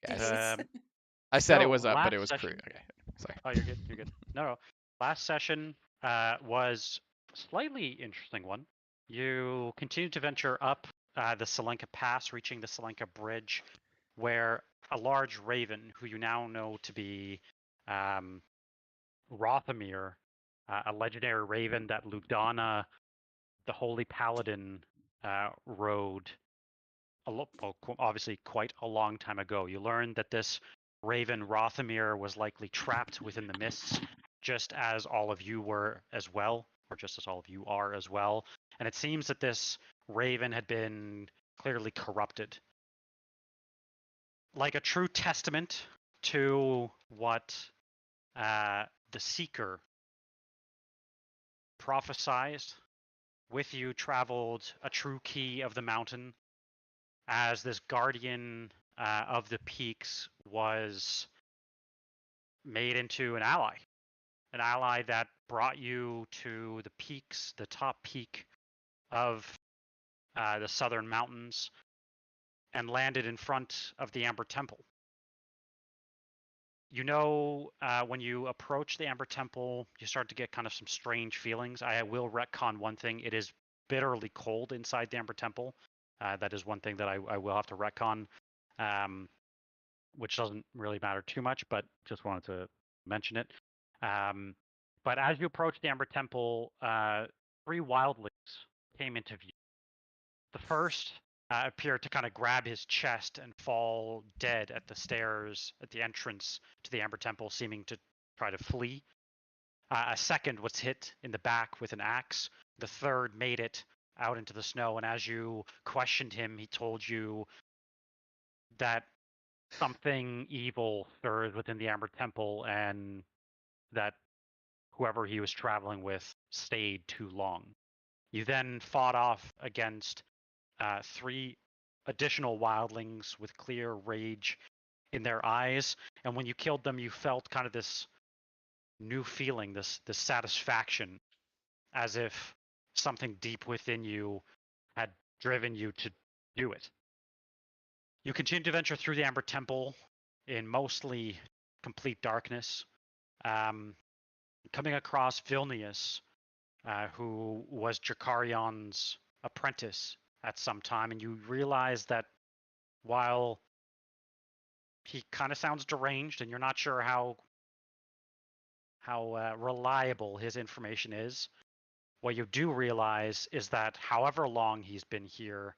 guys. Um, I said it so was up, but it last was crew. session- Okay, sorry. Oh, you're good. You're good. No. Last session was a slightly interesting one. You continued to venture up the Selenka Pass, reaching the Selenka Bridge, where a large raven, who you now know to be Rothamir, a legendary raven that Ludana, the Holy Paladin, rode, obviously quite a long time ago. You learned that this raven Rothamir was likely trapped within the mists, just as all of you were as well, or just as all of you are as well. And it seems that this raven had been clearly corrupted. Like a true testament to what the Seeker prophesied, with you traveled a true key of the mountain, as this guardian of the peaks was made into an ally that brought you to the peaks, the top peak of the southern mountains, and landed in front of the Amber Temple. You know, when you approach the Amber Temple, you start to get kind of some strange feelings. I will retcon one thing. It is bitterly cold inside the Amber Temple. That is one thing that I will have to retcon, which doesn't really matter too much, but just wanted to mention it. But as you approach the Amber Temple, 3 wildlings came into view. The first appeared to kind of grab his chest and fall dead at the stairs at the entrance to the Amber Temple, seeming to try to flee. A second was hit in the back with an axe. The third made it out into the snow, and as you questioned him, he told you that something evil stirred within the Amber Temple, and that whoever he was traveling with stayed too long. You then fought off against 3 additional wildlings with clear rage in their eyes, and when you killed them, you felt kind of this new feeling, this satisfaction, as if something deep within you had driven you to do it. You continue to venture through the Amber Temple in mostly complete darkness, coming across Vilnius, who was Jakarion's apprentice at some time, and you realize that while he kind of sounds deranged, and you're not sure how reliable his information is, what you do realize is that however long he's been here,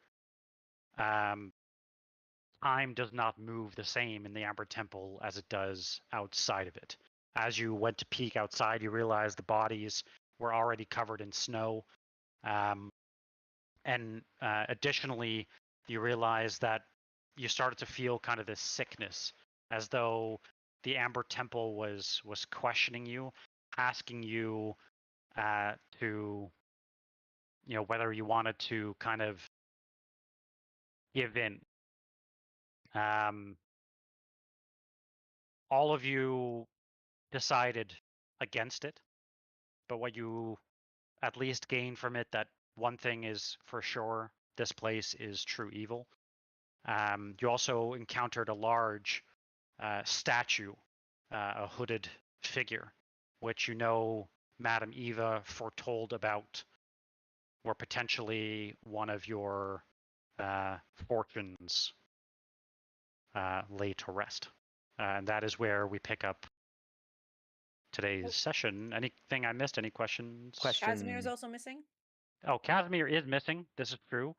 time does not move the same in the Amber Temple as it does outside of it. As you went to peek outside, you realize the bodies were already covered in snow. And additionally, you realize that you started to feel kind of this sickness, as though the Amber Temple was questioning you, asking you to, whether you wanted to kind of give in. All of you decided against it, but what you at least gained from it, that one thing is for sure: this place is true evil. You also encountered a large statue, a hooded figure, which Madame Eva foretold about, were potentially one of your fortunes lay to rest. And that is where we pick up today's session. Anything I missed? Any questions? Casimir is also missing? Oh, Casimir is missing. This is true.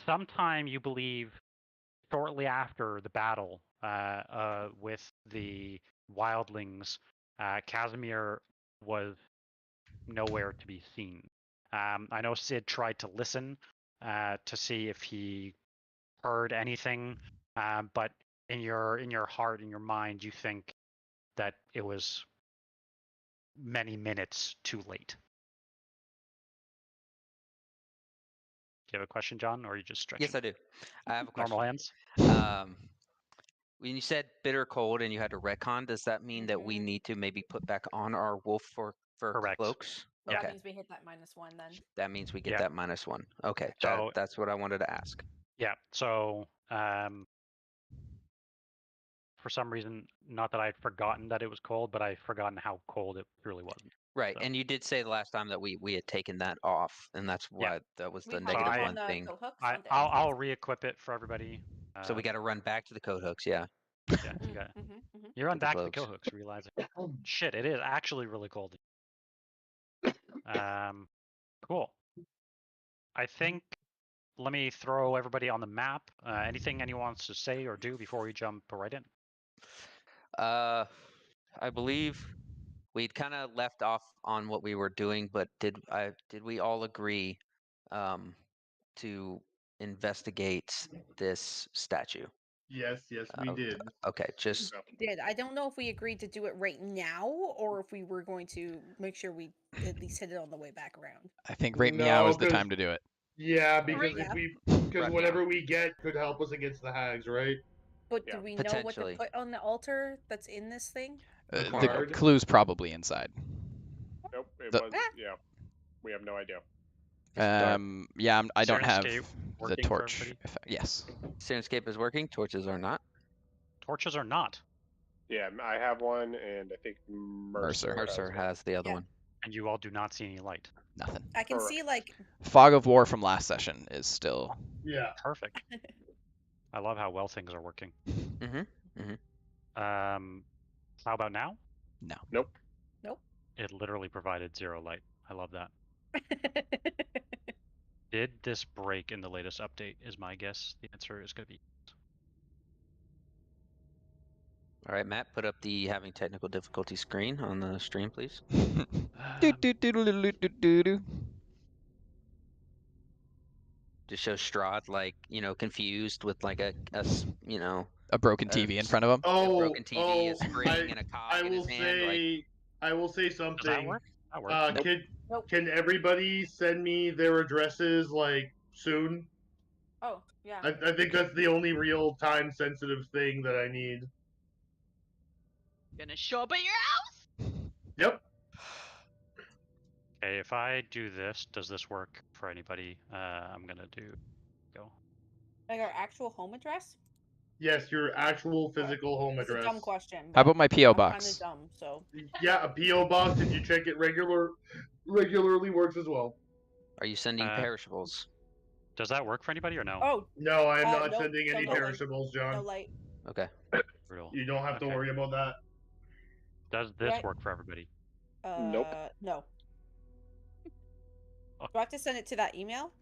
Sometime, you believe, shortly after the battle with the wildlings, Casimir was nowhere to be seen. I know Sid tried to listen to see if he heard anything, but in your heart, in your mind, you think that it was many minutes too late. Do you have a question, John, or are you just stretching? Yes, I do. I have a question. Normal hands. When you said bitter cold and you had to retcon, does that mean that we need to maybe put back on our wolf for Correct. cloaks? Yeah, Okay. that means we hit that -1 then. That means we get that -1. Okay, So, that's what I wanted to ask. Yeah. So for some reason, not that I'd forgotten that it was cold, but I'd forgotten how cold it truly was. Right, So- and you did say the last time that we had taken that off, and that's Yeah. why that was We the hung negative up I- on one the thing. coat hooks, I, don't they? I'll re-equip it for everybody. So we got to run back to the coat hooks, yeah. Yeah, you got. Mm-hmm. You run the back to the gloves. coat hooks, realizing shit, it is actually really cold. Cool. I think let me throw everybody on the map. Anything anyone wants to say or do before we jump right in? I believe we'd kind of left off on what we were doing, but did we all agree to investigate this statue? Yes, we did. Okay, just Did I don't know if we agreed to do it right now or if we were going to make sure we at least hit it on the way back around. I think right meow is the 'cause- time to do it. Yeah, because Right. because Right whatever we get could help us against the hags, right? But Yeah, do we know what to potentially. put on the altar that's in this thing? The The card? clue's probably inside. Nope, it The- was. Yeah, we have no idea. Yeah, I don't have Sirenscape the working for torch everybody? effect. Yes. Sirenscape is working, torches are not. Torches are not, Yeah, I have one, and I think Mercer. Mercer one. has the other Yeah. one. and you all do not see any light. Nothing. I can Correct. see like Fog of War from last session is still. Yeah. Perfect. I love how well things are working. Mm-hmm. How about now? No. Nope. It literally provided 0 light. I love that. Did this break in the latest update? Is my guess. The answer is going to be All right, Matt, put up the having technical difficulty screen on the stream, please. Do-do-do-do-do-do-do-do. Just show Strahd like confused with like a A broken TV in front of him. Oh, broken TV, a spring, and a I cog in will his hand. Like, say, I will say something. Does that work? That works. Can everybody send me their addresses like soon? Oh, yeah. I think that's the only real time sensitive thing that I need. Gonna show up at your house. Yep. Okay, if I do this, does this work for anybody? I'm gonna go. Like our actual home address? Yes, your actual physical home It's address. a dumb question. How but about my PO I'm box? kinda dumb, so Yeah, a PO box, and you check it regularly works as well. are you sending perishables? Does that work for anybody or no? oh, No, I am not nope, sending any no light. perishables, John. no light. Okay. Brutal. You don't have to Okay. worry about that. Does this Right. work for everybody? Nope. No. Oh. Do I have to send it to that email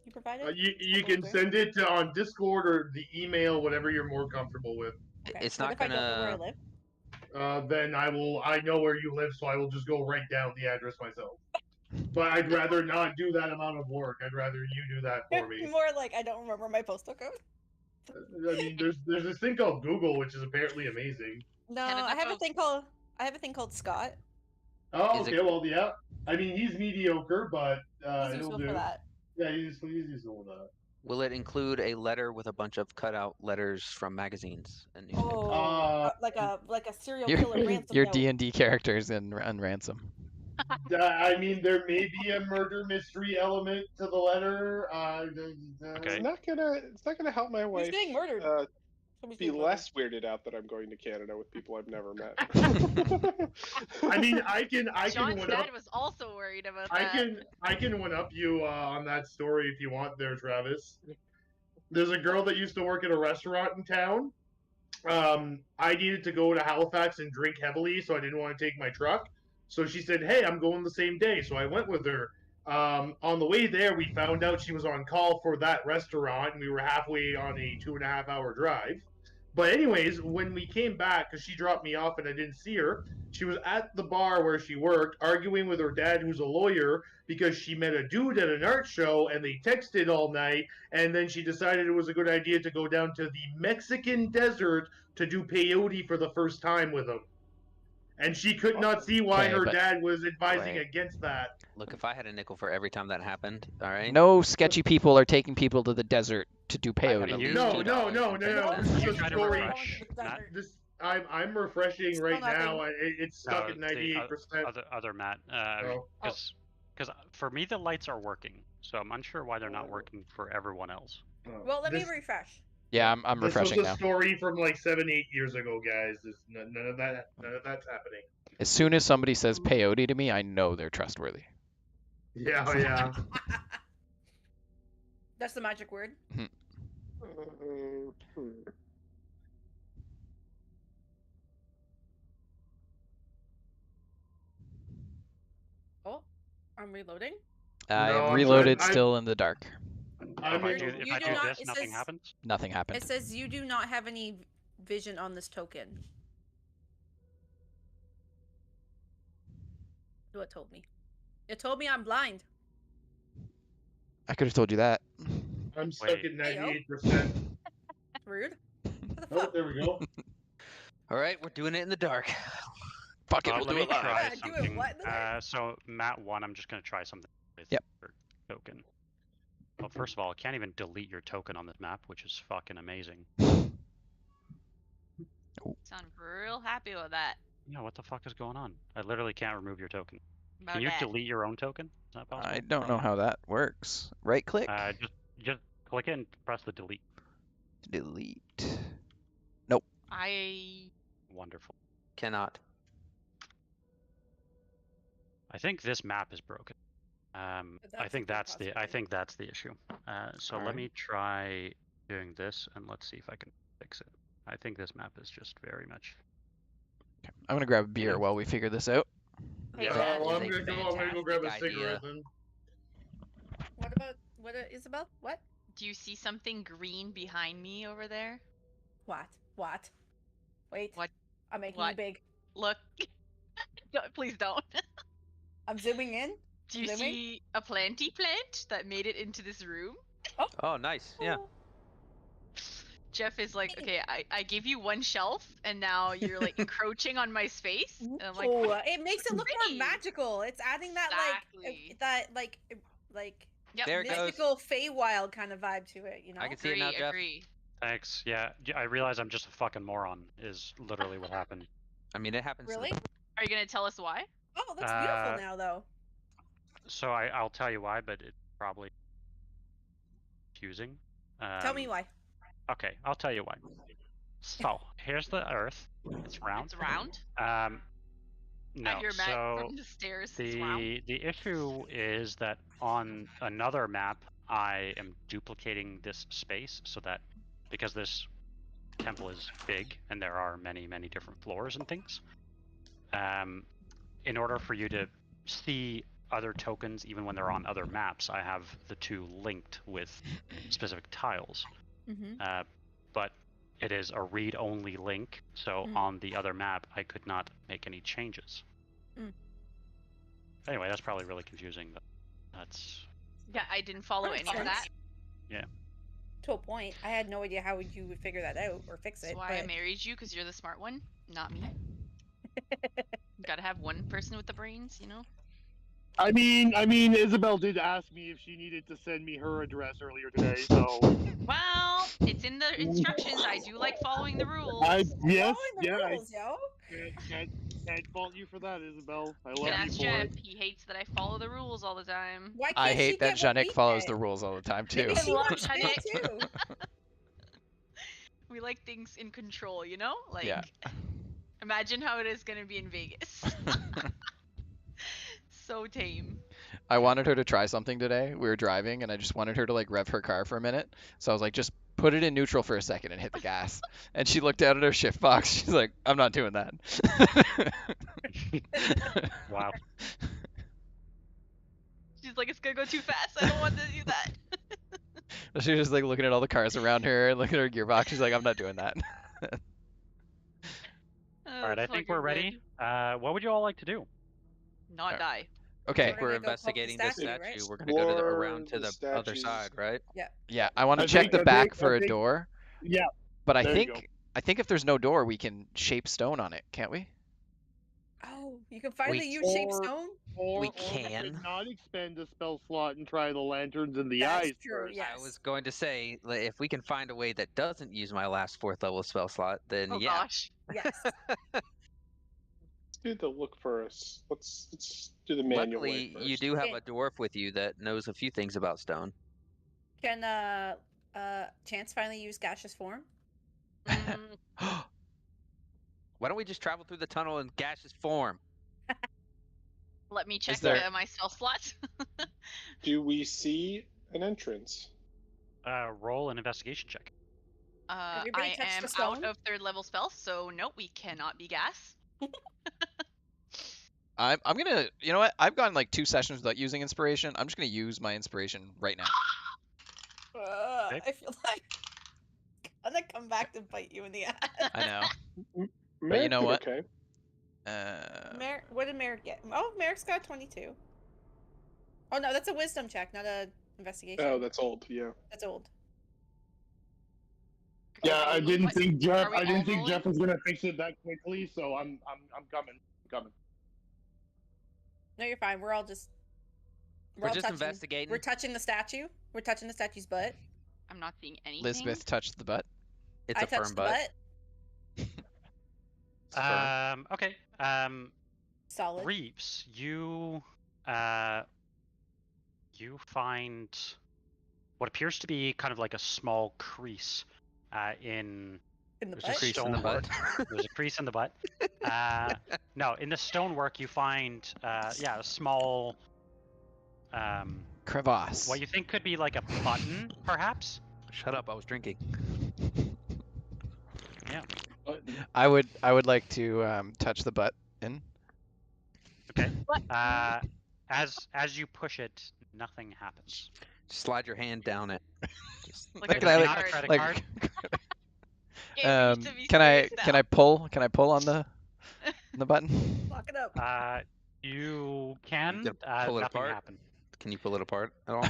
you provided? You can send it on Discord or the email, whatever you're more comfortable with. Okay. It's What not if I don't know where I gonna. live? Then I know where you live, so I will just go write down the address myself. But I'd rather not do that amount of work. I'd rather you do that for me. More like I don't remember my postal code. I mean, there's this thing called Google, which is apparently amazing. No, Canada I have a Post. thing called Scott. Oh, Is it- okay, well, yeah. I mean, he's mediocre, but He's he'll useful do. for that. Yeah, he's useful with that. Will it include a letter with a bunch of cutout letters from magazines and newspapers? Oh, like a serial Your killer ransom your note. D&D characters in Ransom. I mean, there may be a murder mystery element to the letter. Okay. It's not gonna help my Who's wife getting murdered? Somebody's be getting less weirded out that I'm going to Canada with people I've never met. I mean, I can John's one up. dad was also worried about I that. can one up you on that story if you want there, Travis. There's a girl that used to work at a restaurant in town. I needed to go to Halifax and drink heavily, so I didn't want to take my truck. So she said, "Hey, I'm going the same day." So I went with her. On the way there, we found out she was on call for that restaurant, and we were halfway on a 2.5-hour drive. But anyways, when we came back, because she dropped me off and I didn't see her, she was at the bar where she worked, arguing with her dad, who's a lawyer, because she met a dude at an art show, and they texted all night, and then she decided it was a good idea to go down to the Mexican desert to do peyote for the first time with him. And she could not see why Okay, her but- dad was advising Right. against that. Look, if I had a nickel for every time that happened, all right. No sketchy people are taking people to the desert to do I got peyote. at You- least No, $2 no, and no, no, 10 no. cents. This is You're a trying to story. refresh. Not- This I'm refreshing right Still nothing. now. It's stuck at No, see, 98%. Other Matt. Oh. Because for me the lights are working, so I'm unsure why they're not working for everyone else. Well, let me This- refresh. Yeah, I'm This refreshing was a now. story from like 7-8 years ago, guys. There's none of that. None of that's happening. As soon as somebody says peyote to me, I know they're trustworthy. Yeah, oh, yeah. That's the magic word. Oh, I'm reloading. I No, am I'm reloaded, trying- still in the dark. I'm If in- I do do not- this, it nothing says- happens. Nothing happened. It says you do not have any vision on this token. What told me? It told me I'm blind. I could have told you that. I'm stuck Wait. at Heyo. 98%. Rude. What the Oh, fuck? there we go. All right, we're doing it in the dark. Fuck it, Well, we'll let do me it live. try Yeah, do it something. what in the dark? So Matt 1, I'm just gonna try something with Yep. your token. Well, first of all, I can't even delete your token on this map, which is fucking amazing. Sound real happy with that. Yeah, what the fuck is going on? I literally can't remove your token. About Can you that. delete your own token? Is that possible? I don't know how that works. Right click. Just click it and press the delete. Delete. I Wonderful. Cannot. I think this map is broken. I That's a think good that's the issue. So let Alright. me try doing this and let's see if I can fix it. I think this map is just very much. I'm gonna grab a beer while we figure this out. Hey, Yeah. that Well, is I'm a gonna go grab a fantastic cigarette idea. then. What about Isabel? What? Do you see something green behind me over there? What? What? Wait. What? I'm making What? you big. Look. No, please don't. I'm zooming in. Do you Zooming? see a planty plant that made it into this room? Oh, nice. Yeah. Jeff is like, okay, I gave you one shelf, and now you're like encroaching on my space. And I'm like, Oh, it makes it look more pretty. magical. It's adding that Exactly. like Yep. There it goes. mystical Feywild kind of vibe to it, you know? I can see it now, Jeff. Agree. Thanks. Yeah, I realize I'm just a fucking moron. Is literally what happened. I mean, it happens. to the Really? Are you gonna tell us why? Oh, that's beautiful now, though. So I'll tell you why, but it's probably confusing. Tell me why. Okay, I'll tell you why. So here's the Earth. It's round. It's round. No. I hear Matt So from the stairs. It's round. the issue is that on another map, I am duplicating this space so that because this temple is big and there are many different floors and things. In order for you to see other tokens, even when they're on other maps, I have the two linked with specific tiles. Mm-hmm. But it is a read-only link, so on the other map, I could not make any changes. Anyway, that's probably really confusing, but that's... Yeah, I didn't follow That any makes of that. Yeah. To a point. I had no idea how you would figure that out or fix That's it. why I married you, because you're the smart one, not me. Gotta have one person with the brains, you know? I mean, Isabel did ask me if she needed to send me her address earlier today, so. Well, it's in the instructions. I do like following the rules. Yes, Following the rules, yo. can't fault you for that, Isabel. I You love can you ask for Jeff. it. He hates that I follow the rules all the time. Why can't I she hate that get what Janik we follows get? the rules all the time too. Maybe she love wants to Janik. too. We like things in control, you know? Like, Yeah. imagine how it is going to be in Vegas. So tame. I wanted her to try something today. We were driving and I just wanted her to like rev her car for a minute. So I was like, just put it in neutral for a second and hit the gas. And she looked down at her shift box. She's like, I'm not doing that. Wow. She's like, it's going to go too fast. I don't want to do that. She was just like looking at all the cars around her and looking at her gearbox. She's like, I'm not doing that. All right, I think we're ready. What would you all like to do? Not die. Okay. We're We're gonna go poke the investigating this statue, statue. right? We're gonna go to the, Explore around to the the other statues. side, right? Yeah, I want to I check think- the I back think- for I a think- door. Yeah. But I There you go. think if there's no door, we can shape stone on it, can't we? Oh, you can finally We- use shape Or- stone? We Or can. could not expend a spell slot and try the lanterns in the That's eyes true, first. yes. I was going to say, if we can find a way that doesn't use my last 4th level spell slot, then Oh, yeah. gosh. Yes. Let's do the look first. Let's do the manual way Luckily, you first. do have Okay. a dwarf with you that knows a few things about stone. Can Chance finally used gaseous form. Mm, Why don't we just travel through the tunnel in gaseous form? let me check there- my spell slots. Do we see an entrance? Roll an investigation check. Everybody I touch am the out stone? of third level spells, so no, we cannot be gas. I'm gonna, you know what? I've gone like 2 sessions without using inspiration. I'm just gonna use my inspiration right now. Okay. I feel like I'm gonna come back to bite you in the ass. I know. Merek you know did what? Okay. What did Merek get? Oh, Merek's got 22. Oh no, that's a wisdom check, not a investigation. Oh, that's old. Yeah. That's old. Yeah, I didn't What? think Jeff. Are we I didn't all think rolling? Jeff was gonna fix it that quickly. So I'm coming. Coming. No, you're fine. We're all just. We're all just touching, investigating. We're touching the statue. We're touching the statue's butt. I'm not seeing anything. Lisbeth touched the butt. It's I a firm touched the butt. butt. It's firm. Okay. Solid. Reeves, you find what appears to be kind of like a small crease in In the there's butt. a Crease in the stonework. butt. There's a crease in the butt. No, in the stonework you find a small Crevasse. what you think could be like a button, perhaps. Shut up! I was drinking. Yeah. I would like to touch the butt in. Okay. As you push it, nothing happens. Slide your hand down it. Just Like Like a Can I, credit not a card. credit like, card. Get Reeves to be can I serious can I pull on the button? Lock it up. You can. You can pull it Nothing apart? happened. Can you pull it apart at all?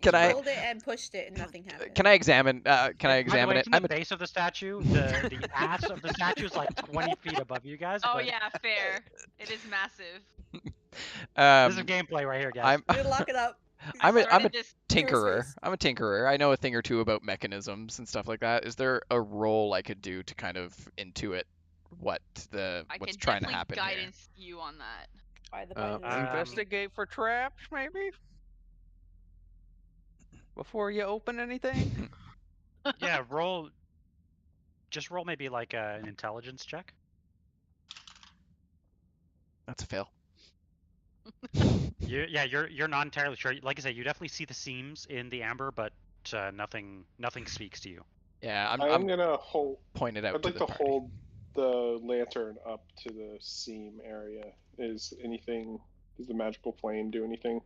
Can You I rolled it and pushed it and nothing happened. can I examine can I By the way, examine it? from the base of the statue, the ass of the statue is like 20 feet above you guys. Oh but yeah, fair. It is massive. This is gameplay right here, guys. I'm We're gonna lock it up. I'm a started this- tinkerer. face. I'm a tinkerer. I know a thing or two about mechanisms and stuff like that. Is there a roll I could do to kind of intuit what's I trying can to definitely happen here? guidance you on that. By the button. Investigate for traps, maybe? Before you open anything? Yeah, just roll maybe like an intelligence check. That's a fail. You're not entirely sure. Like I said, you definitely see the seams in the amber, but nothing speaks to you. Yeah, I'm gonna hold. point it out I'd to like the to party. hold the lantern up to the seam area. Is anything? Does the magical flame do anything?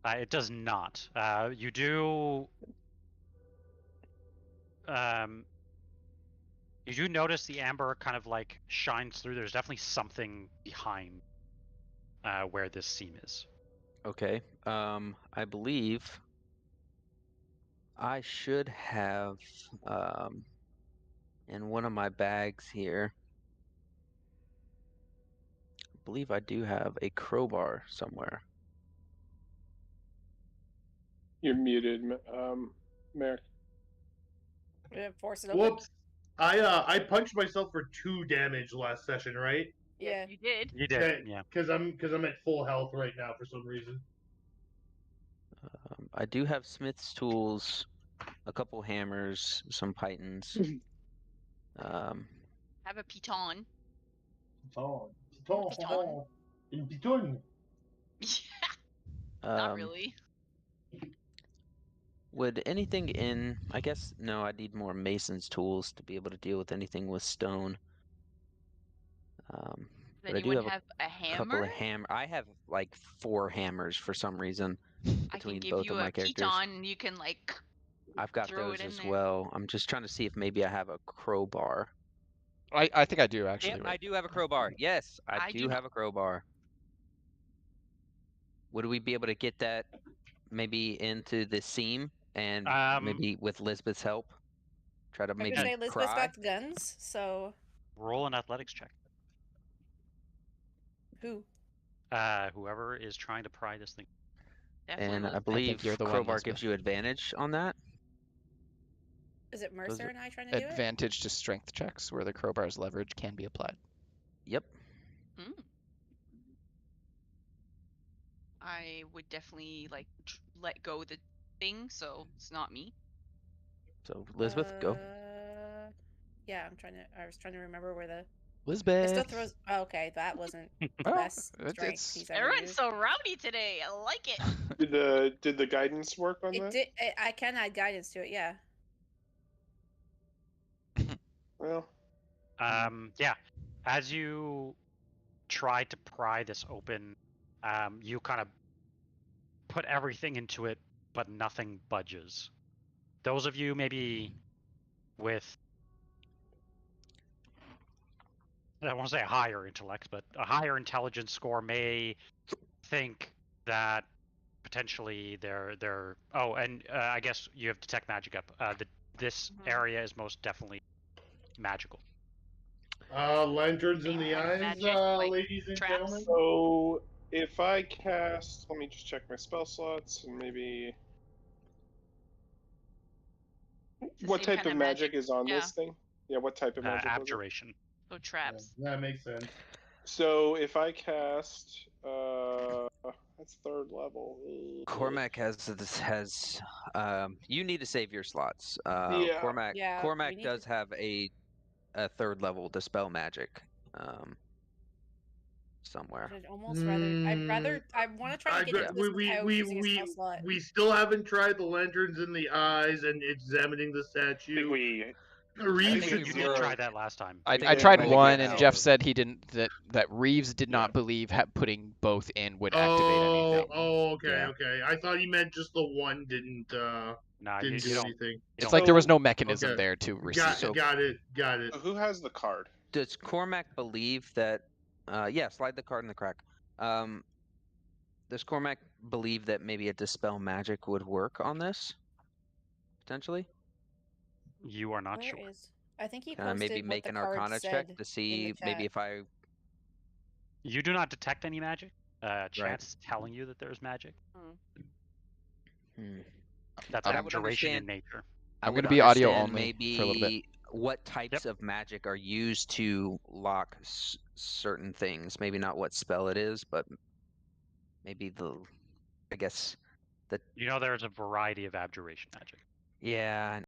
It does not. You do. You do notice the amber kind of like shines through. There's definitely something behind where this seam is. Okay. I believe I should have in one of my bags here. I believe I do have a crowbar somewhere. You're muted, Merek. Force it open. Whoops. I punched myself for 2 damage last session, right? Yeah. You did. You did, yeah. Because I'm at full health right now for some reason. I do have smith's tools, a couple hammers, some pythons. Have a piton. Not really. Would anything in? I guess no. I need more mason's tools to be able to deal with anything with stone. Then But I you do would have have a couple hammer. of I have like 4 hammers for some reason I can between give both you of my a characters. piton, and you can like. I've got throw those it in as there. well. I'm just trying to see if maybe I have a crowbar. I think I do actually. Yep, Wait. I do have a crowbar. Yes, I I do do have a crowbar. Would we be able to get that maybe into the seam and maybe with Lisbeth's help try to I maybe could say Lisbeth's pry? got guns, so Roll an athletics check. who? Whoever is trying to pry this thing. Definitely And I Lisbeth. believe you're the one, crowbar Lisbeth. gives you advantage on that. Is it Mercer it- and I trying to do it? Advantage to strength checks where the crowbar's leverage can be applied. Yep. I would definitely like let go the thing, so it's not me. So Lisbeth, go. Yeah, I was trying to remember where the. It Lisbeth. still throws. Oh, okay, that wasn't the Oh, best it's- strength it's- he's ever Everyone's used. so rowdy today. I like it. Did the guidance work on It that? did. I can add guidance to it. Yeah. Well, Yeah. As you try to pry this open, you kind of put everything into it, but nothing budges. Those of you maybe with, I don't want to say a higher intellect, but a higher intelligence score may think that potentially they're. Oh, and I guess you have detect magic up. This area is most definitely magical. Lanterns in the eyes, Magic, like ladies and traps? gentlemen. so if I cast, let me just check my spell slots and maybe. It's the What same type kind of magic is on Yeah. this thing? Yeah, what type of magic was it? Abjuration. So traps. Yeah, that makes sense. So if I cast, that's third level. Cormac has you need to save your slots. Yeah. Cormac Yeah, Cormac we need does to- have a third level dispel magic. Somewhere. I'd almost rather. I want to try to get into this without using a spell slot. we still haven't tried the lanterns in the eyes and examining the I think statue. we. Reeves think should we You do did were- try that last time. I Yeah, tried we'll one, get and out. Jeff said he didn't. That Reeves did not believe putting both in would activate anything. Oh, okay, Yeah. okay. I thought he meant just the one didn't Nah, didn't you do don't. anything. It's like there was So- no mechanism okay. there to receive. Got it. Got it. Who has the card? Does Cormac believe that? Yeah, slide the card in the crack. Does Cormac believe that maybe a dispel magic would work on this? Potentially. You are not Where sure. is? I think he Can I posted maybe what make the an card Arcana said check to in the see maybe chat. if I? You do not detect any magic. Chat's telling you that there's magic. That's I would abjuration in understand- nature. I'm would gonna be audio understand only maybe for a little bit. what types of magic are used to lock certain things. Maybe not what spell it is, but maybe I guess You know there's a variety of abjuration magic. yeah.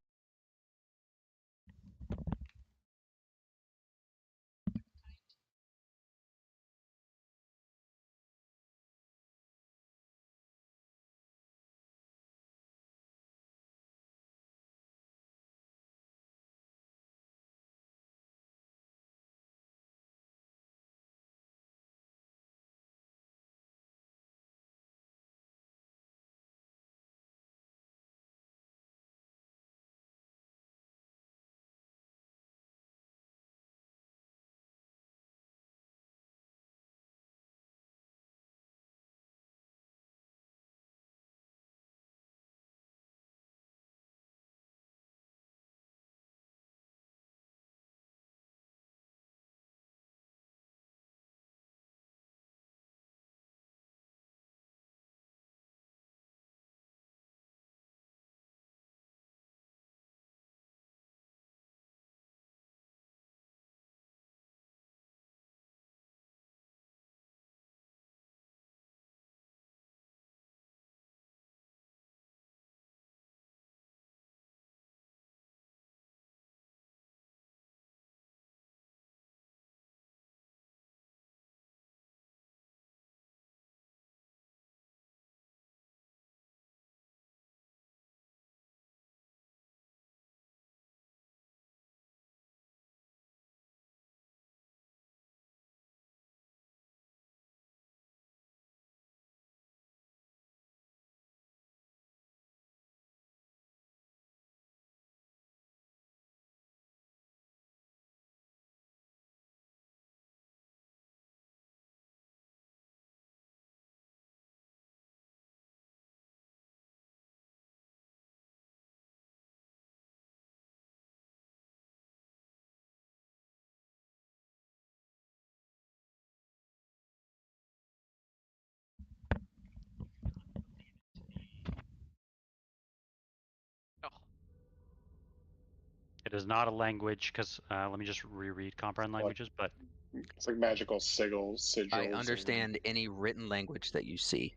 It is not a language because let me just reread comprehend languages. But It's like magical sigils. I understand any written language that you see.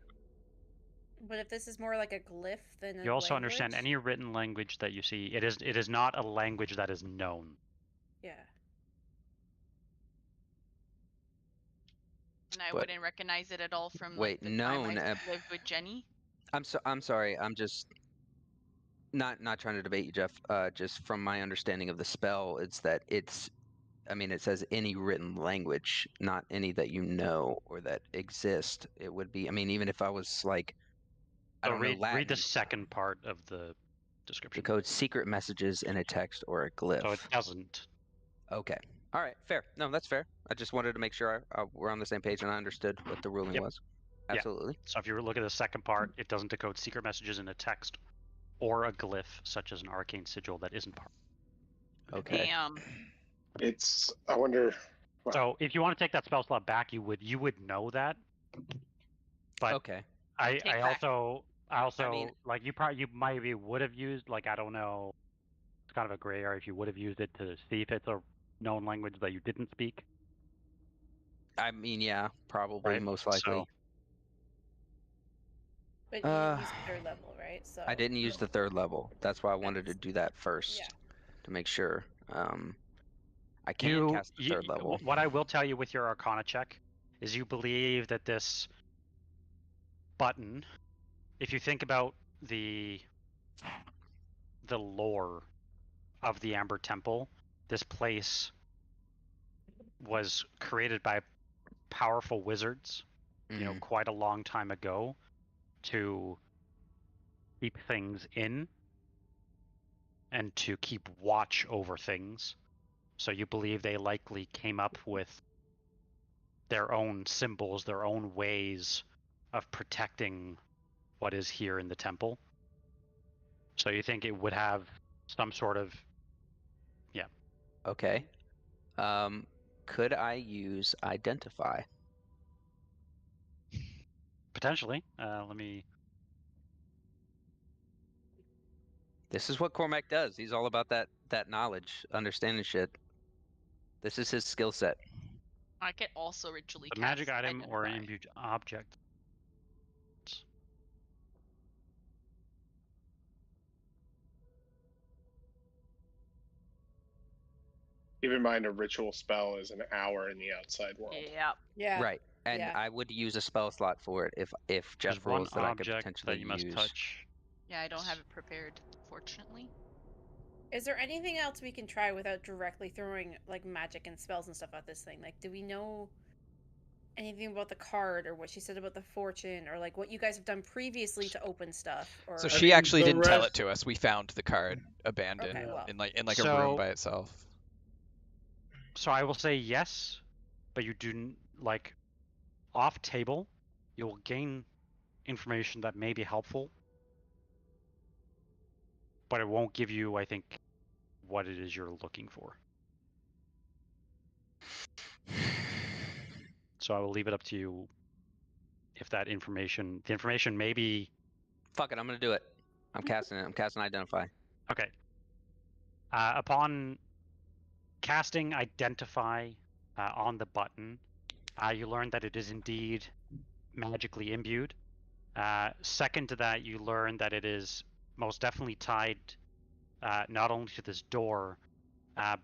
But if this is more like a glyph than a You also understand language- any written language that you see. It is not a language that is known. Yeah. And I But- wouldn't recognize it at all from Wait, like the known, time I lived with Jenny. I'm sorry. I'm just not trying to debate you, Jeff. Just from my understanding of the spell, it's that it's. I mean, it says any written language, not any that you know or that exist. It would be. I mean, even if I was like, I So don't know Latin. read the second part of the description. Decode secret messages in a text or a glyph. So it doesn't. Okay. All right. Fair. No, that's fair. I just wanted to make sure we're on the same page and I understood what the ruling Yep. was. Yeah. Absolutely. So if you look at the second part, it doesn't decode secret messages in a text or a glyph, such as an arcane sigil that isn't part. Okay. Damn. It's. I wonder. Wow. So if you want to take that spell slot back, you would know that. But Okay. Take I back. also mean- like you maybe would have used, like, I don't know, it's kind of a gray area if you would have used it to see if it's a known language that you didn't speak. I mean, yeah, probably, Right, most likely. so- But you didn't use the 3rd level, right? So I didn't use the 3rd level. That's why I wanted to do that first Yeah. to make sure. I can cast the 3rd level. What I will tell you with your Arcana check is you believe that this button, if you think about the lore of the Amber Temple, this place was created by powerful wizards, you know, Mhm. quite a long time ago, to keep things in and to keep watch over things. So you believe they likely came up with their own symbols, their own ways of protecting what is here in the temple. So you think it would have some sort of, Okay. Could I use identify? potentially, let me, This is what Cormac does. He's all about that knowledge, understanding shit. This is his skill set. I could also ritually a cast magic item or an Identify. imbued object. Keep in mind, a ritual spell is an hour in the outside world. Yeah. yeah. Right. And yeah. I would use a spell slot for it if There's Jeff one rolls that I could object potentially that you must use. touch. Yeah, I don't have it prepared, fortunately. Is there anything else we can try without directly throwing like magic and spells and stuff at this thing? Like, do we know anything about the card or what she said about the fortune or like what you guys have done previously to open stuff? Or So I she mean, actually the didn't tell rest- it to us. We found the card abandoned Okay, well. in like a So- room by itself. So I will say yes, but you do like off table, you'll gain information that may be helpful, but it won't give you, I think, what it is you're looking for. So I will leave it up to you if the information may be Fuck it, I'm gonna do it. I'm casting it. I'm casting identify. okay. Upon casting Identify on the button, you learn that it is indeed magically imbued. Second to that, you learn that it is most definitely tied not only to this door,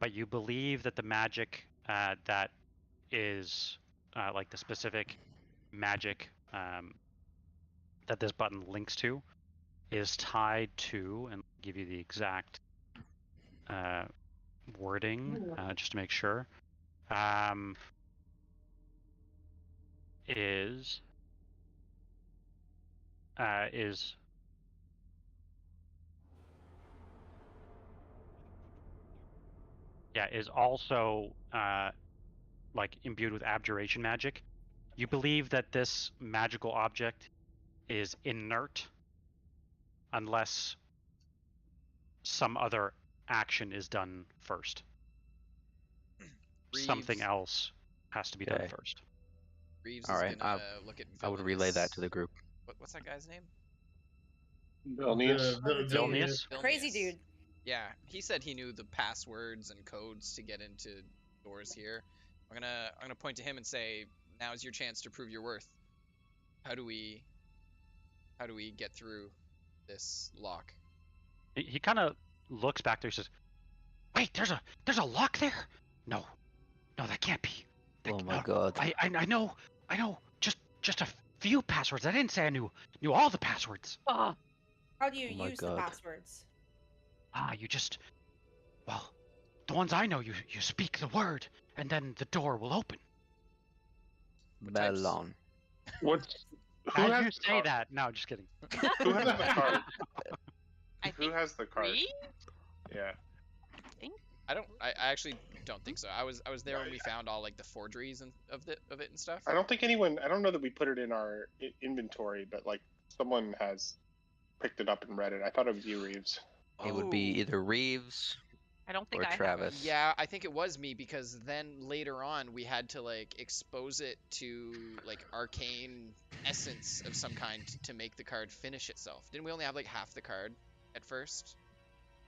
but you believe that the magic that is like the specific magic that this button links to is tied to, and I'll give you the exact wording just to make sure, is also like imbued with abjuration magic. You believe that this magical object is inert unless some other action is done first. Something Reeves- else has to be done Okay. first. Reeves All is right, gonna look at. I would relay that to the group. What's that guy's name? Vilnius? Vilnius? Crazy Vilnius. dude. Yeah, he said he knew the passwords and codes to get into doors here. I'm gonna point to him and say, "Now's your chance to prove your worth. How do we How do we get through this lock? He kind of looks back there. He says, "Wait, there's a lock there? No, that can't be. Oh my No, god. I know. Just a few passwords. I didn't say I knew all the passwords. How do you Oh my use the God. passwords? You just, well, the ones I know. You speak the word, and then the door will open. types? Melon. What's who As has you the say card? that, no, just kidding. Who has the card? I Who think has the card? Reeves? Yeah. I actually don't think so. I was there when we found all like the forgeries and of it and stuff. I don't think anyone. I don't know that we put it in our inventory, but like someone has picked it up and read it. I thought it was you, Reeves. It would be Oh. either Reeves I don't think or I have it. Travis. Yeah, I think it was me because then later on we had to like expose it to like arcane essence of some kind to make the card finish itself. Didn't we only have like half the card at first?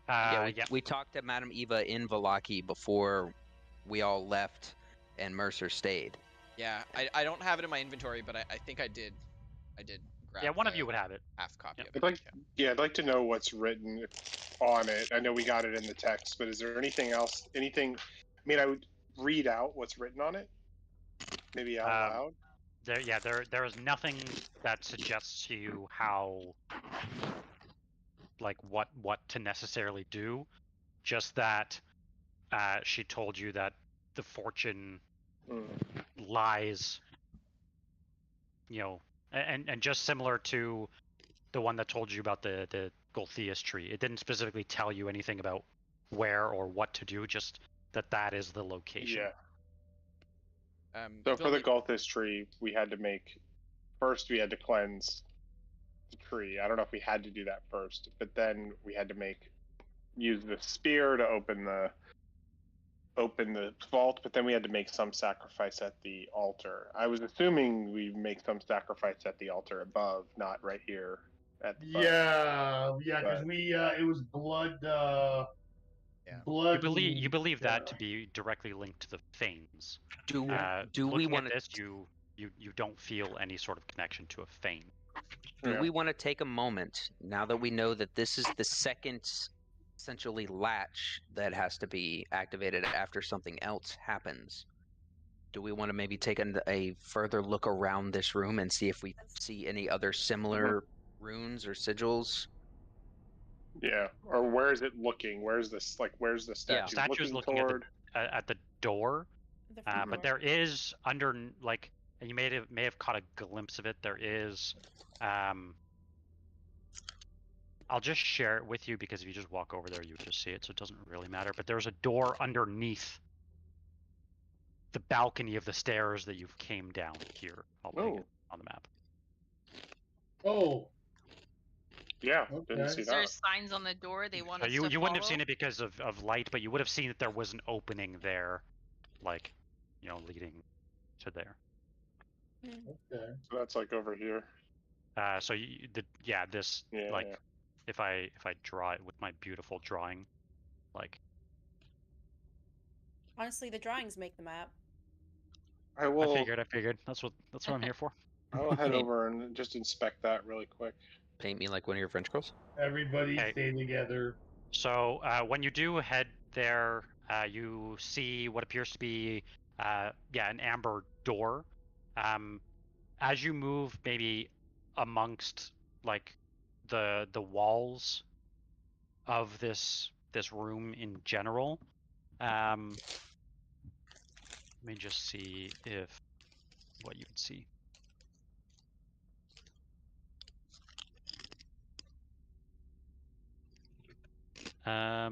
Yeah, we talked to Madame Eva in Valaki before we all left and Mercer stayed. Yeah, I don't have it in my inventory, but I think I did. I did grab Yeah, one of the you would have it. half copy Yep. of I'd it. like, yeah, I'd like to know what's written on it. I know we got it in the text, but is there anything else? Anything? I mean, I would read out what's written on it, maybe out loud. There is nothing that suggests to you how, like, what to necessarily do. Just that she told you that the fortune lies, and just similar to the one that told you about the Golthius tree. It didn't specifically tell you anything about where or what to do, just that is the location. Yeah. Phil, So for the Golthus tree, we had to cleanse the tree. I don't know if we had to do that first, but then we had to use the spear to open the vault, but then we had to make some sacrifice at the altar. I was assuming we make some sacrifice at the altar above, not right here at the front. Yeah, because But- it was blood. Yeah. Blood. You believe that to be directly linked to the Fanes. Do we Looking want at this, you don't feel any sort of connection to a Fane. Do we want to take a moment now that we know that this is the second essentially latch that has to be activated after something else happens? Do we want to maybe take a further look around this room and see if we see any other similar runes or sigils? Yeah, or where is it looking? Where's the statue Statue's looking toward? at the door, The front but door. there is under, like, and you may have caught a glimpse of it. There is, I'll just share it with you because if you just walk over there, you just see it, so it doesn't really matter. But there's a door underneath the balcony of the stairs that you came down here. I'll ping it on the map. Oh, Yeah, didn't Okay. see Is there that. signs on the door they want us You to wouldn't have seen follow? it because of light, but you would have seen that there was an opening there, like, leading to there. okay. So that's like over here. So this, Yeah, like, yeah. if I draw it with my beautiful drawing, like, Honestly, the drawings make the map. I will. I figured that's what I'm here for. I will head over and just inspect that really quick. Paint me like one of your French girls? Everybody Okay. stay together. So when you do head there, you see what appears to be an amber door. As you move maybe amongst, like, the walls of this room in general, let me just see what you would see. I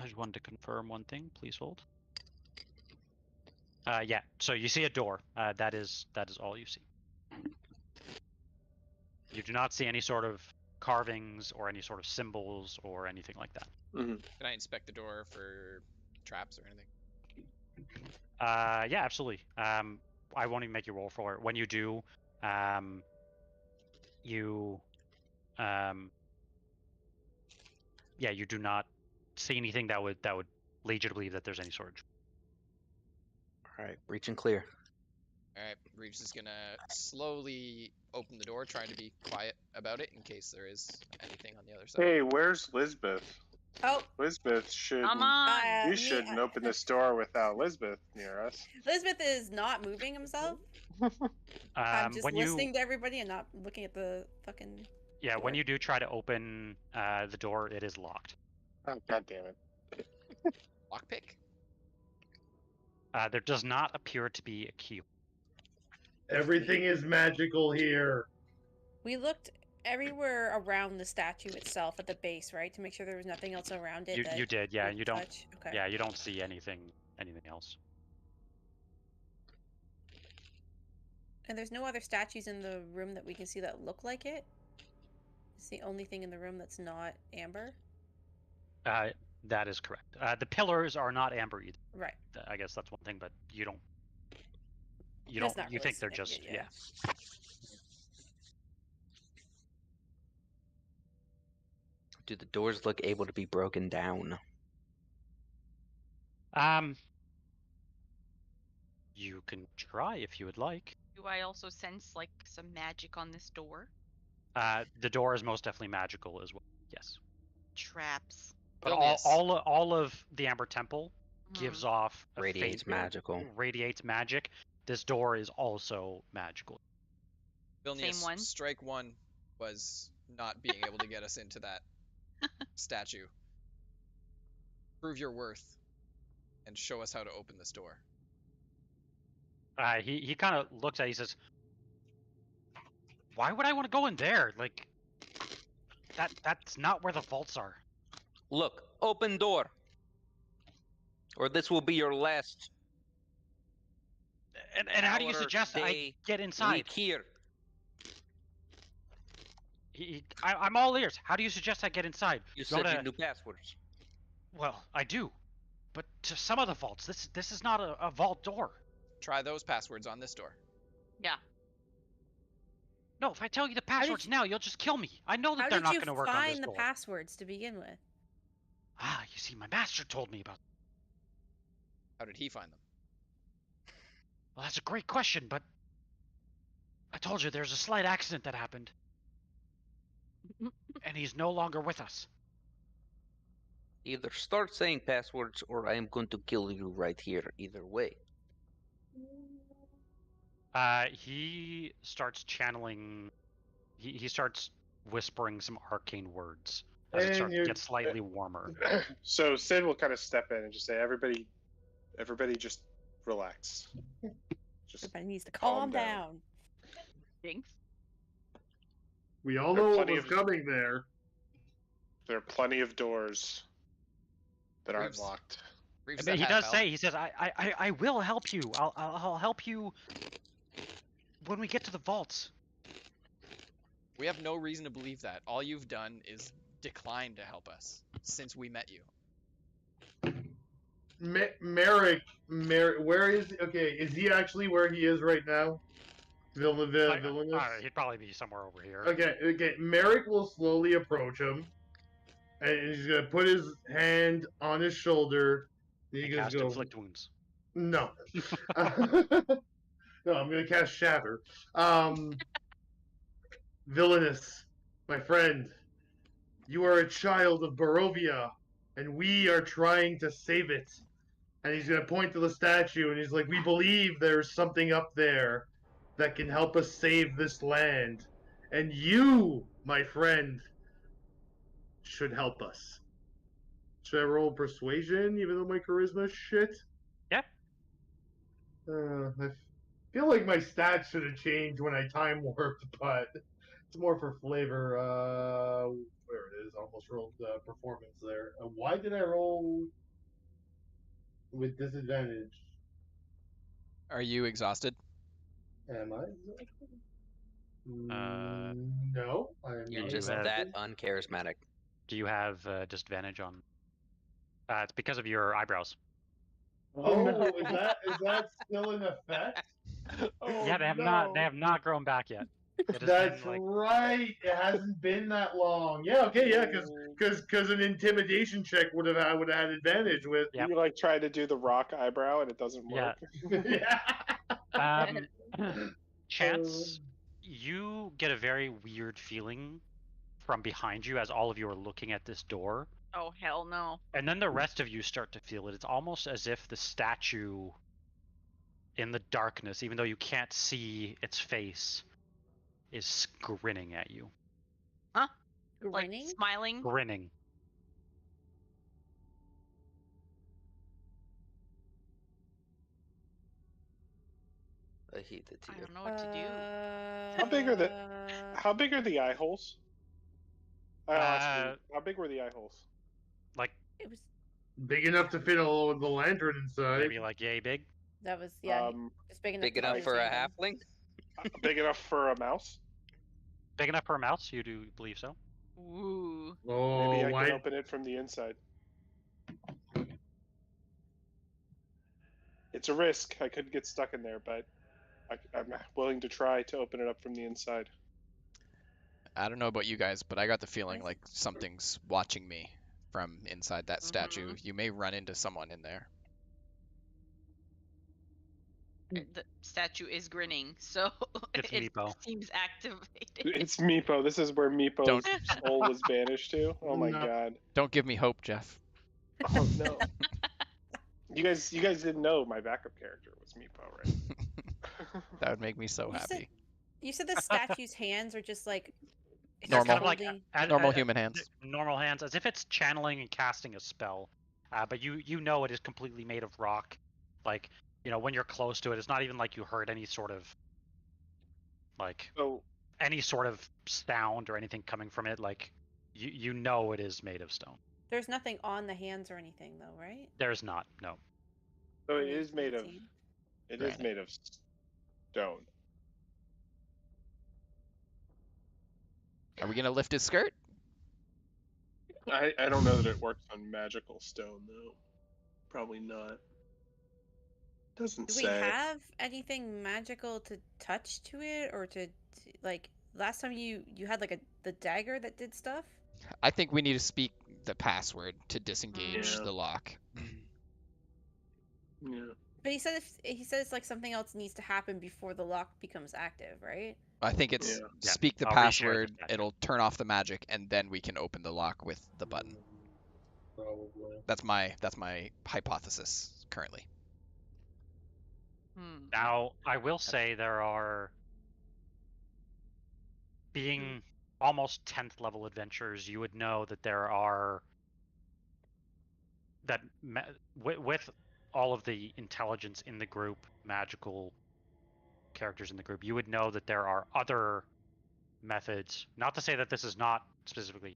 just wanted to confirm one thing. Please hold. So you see a door. That is all you see. You do not see any sort of carvings or any sort of symbols or anything like that. Mm-hmm. Can I inspect the door for traps or anything? Yeah, absolutely. I won't even make you roll for it. When you do, you do not see anything that would lead you to believe that there's any sort of. All right, reach and clear. All right, Reeves is gonna slowly open the door, trying to be quiet about it in case there is anything on the other side. Hey, where's Lisbeth? Oh, Lisbeth shouldn't. Come on. You shouldn't open this door without Lisbeth near us. Lisbeth is not moving himself. I'm just when listening to everybody and not looking at the fucking. Yeah, when door. you do try to open the door, it is locked. Oh, God damn it. Lockpick? There does not appear to be a key. Everything is magical here. We looked everywhere around the statue itself at the base, right, to make sure there was nothing else around it. You did, yeah. we You don't. touch? Okay. Yeah, you don't see anything else. And there's no other statues in the room that we can see that look like it. It's the only thing in the room that's not amber. That is correct. The pillars are not amber either. Right. I guess that's one thing, but you don't. You That's don't. not You really think they're just significant, yeah. Do the doors look able to be broken down? You can try if you would like. Do I also sense like some magic on this door? The door is most definitely magical as well. Yes. Traps. But Don't miss. all of the Amber Temple gives Mhm. off a Radiates faint- magical. Radiates magic. This door is also magical. Vilnius, Same one? strike one was not being able to get us into that statue. Prove your worth and show us how to open this door. He kind of looks at it, he says, "Why would I want to go in there? Like, that's not where the vaults are." Look, open door. Or this will be your last And how do you hour, suggest I day, get inside? week here. I'm all ears. How do you suggest I get inside? You Go said to- you knew passwords. Well, I do, but to some of the vaults, this is not a vault door. Try those passwords on this door. Yeah. No, if I tell you the did passwords you- now, you'll just kill me. I know that How they're did not you going to work on this find the door. passwords to begin with? You see, my master told me about. How did he find them? Well, that's a great question, but I told you there's a slight accident that happened, and he's no longer with us. Either start saying passwords or I am going to kill you right here. Either way. He starts channeling. He starts whispering some arcane words as it And you- gets slightly warmer. So Sid will kind of step in and just say, everybody just relax. Just Everybody needs to calm calm down. down. Jinx. We all There are know what plenty was of- coming there. there are plenty of doors that aren't Reeves. locked. Reeves, I mean, that he half does elf. say, he says, I will help you. I'll help you when we get to the vaults. We have no reason to believe that. All you've done is decline to help us since we met you. Merek, where is? Okay, is he actually where he is right now? Villainous. He'd probably be somewhere over here. Okay. Merek will slowly approach him, and he's gonna put his hand on his shoulder. And he's Cast gonna go, inflict wounds. no. No, I'm gonna cast Shatter. Villainous, my friend, you are a child of Barovia, and we are trying to save it. And he's gonna point to the statue, and he's like, "We believe there's something up there that can help us save this land, and you, my friend, should help us." Should I roll persuasion, even though my charisma is shit? Yeah. I feel like my stats should have changed when I time warped, but it's more for flavor. Where it is, almost rolled performance there. Why did I roll with disadvantage? Are you exhausted? Am I? Uh, No, I am You're not. just have- that uncharismatic. Do you have disadvantage on? It's because of your eyebrows. Oh, is that still in effect? Oh, Yeah, they have not grown back yet. It has That's been, like, right. It hasn't been that long. Yeah. Okay. Yeah. Because an intimidation check would have had advantage with. Yep. You like try to do the rock eyebrow and it doesn't Yeah. work. Yeah. Chance, you get a very weird feeling from behind you as all of you are looking at this door. Oh hell no. And then the rest of you start to feel it. It's almost as if the statue in the darkness, even though you can't see its face, is grinning at you. Huh? Grinning? Like smiling? Grinning. I hate the I two. don't know what to do. How big are the eye holes? I'll ask you, how big were the eye holes? Like It was. Big enough to fit the lantern inside. maybe like yay big. That was just big enough. Big to enough fit for his a hand halfling? Big enough for a mouse? Big enough for a mouse? You do believe so? Ooh. Oh, Maybe I why? can open it from the inside. It's a risk. I could get stuck in there, but I'm willing to try to open it up from the inside. I don't know about you guys, but I got the feeling like something's watching me from inside that statue. You may run into someone in there. The statue is grinning, so It's it Meepo. seems activated. It's Meepo. This is where Meepo's soul was banished to. Oh my god. Don't give me hope, Jeff. Oh no. You guys didn't know my backup character was Meepo, right? That would make me so happy. You said the statue's hands are just like it's Normal. Kind of like holding- Normal human hands. Normal hands, as if it's channeling and casting a spell. But you know it is completely made of rock. Like, when you're close to it, it's not even like you heard any sort of sound or anything coming from it. Like, you know it is made of stone. There's nothing on the hands or anything, though, right? There's not, no. So it is made of. Fancy. It is made of stone. Are we gonna lift his skirt? I don't know that it works on magical stone though. Probably not. Doesn't Do say. we have anything magical to touch to it, or to like last time you had like the dagger that did stuff? I think we need to speak the password to disengage Yeah. the lock. Yeah. But he said it's like something else needs to happen before the lock becomes active, right? I think it's Yeah. speak the I'll reshare the password, statue. it'll turn off the magic, and then we can open the lock with the button. Probably. That's my hypothesis currently. Now, I will say there are, being almost 10th level adventurers, you would know that there are, that with all of the intelligence in the group, magical characters in the group, you would know that there are other methods. Not to say that this is not specifically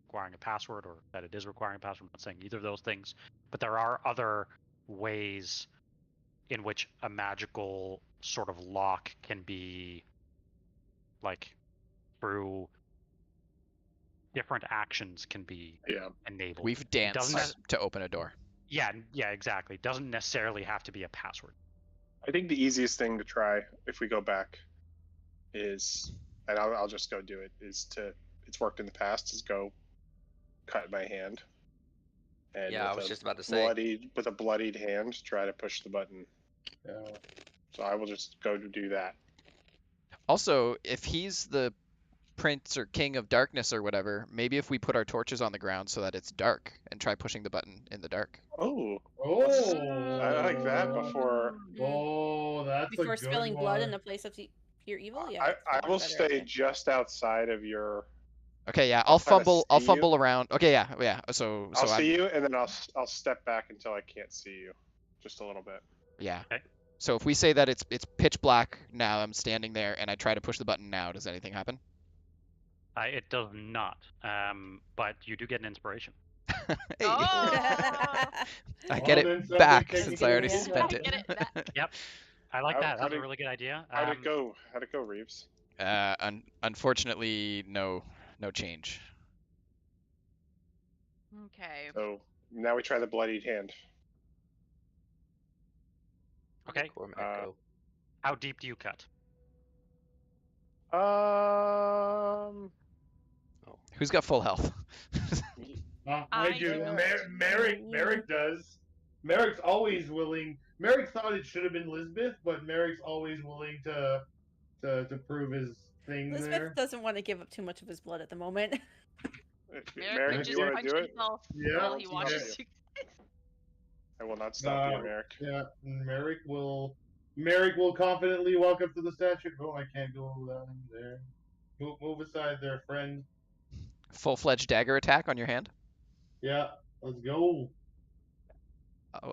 requiring a password or that it is requiring a password. I'm not saying either of those things, but there are other ways in which a magical sort of lock can be, like, through different actions can be enabled. We've danced to open a door. Yeah, exactly. Doesn't necessarily have to be a password. I think the easiest thing to try if we go back is, and I'll just go do it, is it's worked in the past, is go cut my hand. And Yeah, I was just about to say. With a bloodied hand, try to push the button. So I will just go to do that. Also, if he's the prince or king of darkness or whatever, maybe if we put our torches on the ground so that it's dark and try pushing the button in the dark. Oh, Oh, I like that before. Oh, that's Before a good spilling one. blood in a place of pure evil. Yeah, I will stay just outside of your. Okay, yeah, I'll kinda fumble see you. around. Okay, yeah. So I'll I'm, see you, and then I'll step back until I can't see you, just a little bit. yeah. Okay. So if we say that it's pitch black now, I'm standing there and I try to push the button now, does anything happen? It does not, but you do get an inspiration. Hey. Oh! I get Well, then it something back technically since I already happened. spent I it. get it back. Yep. I like How- that. how That's a did- really good idea. How'd it go? How'd it go, Reeves? Unfortunately, no change. Okay. So now we try the bloodied hand. Okay. Cormac, Uh, go. How deep do you cut? Who's got full health? I I do. do. Merek does. Merek's always willing. Merek thought it should have been Lisbeth, but Merek's always willing to prove his thing Lisbeth there. doesn't want to give up too much of his blood at the moment. Merek Merek, could do just you want to punch do it? himself Yeah, while he yeah. watches you. I will not stop you, Merek. Yeah, Merek will confidently walk up to the statue. Oh, I can't go down there. Move aside there, friend. Full-fledged dagger attack on your hand. Yeah, let's go.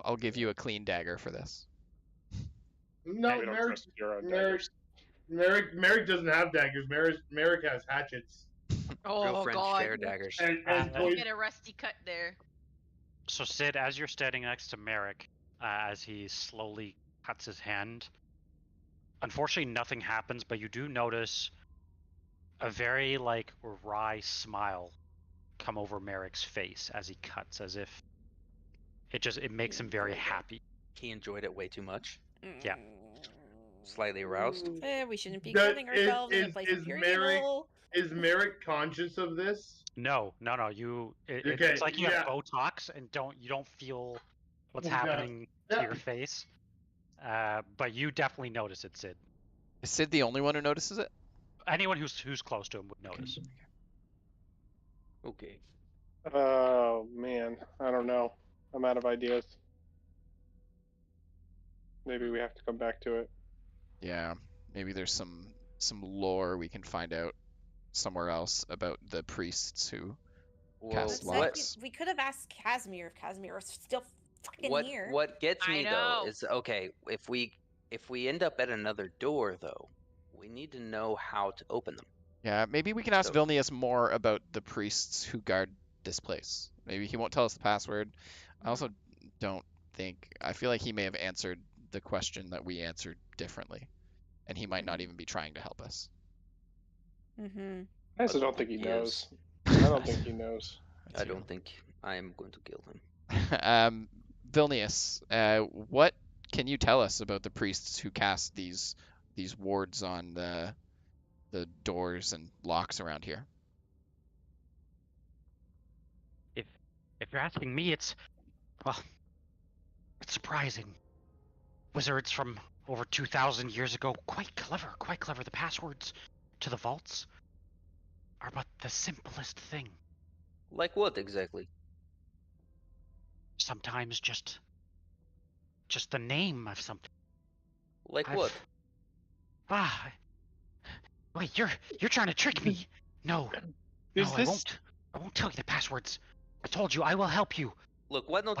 I'll give you a clean dagger for this. No, We don't Merek, trust your own daggers. Merek doesn't have daggers. Merek has hatchets. Oh Real friends god. share daggers. And You get a rusty cut there. So Sid, as you're standing next to Merek, as he slowly cuts his hand, unfortunately nothing happens, but you do notice a very like wry smile come over Merek's face as he cuts, as if it makes him very happy. He enjoyed it way too much. Yeah. Slightly aroused. We shouldn't be killing ourselves in a place of pure evil. Is Merek conscious of this? No. You. Okay, It's like you yeah. have Botox and you don't feel what's Okay. happening Yeah. to your face. But you definitely notice it, Sid. Is Sid the only one who notices it? Anyone who's close to him would notice. Okay. Oh man, I don't know. I'm out of ideas. Maybe we have to come back to it. Yeah, maybe there's some lore we can find out somewhere else about the priests who Well, cast It's like locks. we could have asked Casimir if Casimir was still fucking what here. what gets I me though know. is okay, if we end up at another door though, we need to know how to open them. Yeah, maybe we can ask So- Vilnius more about the priests who guard this place. Maybe he won't tell us the password. I also don't think... I feel like he may have answered the question that we answered differently, and he might not even be trying to help us. Mm-hmm. I also But don't think he he knows. is. I don't think he knows. I don't think I am going to kill him. Vilnius, what can you tell us about the priests who cast these wards on the doors and locks around here? If you're asking me, it's surprising. Wizards from over 2,000 years ago, quite clever. The passwords to the vaults are but the simplest thing. Like what exactly? Sometimes just the name of something. Like I've- what? Wait, you're trying to trick me? No, I won't tell you the passwords. I told you I will help you. Look, why don't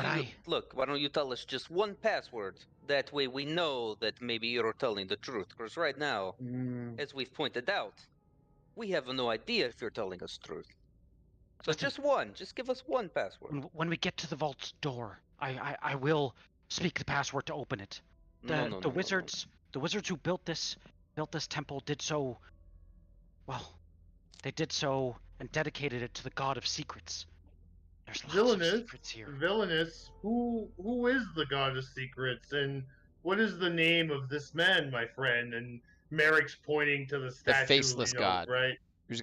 But why don't you tell us just one password? That way we know that maybe you're telling the truth. Because right now, as we've pointed out, we have no idea if you're telling us truth. So Listen. just one. Just give us one password. When we get to the vault's door, I will speak the password to open it. The wizards who built this temple did so. Well, they did so and dedicated it to the god of secrets. There's lots of secrets here. Villainous, who is the god of secrets, and what is the name of this man, my friend? And Merek's pointing to the statue. The faceless god. Right?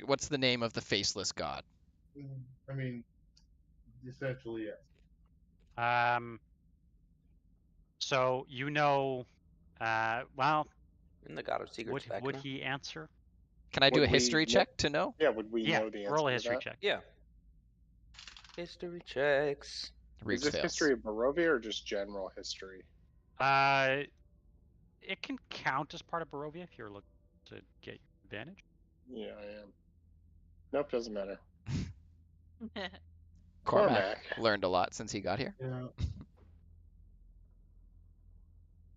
What's the name of the faceless god? I mean, essentially, yes. So you know, well, In the god of secrets back would now. he answer? Can I do a Would we history know- check to know? Yeah, would we Yeah, know the answer roll a to history that? check. Yeah. History checks. Reeves Is this fails. history of Barovia or just general history? It can count as part of Barovia if you're looking to get your advantage. Yeah, I am. Nope, doesn't matter. Cormac learned a lot since he got here. Yeah.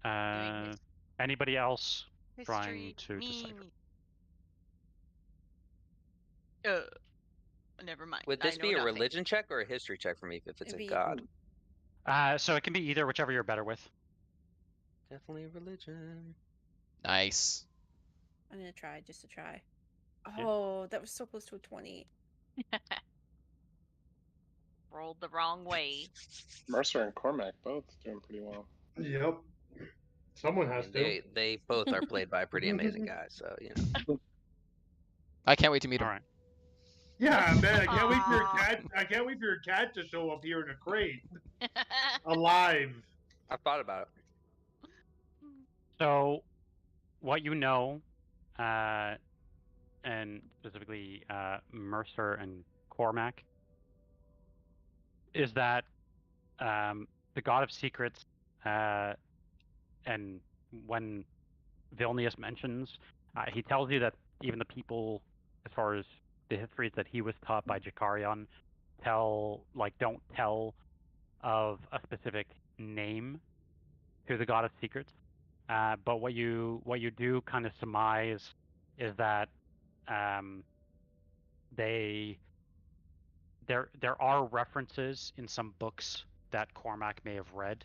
Doing Anybody else trying History, to decipher? Never mind. Would I this know be a nothing. religion check or a history check for me if it's It'd a be- god? So it can be either, whichever you're better with. Definitely religion. Nice. I'm gonna try just to try. Yeah. Oh, that was so close to a 20. Rolled the wrong way. Mercer and Cormac both doing pretty well. Yep. Someone has to. They both are played by pretty amazing guys, so you know. I can't wait to meet All him. right. Yeah, man, I can't wait for your Aw. cat. I can't wait for your cat to show up here in a crate, alive. I thought about it. So, what you know, and specifically Mercer and Cormac, is that the God of Secrets, and when Vilnius mentions, he tells you that even the people, as far as the histories that he was taught by Jakarion, don't tell of a specific name to the God of Secrets. But what you do kind of surmise is that there are references in some books that Cormac may have read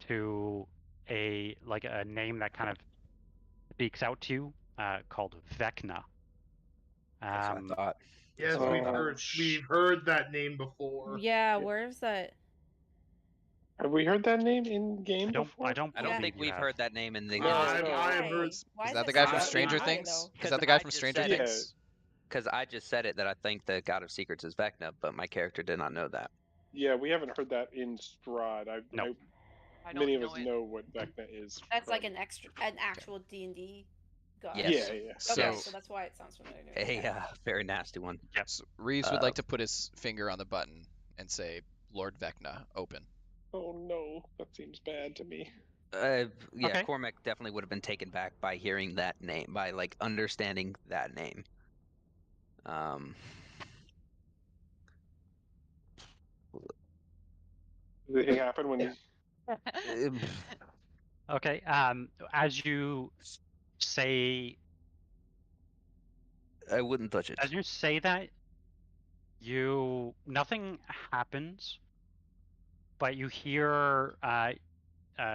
to a name that kind of speaks out to you, called Vecna. That's what I thought. Yes, Oh, we've heard that name before. Yeah, where's that? Have we heard that name in game before? I don't I don't believe think you we've have. heard that name in the No, game. I have heard. Why Is is that the it guy from sounding Stranger high, Things? though? Is that the guy from Stranger Yeah. Things? Because I just said it that I think the God of Secrets is Vecna, but my character did not know that. Yeah, we haven't heard that in Strahd. No. I Many don't of us know it. know what Vecna is. That's like from- an actual D&D god. Yes. Yeah, yeah. Okay, So- so that's why it sounds familiar. to me. A Okay. very nasty one. So Reeves would like to put his finger on the button and say, Lord Vecna, open. Oh no, that seems bad to me. Yeah, Okay. Cormac definitely would have been taken back by hearing that name, by like understanding that name. Did it happen when he... Okay. As you say I wouldn't touch it. As you say that, nothing happens, but you hear,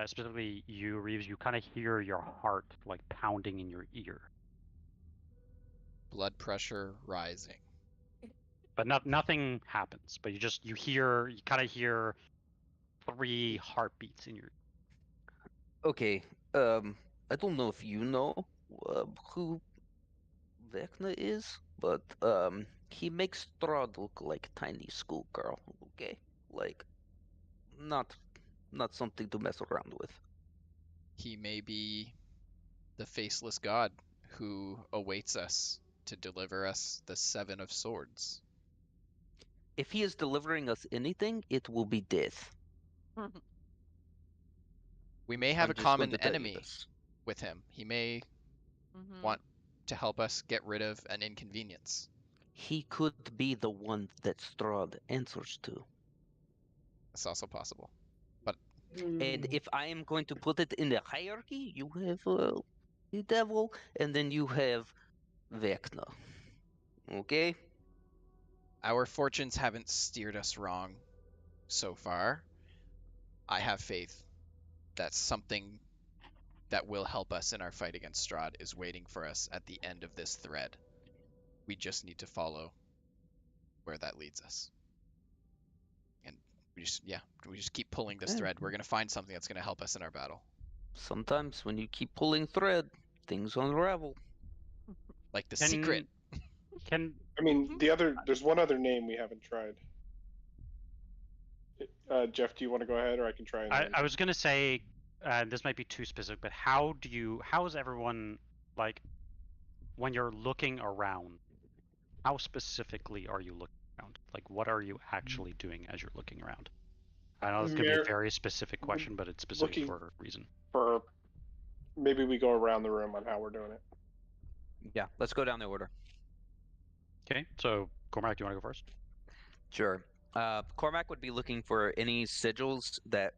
specifically you, Reeves, you kind of hear your heart like pounding in your ear, Blood pressure rising. but nothing happens. But you kind of hear 3 heartbeats in your. Okay. I don't know if you know who Vecna is, but he makes Strahd look like a tiny schoolgirl. Okay, like not something to mess around with. He may be the faceless god who awaits us to deliver us the 7 of Swords. If he is delivering us anything, it will be death. We may have I'm a just going common to tell you enemy this. with him. He may Mhm. want to help us get rid of an inconvenience. He could be the one that Strahd answers to. That's also possible. And if I am going to put it in the hierarchy, you have the devil, and then you have Vecna. Okay? Our fortunes haven't steered us wrong so far. I have faith that something that will help us in our fight against Strahd is waiting for us at the end of this thread. We just need to follow where that leads us. And we just keep pulling this Okay. thread. We're going to find something that's going to help us in our battle. Sometimes when you keep pulling thread, things unravel. Like the secret. Can I mean, there's one other name we haven't tried. Jeff, do you want to go ahead, or I can try? I was gonna say, this might be too specific, but how is everyone, like, when you're looking around, how specifically are you looking around? Like, what are you actually doing as you're looking around? I know this could be a very specific question, but it's specific looking- for a reason. For maybe we go around the room on how we're doing it. Yeah, let's go down the order. Okay, so Cormac, do you want to go first? Sure. Cormac would be looking for any sigils that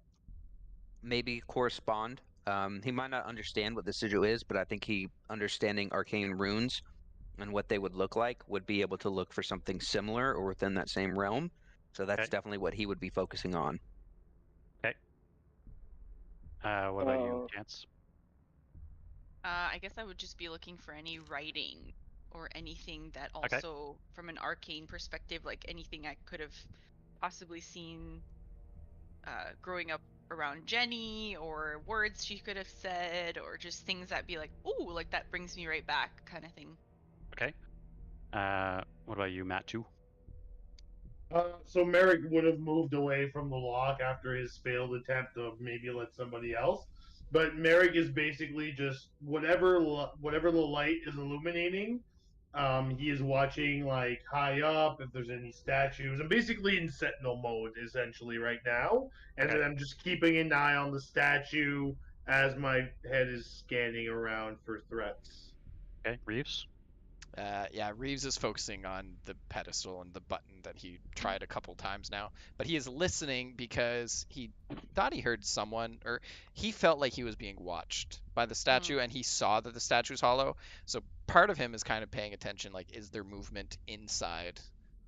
maybe correspond. He might not understand what the sigil is, but I think he, understanding arcane runes and what they would look like, would be able to look for something similar or within that same realm. So that's Okay. definitely what he would be focusing on. Okay. What about you, Chance? I guess I would just be looking for any writing or anything that also, from an arcane perspective, like anything I could have possibly seen growing up around Jenny, or words she could have said, or just things that be like, ooh, like that brings me right back, kind of thing. Okay. What about you, Matt? 2. So Merek would have moved away from the lock after his failed attempt to maybe let somebody else. But Merek is basically just whatever the light is illuminating. He is watching like high up if there's any statues. I'm basically in sentinel mode essentially right now, and Okay. then I'm just keeping an eye on the statue as my head is scanning around for threats. Okay, Reeves. Yeah, Reeves is focusing on the pedestal and the button that he tried a couple times now, but he is listening because he thought he heard someone, or he felt like he was being watched by the statue, and he saw that the statue was hollow. So part of him is kind of paying attention, like, is there movement inside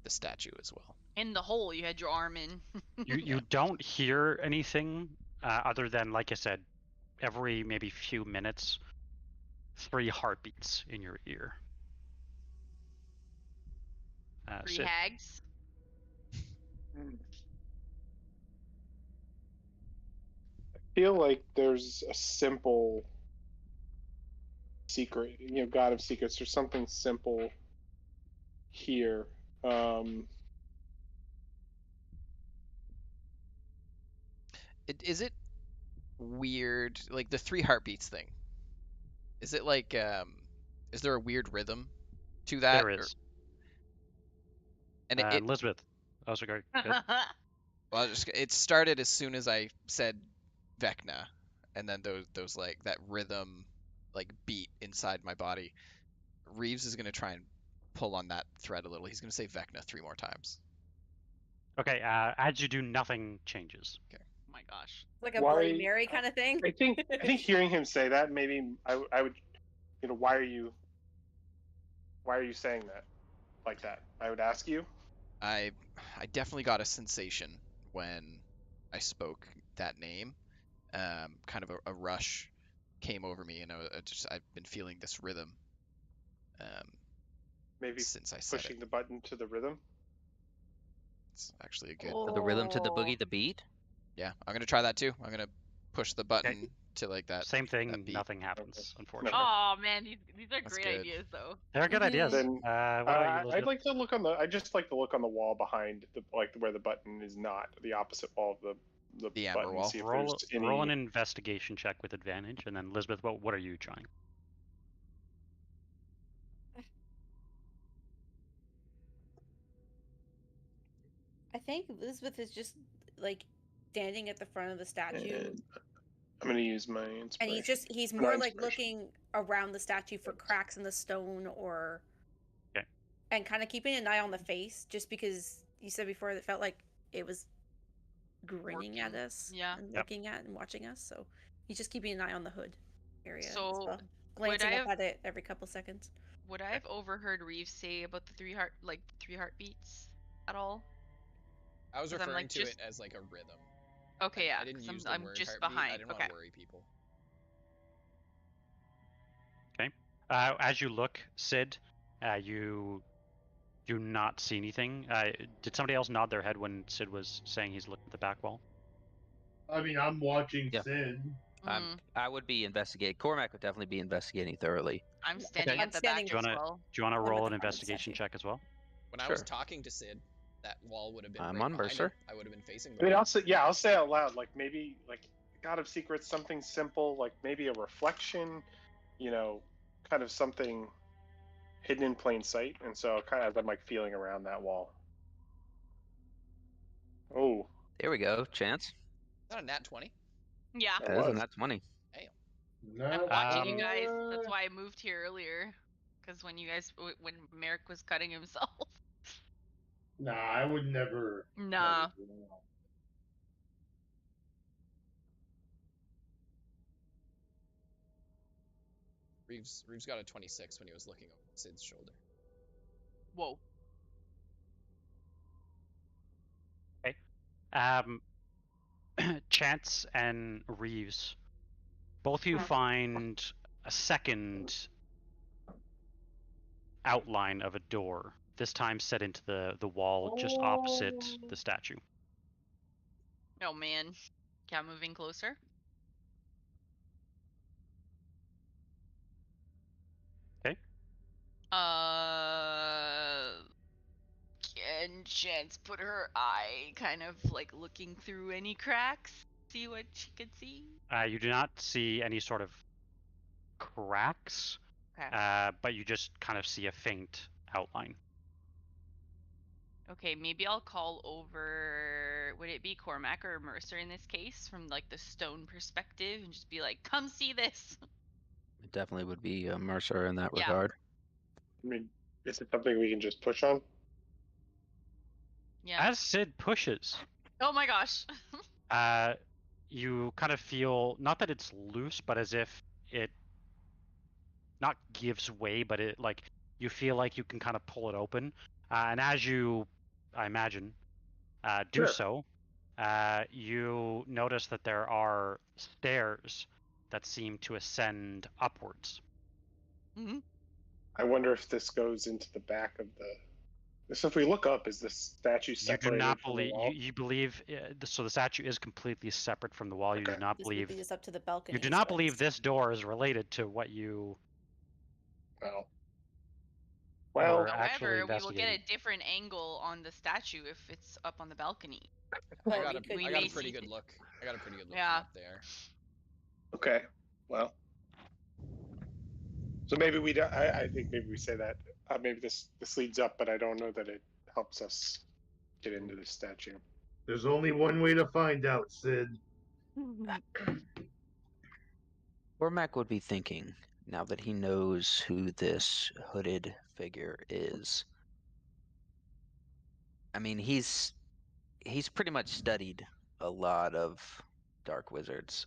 the statue as well? In the hole you had your arm in. You don't hear anything other than, like I said, every maybe few minutes, 3 heartbeats in your ear. 3 Sid. hags. I feel like there's a simple secret, God of secrets. There's something simple here. Is it weird, like the 3 heartbeats thing? Is it like, is there a weird rhythm to that? There is. And Lisbeth. Oh, sorry. Good. Well, it started as soon as I said Vecna, and then those like that rhythm, like beat inside my body. Reeves is gonna try and pull on that thread a little. He's gonna say Vecna 3 more times. Okay. As you do, nothing changes. Okay. Oh my gosh. Like a Why- Bloody Mary kind of thing. I think hearing him say that, maybe I would, why are you saying that like that? I would ask you. I definitely got a sensation when I spoke that name. Kind of a rush came over me, and I've been feeling this rhythm. Maybe since I said pushing it. the button to the rhythm. It's actually a good. The rhythm to the Oh. boogie, the beat. Yeah, I'm gonna try that too. I'm gonna push the button to like that. Same thing. that beat. Nothing happens, unfortunately. Oh man, these are That's great good. ideas though. They're good ideas. Then What about you, Lisbeth? I'd like to look on the. I just like to look on the wall behind where the button is not the opposite wall of the The amber button. wall. See if roll, there's any. roll an investigation check with advantage, and then Lisbeth, what are you trying? I think Elizabeth is just like standing at the front of the statue, And I'm gonna use my inspiration. and he's No, more like inspiration. looking around the statue for cracks in the stone, or Okay. and kind of keeping an eye on the face, just because you said before that felt like it was grinning at Working. us, Yeah. and Yep. looking at and watching us. So he's just keeping an eye on the hood area, as So, well, glancing I up at it every couple seconds. Would I have overheard Reeves say about the 3 heartbeats at all? I was 'Cause I'm, referring like, to just- it as like a rhythm. Okay, yeah. I didn't 'cause use the I'm word just heartbeat. behind. I didn't Okay. want to worry people. Okay. As you look, Sid, you do not see anything. Did somebody else nod their head when Sid was saying he's looking at the back wall? I mean, I'm watching Yeah. Sid. I would be investigating. Cormac would definitely be investigating thoroughly. I'm standing I'm at the standing- back Do you as wanna- well. Do you want to I'm at roll the an front of the investigation statue. check as well? When I was Sure. talking to Sid, that wall would have been I'm right on behind Mercer. him. I would have been facing the I mean, wall. I'll say out loud, like maybe like God of Secrets, something simple, like maybe a reflection, kind of something hidden in plain sight. And so kind of as I'm like feeling around that wall. Oh, There we go. Chance. Not a nat 20. Yeah. That That is a was. nat 20. I'm watching you Um, guys. That's why I moved here earlier. Because when Merek was cutting himself. Nah, I would never. Nah. never do that. Reeves got a 26 when he was looking over Sid's shoulder. Whoa. Chance and Reeves, both of you find a second outline of a door, this time set into the wall just opposite the statue. Oh man. Okay, I'm moving closer. Okay. chance put her eye kind of like looking through any cracks, see what she could see? You do not see any sort of cracks, Okay. but you just kind of see a faint outline. Okay, maybe I'll call over, would it be Cormac or Mercer in this case, from like the stone perspective, and just be like, come see this. It definitely would be Mercer in that Yeah. regard. I mean, is it something we can just push on? Yeah. As Sid pushes, Oh my gosh. you kind of feel, not that it's loose, but as if it not gives way, but it like you feel like you can kind of pull it open. And as you, I imagine, do Sure. so, you notice that there are stairs that seem to ascend upwards. Hmm. I wonder if this goes into the back of the. So if we look up, is this statue You do separated not from the believe wall? you believe so the statue is completely separate from the wall. You do Okay. not This would believe lead us up to the balcony. you do not believe this door is related to what you No. were Well, actually However, we will get investigating. a different angle on the statue if it's up on the balcony. But I got we could a maybe pretty see- good look. I got a pretty good look Yeah. from up there. okay. Well. So maybe we don't. I think maybe we say that. Maybe this leads up, but I don't know that it helps us get into the statue. There's only one way to find out, Sid. Cormac would be thinking, now that he knows who this hooded figure is. I mean, he's pretty much studied a lot of dark wizards.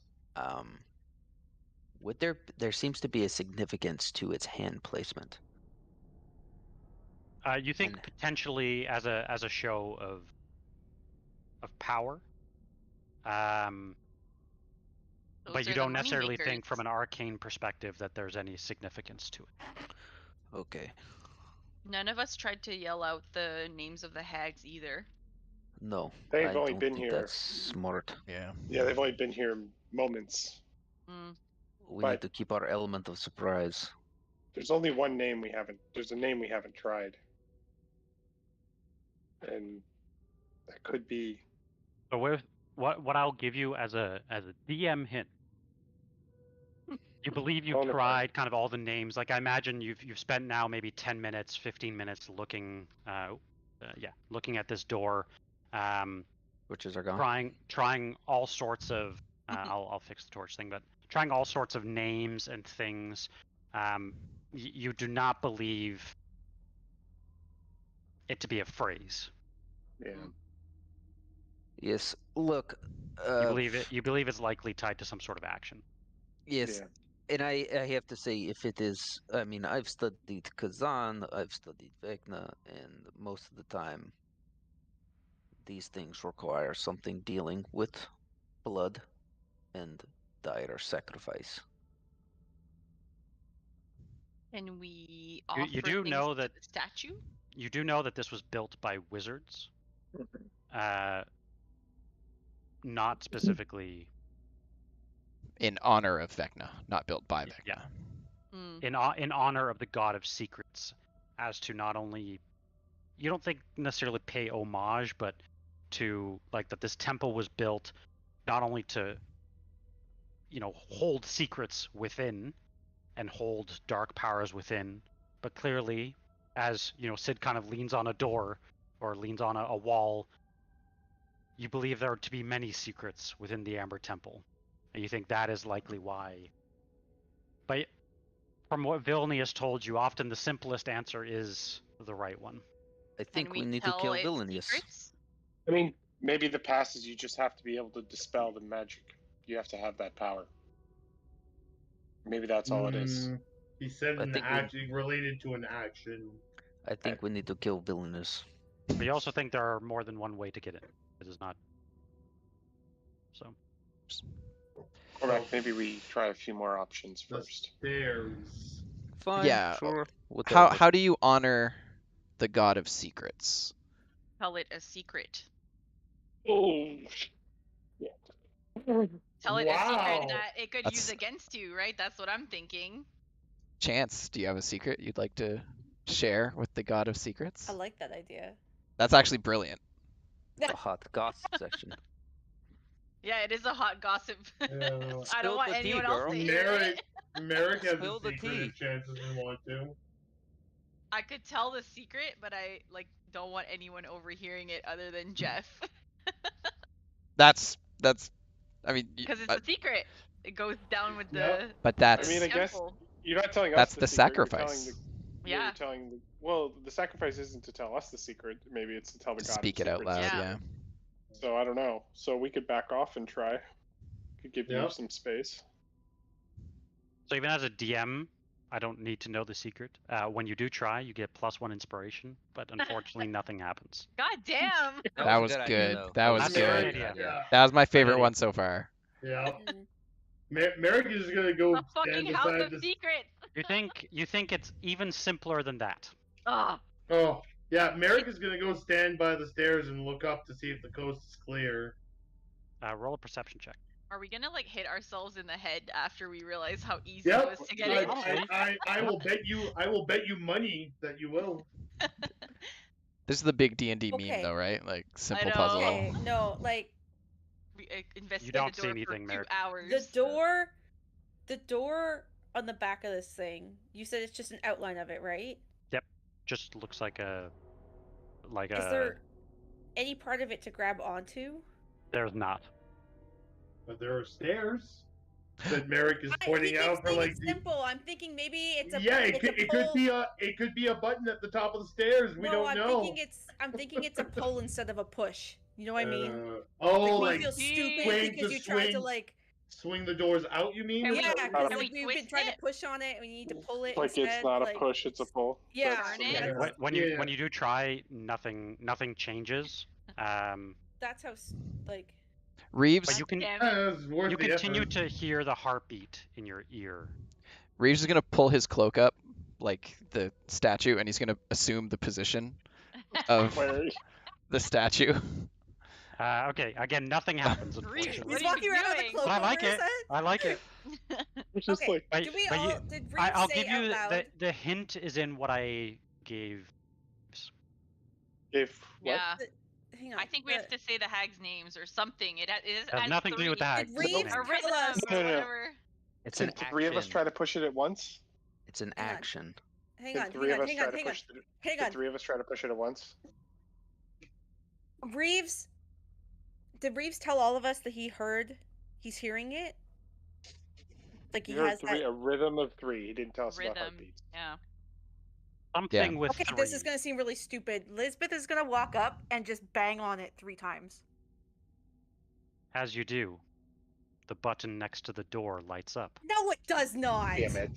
Would there seems to be a significance to its hand placement? You think And- potentially as a show of power, Those but you are the don't necessarily think moneymakers. from an arcane perspective that there's any significance to it. Okay. None of us tried to yell out the names of the hags either. No, They've I only don't been think here. that's smart. Yeah. Yeah, they've only been here moments. Mm. We But- need to keep our element of surprise. There's only one name we haven't. There's a name we haven't tried, and that could be. So with what I'll give you as a DM hint, you believe you've Bonafide. tried kind of all the names. Like I imagine you've spent now maybe 10 minutes, 15 minutes looking, looking at this door, Witches are gone. trying all sorts of. I'll fix the torch thing, but trying all sorts of names and things. You do not believe it to be a phrase. Yeah. Yes. Look. You believe it's likely tied to some sort of action. Yes. Yeah. And I have to say, if it is, I mean, I've studied Kazan, I've studied Vecna, and most of the time, these things require something dealing with blood and diet or sacrifice. Can we You offer do things know to that- the statue? You do know that this was built by wizards, not specifically In honor of Vecna, not built by Vecna. Yeah. Mm. in honor of the god of secrets, as to not only you don't think necessarily pay homage, but to like that this temple was built not only to hold secrets within and hold dark powers within, but clearly, as Sid kind of leans on a door or leans on a wall, you believe there are to be many secrets within the Amber Temple, and you think that is likely why. But from what Vilnius told you, often the simplest answer is the right one. I think Can we we need to tell kill its Vilnius. secrets? I mean, maybe the pass is you just have to be able to dispel the magic. You have to have that power. Maybe that's all it is. He said I an think we- action related to an action. I think we need to kill Vilnius. But you also think there are more than one way to get in. It is not. So Or maybe we try a few more options The first. stairs. Fine. Yeah, Sure. Whatever. How do you honor the god of secrets? Tell it a secret. Oh. Tell it a secret Wow. that it could use That's- against you, right? That's what I'm thinking. Chance, do you have a secret you'd like to share with the god of secrets? I like that idea. That's actually brilliant. The hot gossip section. Yeah, it is a hot gossip. I Spill don't want the tea, anyone else girl. to hear it. Merek has Spill a the secret tea. if chances we want to. I could tell the secret, but I don't want anyone overhearing it other than Jeff. That's I mean, Because it's a secret. It goes down with Yep. the. but I that's mean, I guess temple. you're not telling us that's the the secret, you're sacrifice. telling the, Yeah. You're telling the, well, the sacrifice isn't to tell us the secret. Maybe it's to tell the god. Speak the it out secret. loud, Yeah. yeah. So I don't know. So we could back off and try. Could give you Yep. some space. So even as a DM, I don't need to know the secret. When you do try, you get +1 inspiration, but unfortunately nothing happens. God damn. That a was idea, good. though. That was That's good. a a good idea. Yeah. That was my favorite idea. one so far. Yeah. Mm. Merek is gonna go A fucking stand house beside of this. secrets. You think it's even simpler than that? Ugh. Oh, yeah. Merek is gonna go stand by the stairs and look up to see if the coast is clear. Roll a perception check. Are we gonna hit ourselves in the head after we realize how easy Yep. it was to get in? I will bet you money that you will. This is the big D&D Okay. meme though, right? Like simple know. puzzle. Okay, no, like We investigated don't the see door anything, for 2 Merrick. hours. the door on the back of this thing. You said it's just an outline of it, right? Just looks like a Is there any part of it to grab onto? There's not. But there are stairs that Merek is He pointing keeps out for saying like. it's simple. I'm thinking maybe it's a Yeah, it's it pull. could be a button at the top of the stairs. We No, don't I'm know. thinking it's a pull instead of a push. You know what I mean? Oh, Like, like we feel stupid swing because to you tried to swing. like swing the doors out. You mean? Can we- yeah, Can because we like we've been twist trying to it? push on it and we need to pull it Like instead. it's not like, a push, it's a pull. Yeah, That's- Darn it. Yeah. When Yeah. you do try, nothing changes. that's how like Reeves But you can Damn it. It's worth you the continue effort. to hear the heartbeat in your ear. Reeves is gonna pull his cloak up like the statue, and he's gonna assume the position of Where the statue. Okay, again, nothing happens. Reeves, Unfortunately. What he's are you walking around with a doing? cloak But I over like his it. head. I like it. it's just Okay, like But, did we but all you, did Reeves I'll say give out you loud? the hint is in what I gave. if what? Yeah. Hang on. I think we have to say the hags' names or something. It Has nothing to do with the hags. Did Reeves Nothing. tell Rhythm us? or No, no. whatever. It's Can an three of us action. try to push it at once? It's an Hang on. action. Hang Can on, three hang of on, us hang try on, to hang on, push it? hang Can on. three of us try to push it at once? Reeves, did Reeves tell all of us that he's hearing it? Like he You heard has three, that. a rhythm of three. He didn't tell us about Rhythm. heartbeats. Yeah. Something with Okay, three. this is gonna seem really stupid. Lisbeth is gonna walk up and just bang on it 3 times. As you do, the button next to the door lights up. No, it does not. Damn it.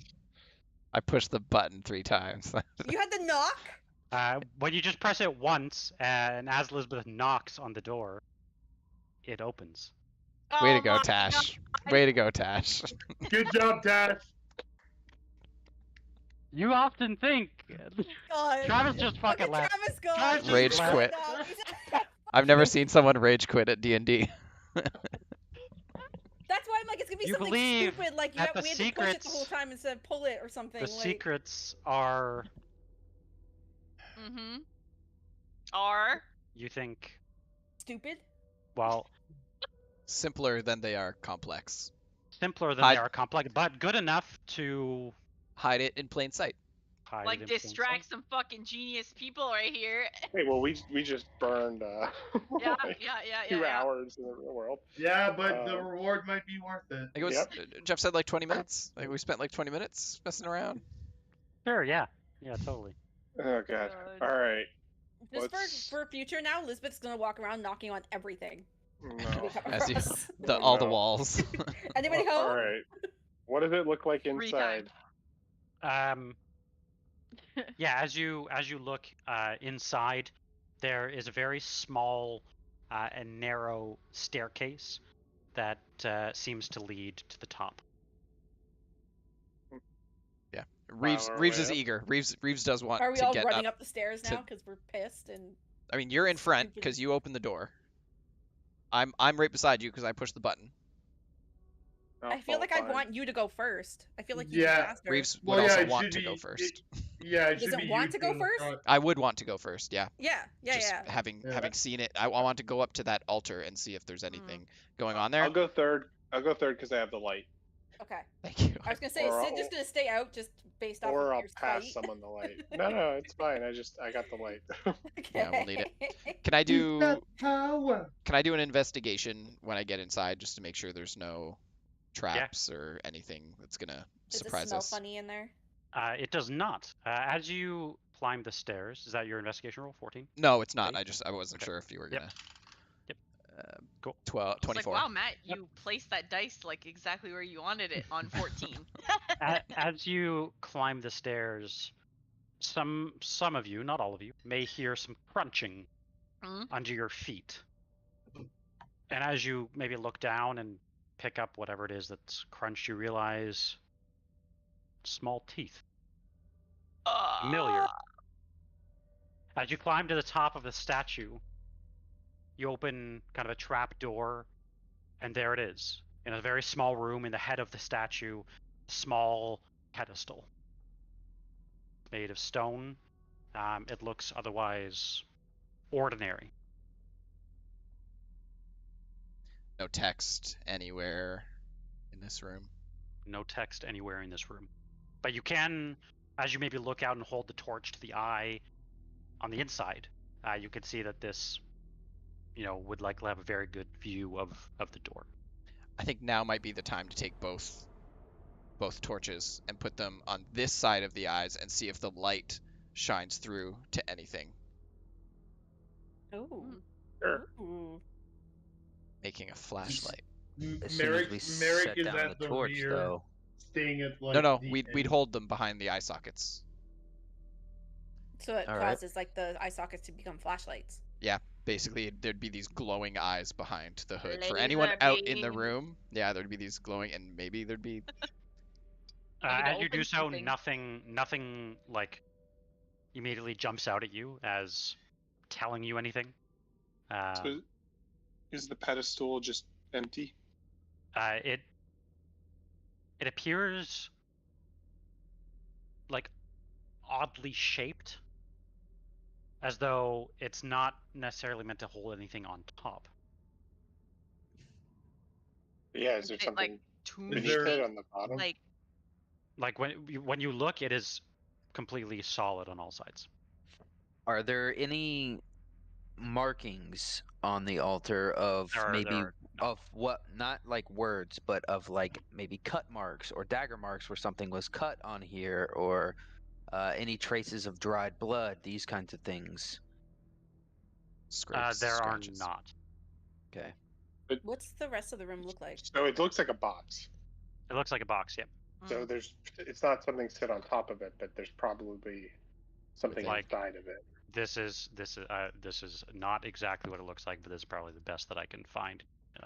I pushed the button 3 times. You had to knock. When you just press it once, and as Lisbeth knocks on the door, it opens. Way Oh to go, my Tash. God. Way to go, Tash. Good job, Tash. You often think God. Travis just Look fucking at left. Travis go. Travis He's Rage going quit. up. I've never seen someone rage quit at D&D. That's why I'm like, it's gonna be You something believe stupid, like that the we had to push it the secrets- whole time instead of pull it or something. The like, secrets are, Mm-hmm. Are. you think, stupid. well, Simpler than they are complex. simpler than Hide- they are complex, but good enough to Hide it in plain sight. hide it Like in plain distract sight. some fucking genius people right here. Hey, well, we just burned Yeah, like yeah. 2 hours in the world. Yeah, but the Um, reward might be worth it. I think it was, Yep. Jeff said like 20 minutes. Like we spent like 20 minutes messing around. Sure, yeah. Yeah, totally. Oh god. God. All right. Just Let's- for future now, Lisbeth's gonna walk around knocking on everything. No. we come As you- across. All the No. walls. Anybody home? All right. What does it look like 3 inside? times. Yeah, as you look inside, there is a very small and narrow staircase that seems to lead to the top. Reeves our Reeves way is up. eager. Reeves does want Are we to all get running up. up the stairs to- now because we're pissed and? I mean, you're in front Stupid. because you opened the door. I'm right beside you because I pushed the button. I'll I feel like follow I'd behind. want you to go first. I feel like you Yeah. faster. Reeves Well, would yeah, also it want should to go be- first. Yeah, it Does should it be want you to go two in the first? front. I would want to go first, yeah. Yeah, Just yeah. having Yeah. having seen it, I want to go up to that altar and see if there's anything going on there. I'll go third. I'll go third because I have the light. Okay. Thank you. I was gonna say, Or Sid I'll- just gonna stay out just based off Or of I'll your pass spite. someone the light. No, it's fine. I got the light. Okay. Yeah, we'll need it. Can I do an investigation when I get inside just to make sure there's no traps or anything that's gonna Does it surprise smell us? funny in there? It does not. As you climb the stairs, is that your investigation roll? 14? No, it's not. Okay. I wasn't Okay. sure if you were Yep. gonna. Yep. Cool. I was 24. like, wow, Matt, Yep. you placed that dice like exactly where you wanted it on 14. As you climb the stairs, some of you, not all of you, may hear some crunching under your feet. And as you maybe look down and pick up whatever it is that's crunched, you realize small teeth. Familiar. As you climb to the top of the statue, you open kind of a trap door, and there it is. In a very small room in the head of the statue, a small pedestal. Made of stone. It looks otherwise ordinary. No text anywhere in this room. No text anywhere in this room. But you can, as you maybe look out and hold the torch to the eye on the inside, you can see that this, would likely have a very good view of the door. I think now might be the time to take both torches and put them on this side of the eyes and see if the light shines through to anything. Ooh. Sure. Ooh. Making a flashlight. As soon as we Merek set is down at the the torch, rear, though. staying at like. No, the we'd end. hold them behind the eye sockets. So it All right. causes like the eye sockets to become flashlights. Yeah, basically there'd be these glowing eyes behind the hood for Laser anyone out in the beam. room. Yeah, there'd be these glowing, and maybe there'd be. Maybe to As you do open so, something. nothing like immediately jumps out at you as telling you anything. So is the pedestal just empty? It appears like oddly shaped, as though it's not necessarily meant to hold anything on top. Yeah, is there Is it, something like, too Is beneath there- it on the bottom? Like, when you look, it is completely solid on all sides. Are there any markings on the altar of There maybe are of what, not like words, but of like maybe cut marks or dagger marks where something was cut on here, or any traces of dried blood, these kinds of things? Scrapes, There are scratches. not. Okay. What's the rest of the room look like? So it looks like a box. It looks like a box, yep. So it's not something sit on top of it, but there's probably something Like- inside of it. This is not exactly what it looks like, but this is probably the best that I can find.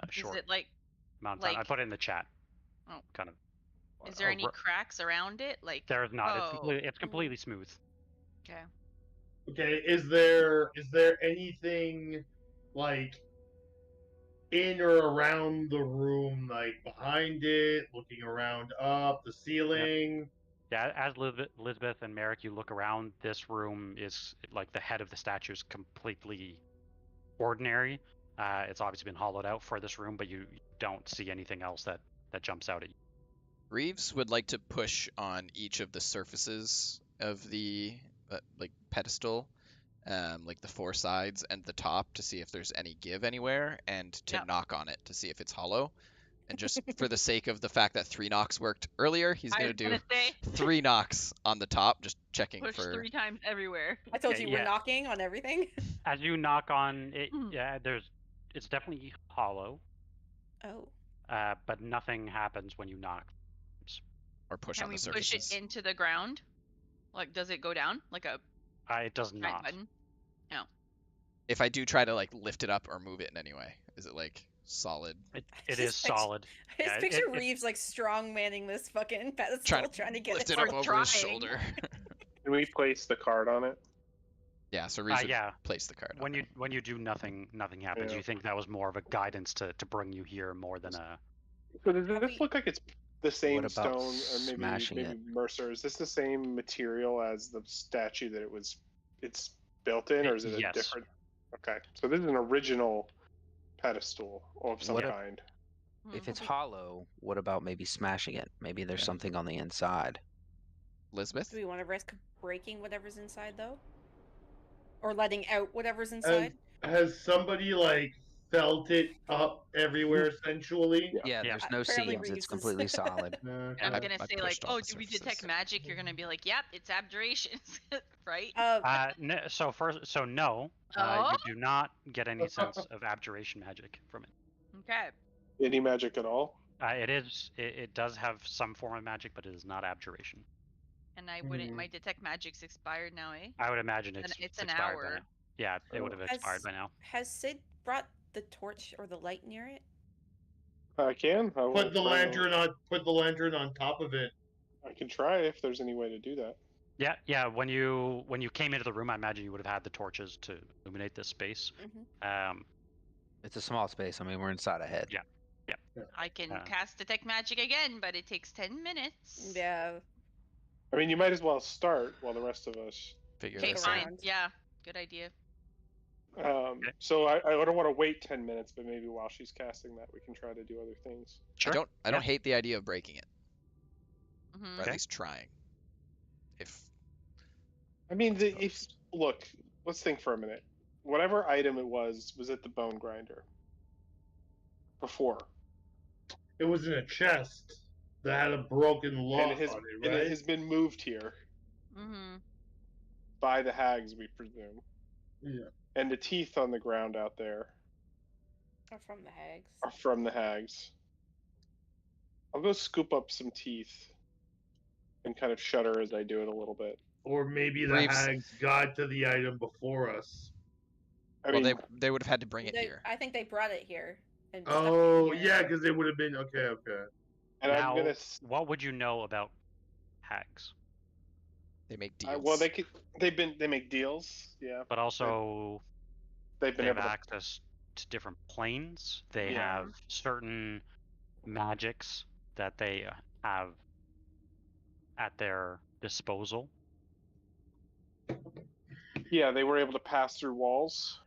is Short it like, amount of time. I like- put it in the chat. Oh. Kind of. is there any r- cracks around it? Like, There is not. Oh. It's completely smooth. Okay. Okay, is there anything like in or around the room, like behind it, looking around up the ceiling? Yeah, as Lisbeth and Merek, you look around. This room is like the head of the statue is completely ordinary. It's obviously been hollowed out for this room, but you don't see anything else that jumps out at you. Reeves would like to push on each of the surfaces of the like pedestal, like the four sides and the top, to see if there's any give anywhere, and to Yeah. knock on it to see if it's hollow. And just for the sake of the fact that 3 knocks worked earlier, he's I gonna was do gonna say, 3 knocks on the top, just checking push for. 3 times everywhere. I told Yeah, you yeah. we're knocking on everything. As you knock on it, Hmm. yeah, it's definitely hollow, Oh. but nothing happens when you knock. Or push Can on we the push surfaces. it into the ground? Like, does it go down? Like a It does giant not. button? If I do try to like lift it up or move it in any way, is it like solid? It Just is picture- solid. I just Yeah, picture it- Reeves like strong manning this fucking pedestal, Trying trying to get Lift it. it up Or over his trying. shoulder. Can we place the card on it? Yeah, so Reeves would Yeah. place the card. When on you do, nothing happens. Yeah. You think that was more of a guidance to bring you here more than a. So does Have this we- look like it's the same What about stone, or maybe smashing it? Mercer? Is this the same material as the statue that it's built in, or is it a Yes. different? Okay, so this is an original pedestal of some What if- kind. If Hmm. it's hollow, what about maybe smashing it? Maybe there's Yeah. something on the inside. Elizabeth? Do we want to risk breaking whatever's inside though, or letting out whatever's inside? Has somebody like felt it up everywhere sensually? Yeah, Yeah. there's no Apparently seams. Reeves it's is- completely solid. I was I- gonna I say like, pushed all oh, the do we detect surfaces. magic? You're gonna be like, yep, it's abjurations, right? So no, Oh? you do not get any sense of abjuration magic from it. Okay. Any magic at all? It does have some form of magic, but it is not abjuration. And I wouldn't. Mhm. My detect magic's expired now, eh? I would imagine Then it's it's an expired by hour. now. Yeah, it would have expired Has- by now. Has Sid brought the torch or the light near it? I can. I will Put the try lantern on top of it. I can try if there's any way to do that. Yeah. When you came into the room, I imagine you would have had the torches to illuminate this space. Mm-hmm. It's a small space. I mean, we're inside a head. Yeah. I can Yeah. cast detect magic again, but it takes 10 minutes. Yeah. I mean, you might as well start while the rest of us. Figure Okay, this fine. out. around. Yeah, good idea. So I don't want to wait 10 minutes, but maybe while she's casting that, we can try to do other things. Sure. I don't hate the idea of breaking it, Hmm. or Okay. at least trying. If I mean, look, let's think for a minute. Whatever item it was at the bone grinder before, It was in a chest that had a broken lock and on it, and right? it has been moved here Hmm. by the hags, we presume. Yeah. And the teeth on the ground out there Or from the hags. are from the hags. I'll go scoop up some teeth and kind of shudder as I do it a little bit. Or maybe the Reeves- hags got to the item before us. I well, mean, they would have had to bring it here. I think they brought it here. And stuck it Oh, here. yeah, because it would have been okay. and Now, I'm gonna. what would you know about hags? They make deals. Well, they make deals, yeah. But also, They've they been have able to. access to different planes. They Yeah. have certain magics that they have at their disposal. Yeah, they were able to pass through walls.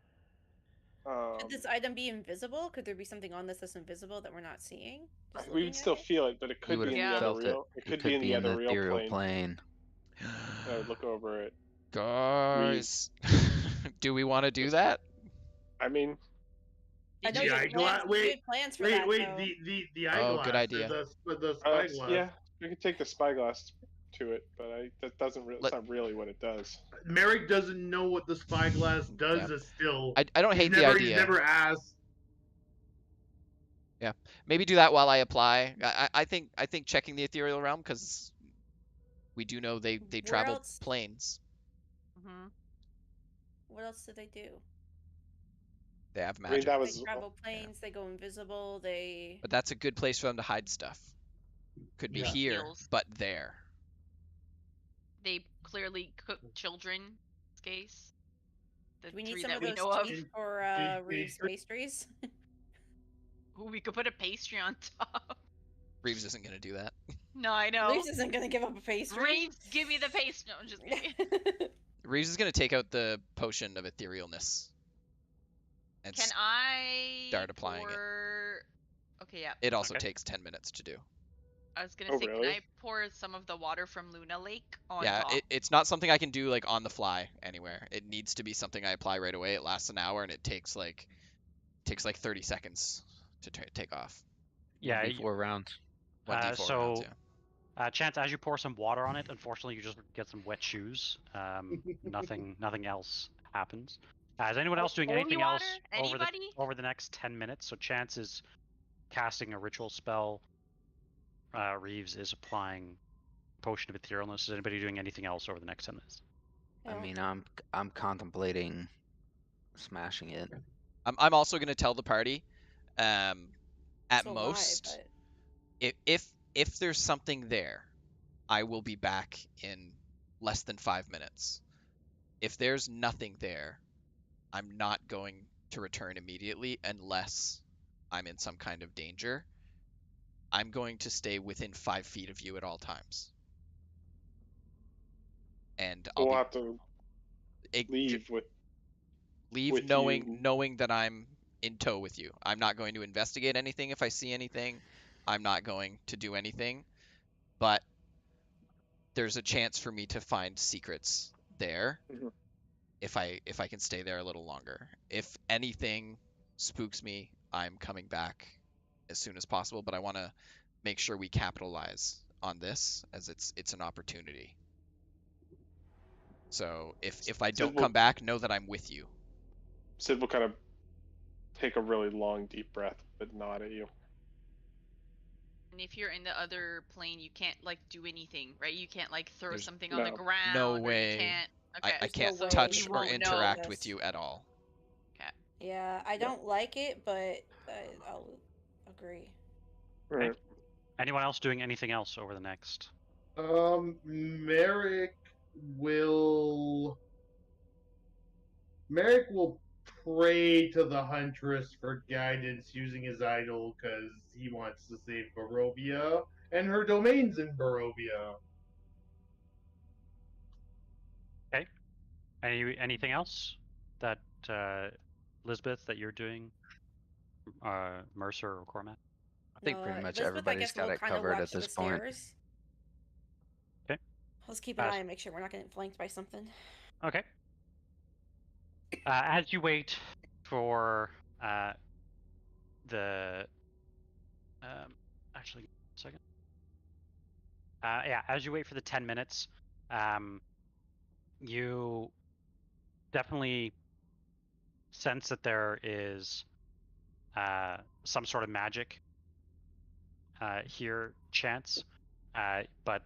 Could this item be invisible? Could there be something on this that's invisible that we're not seeing? Just We looking would at still it? feel it, but it could would be in have the felt other it. real. It It could be in the other ethereal real plane. I would look over it. Guys, do we want to do that? I mean, I know The you had eyeglass- plans, wait, you had plans for that, though. the Oh, eyeglass. good idea. The spyglass. yeah, we could take the spyglass to it, but that doesn't really. Let- That's not really what it does. Merrick doesn't know what the spyglass does. Yeah. Still, I don't hate the He's idea. never asked. Maybe do that while I apply. I think checking the ethereal realm, because we do know they Where travel else? planes. Hmm. What else do they do? They have I mean, magic. that They was. travel planes, they go invisible, they... But that's a good place for them to hide stuff. Could be Yeah. here, Skills. but there. They clearly cook children. Case. The Do we need three some that of we those know of. teeth for Did- Reeves pastries? Ooh, we could put a pastry on top. Reeves isn't gonna do that. No, I know. Reeves isn't gonna give up a pastry. Reeves, give me the pastry. No, I'm just kidding. Reeves is gonna take out the potion of etherealness. And Can I start applying it. pour... Okay, yeah. it also Okay. takes 10 minutes to do. I was gonna Oh, say, really? can I pour some of the water from Luna Lake on Yeah, top? it's not something I can do like on the fly anywhere. It needs to be something I apply right away. It lasts an hour and it takes like 30 seconds to take off. Yeah. 4 rounds. 1d4 so- rounds, yeah. Chance, as you pour some water on it, unfortunately, you just get some wet shoes. Nothing else happens. Is anyone else doing Holy anything water? else Anybody? over the next 10 minutes? So Chance is casting a ritual spell. Reeves is applying potion of etherealness. Is anybody doing anything else over the next 10 minutes? I mean, I'm contemplating smashing it. I'm also gonna tell the party, at So am I, most, but- if there's something there, I will be back in less than 5 minutes. If there's nothing there, I'm not going to return immediately unless I'm in some kind of danger. I'm going to stay within 5 feet of you at all times. And I'll We'll be have to leave with you. knowing that I'm in tow with you. I'm not going to investigate anything if I see anything. I'm not going to do anything. But there's a chance for me to find secrets there Mhm. if I can stay there a little longer. If anything spooks me, I'm coming back as soon as possible, but I want to make sure we capitalize on this as it's an opportunity. So if I don't come back, know that I'm with you. Sid will kind of take a really long, deep breath, but nod at you. And if you're in the other plane, you can't like do anything, right? You can't like throw There's something on the no ground. No or way. You can't. Okay. I can't no way touch we or won't interact know. with you at all. Okay. Yeah, I don't like it, but I'll agree. Okay. Anyone else doing anything else over the next? Merek will pray to the Huntress for guidance using his idol because he wants to save Barovia and her domains in Barovia. Okay. Anything else that Lisbeth that you're doing? Mercer or Cormac? I think pretty much Lisbeth, I everybody's guess, got will it kind of covered watch at this the point. stairs. Okay. Let's keep an eye and make sure we're not getting flanked by something. Okay. As you wait for the actually, 1 second. Yeah, as you wait for the 10 minutes, you definitely sense that there is some sort of magic here, chance, but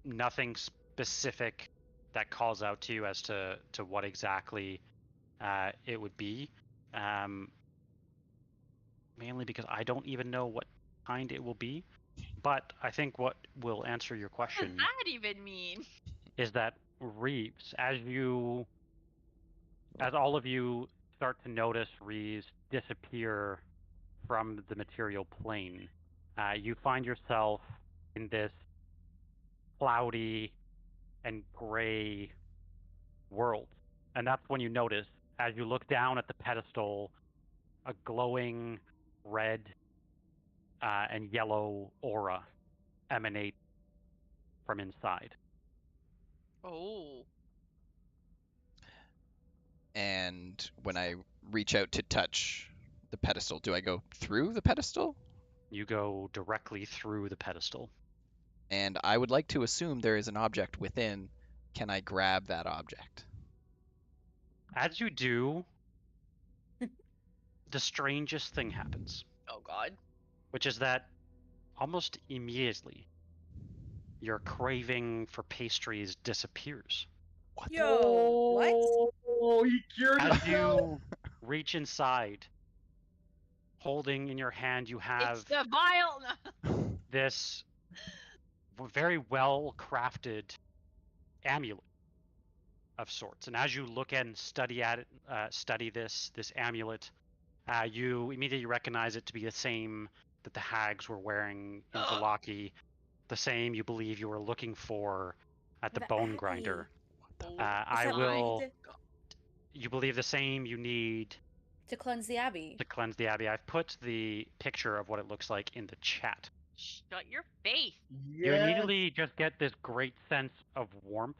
nothing specific that calls out to you as to what exactly it would be. Mainly because I don't even know what kind it will be. But I think what will answer your What does question that even mean? is that Reeves, as all of you start to notice Reeves disappear from the material plane, you find yourself in this cloudy and gray world. And that's when you notice, as you look down at the pedestal, a glowing red and yellow aura emanate from inside. Oh. And when I reach out to touch the pedestal, do I go through the pedestal? You go directly through the pedestal. And I would like to assume there is an object within. Can I grab that object? As you do, the strangest thing happens. Oh God. Which is that almost immediately, your craving for pastries disappears. What? Yo, what? Oh, he cured As himself. you reach inside, holding in your hand, you have It's the vial. this very well crafted amulet of sorts. And as you look and study at it, study this amulet, you immediately recognize it to be the same that the hags were wearing in Velaki, the same you believe you were looking for at the bone grinder. You believe the same you need to cleanse the abbey. To cleanse the abbey. I've put the picture of what it looks like in the chat. Shut your face. Yes. You immediately just get this great sense of warmth,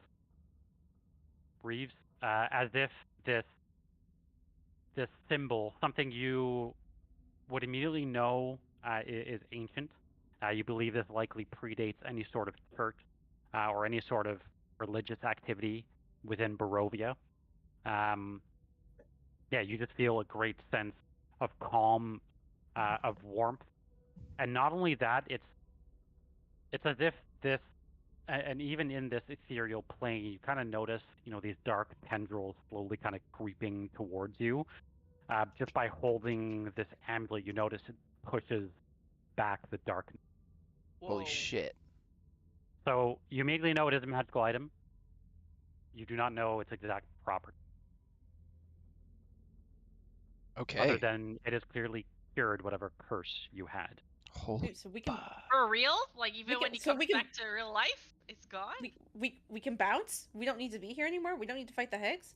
Reeves, as if this symbol, something you would immediately know is ancient. You believe this likely predates any sort of church or any sort of religious activity within Barovia. Yeah, you just feel a great sense of calm, of warmth, and not only that, it's as if this, and even in this ethereal plane, you kind of notice, these dark tendrils slowly kind of creeping towards you. Just by holding this amulet, you notice it pushes back the darkness. Holy shit. So you immediately know it is a magical item. You do not know its exact property. Okay. Other than it has clearly cured whatever curse you had. Holy So we can For real? Like even can- when he so comes we can- back to real life, it's gone. we can bounce. We don't need to be here anymore. We don't need to fight the Hegs.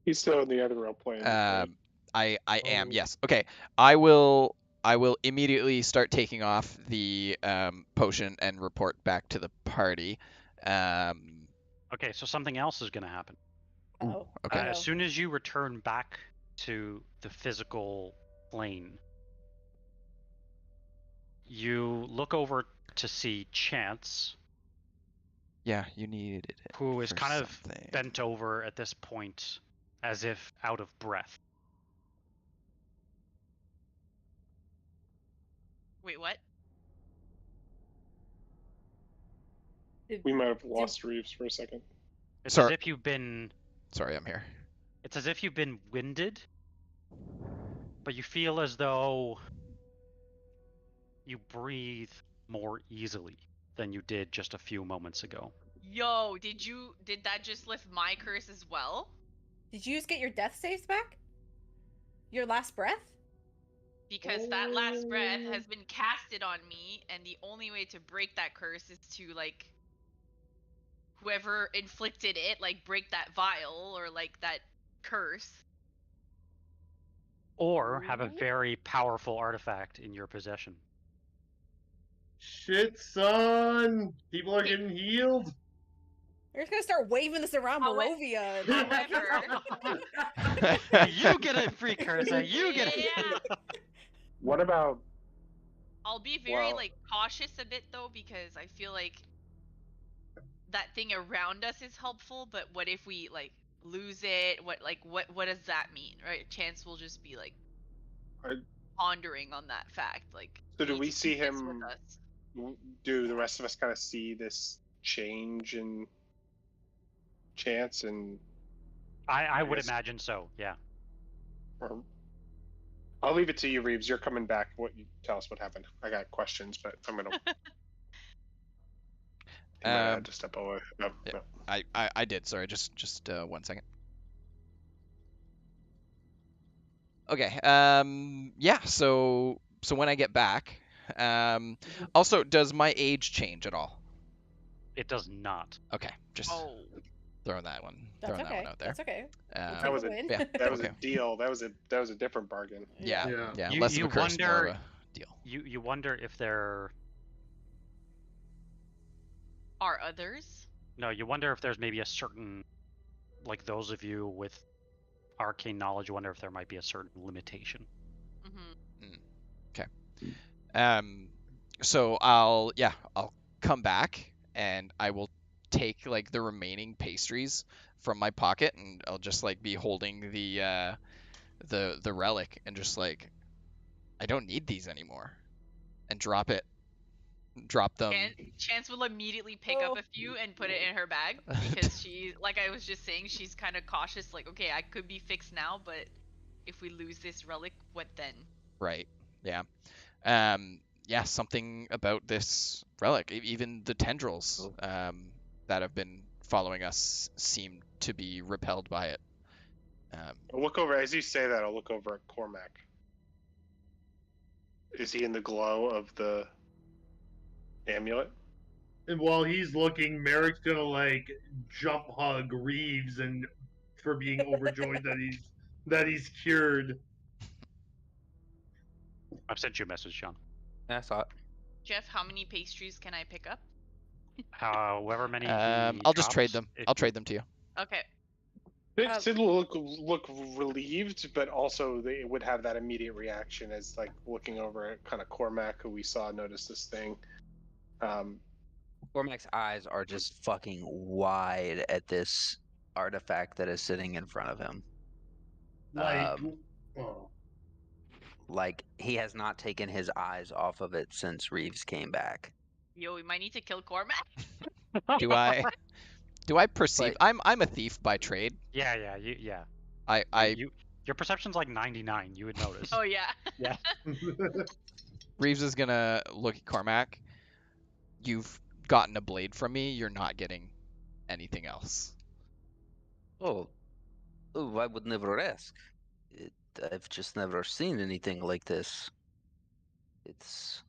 He's still in the other realm plane. right? I am, Oh. yes. Okay. I will immediately start taking off the potion and report back to the party. Okay, so something else is going to happen. Oh. okay. As soon as you return back to the physical plane, you look over to see Chance, Yeah, you needed it. who is for kind of something. bent over at this point, as if out of breath. Wait, what? We might have lost Reeves for a second. It's Sorry. as if you've been. Sorry, I'm here. It's as if you've been winded, but you feel as though you breathe more easily than you did just a few moments ago. Yo, did that just lift my curse as well? Did you just get your death saves back? Your last breath? Because that last breath has been casted on me, and the only way to break that curse is to like whoever inflicted it, like break that vial or like that curse. Or have a very powerful artifact in your possession. Shit, son. People are getting healed. We're just gonna start waving this around Barovia. However, You get a free curse, you get it. Yeah. What about I'll be very Well- like cautious a bit though, because I feel like that thing around us is helpful, but what if we like lose it? What does that mean, right? Chance will just be like I- pondering on that fact. Like, So do need we to see keep this with him- us. do the rest of us kind of see this change in Chance and I would guess- imagine so, yeah. or I'll leave it to you, Reeves. You're coming back. What you tell us what happened. I got questions, but I'm gonna. You might have to step away. No, yeah. no. I did. Sorry, just 1 second. Okay. Yeah. So when I get back, also, does my age change at all? It does not. Okay, just Oh, throwing that one That's that okay. one out there. That's okay. Um, That was a- win. yeah. That was Okay. a deal. That was a different bargain. yeah, Yeah. yeah. You- Less you of a curse, more wonder- of a deal. You wonder if there. are others? No, you wonder if there's maybe a certain, like those of you with arcane knowledge, you wonder if there might be a certain limitation. Mm-hmm. So I'll come back and I will take like the remaining pastries from my pocket and I'll just like be holding the relic and just like I don't need these anymore and drop them. Chance will immediately pick up a few and put it in her bag because she, like I was just saying, she's kind of cautious. Like, okay, I could be fixed now, but if we lose this relic, what then? Right. Yeah. Yeah, something about this relic, even the tendrils that have been following us seem to be repelled by it. I'll look over as you say that. I'll look over at Cormac. Is he in the glow of the amulet? And while he's looking, Merek's gonna like jump hug Reeves and for being overjoyed that he's cured. I've sent you a message, Sean. Yeah, I saw it. Jeff, how many pastries can I pick up? However many. he I'll just trade drops, them. if I'll you- trade them to you. Okay. Sid will look relieved, but also they would have that immediate reaction as like looking over at kind of Cormac, who we saw notice this thing. Cormac's eyes are just fucking wide at this artifact that is sitting in front of him. Like, oh. Like he has not taken his eyes off of it since Reeves came back. Yo, we might need to kill Cormac. Do I perceive? But- I'm a thief by trade. Yeah. Your perception's like 99. You would notice. Oh yeah. Yeah. Reeves is gonna look at Cormac. You've gotten a blade from me. You're not getting anything else. Oh, I would never ask. I've just never seen anything like this. It's,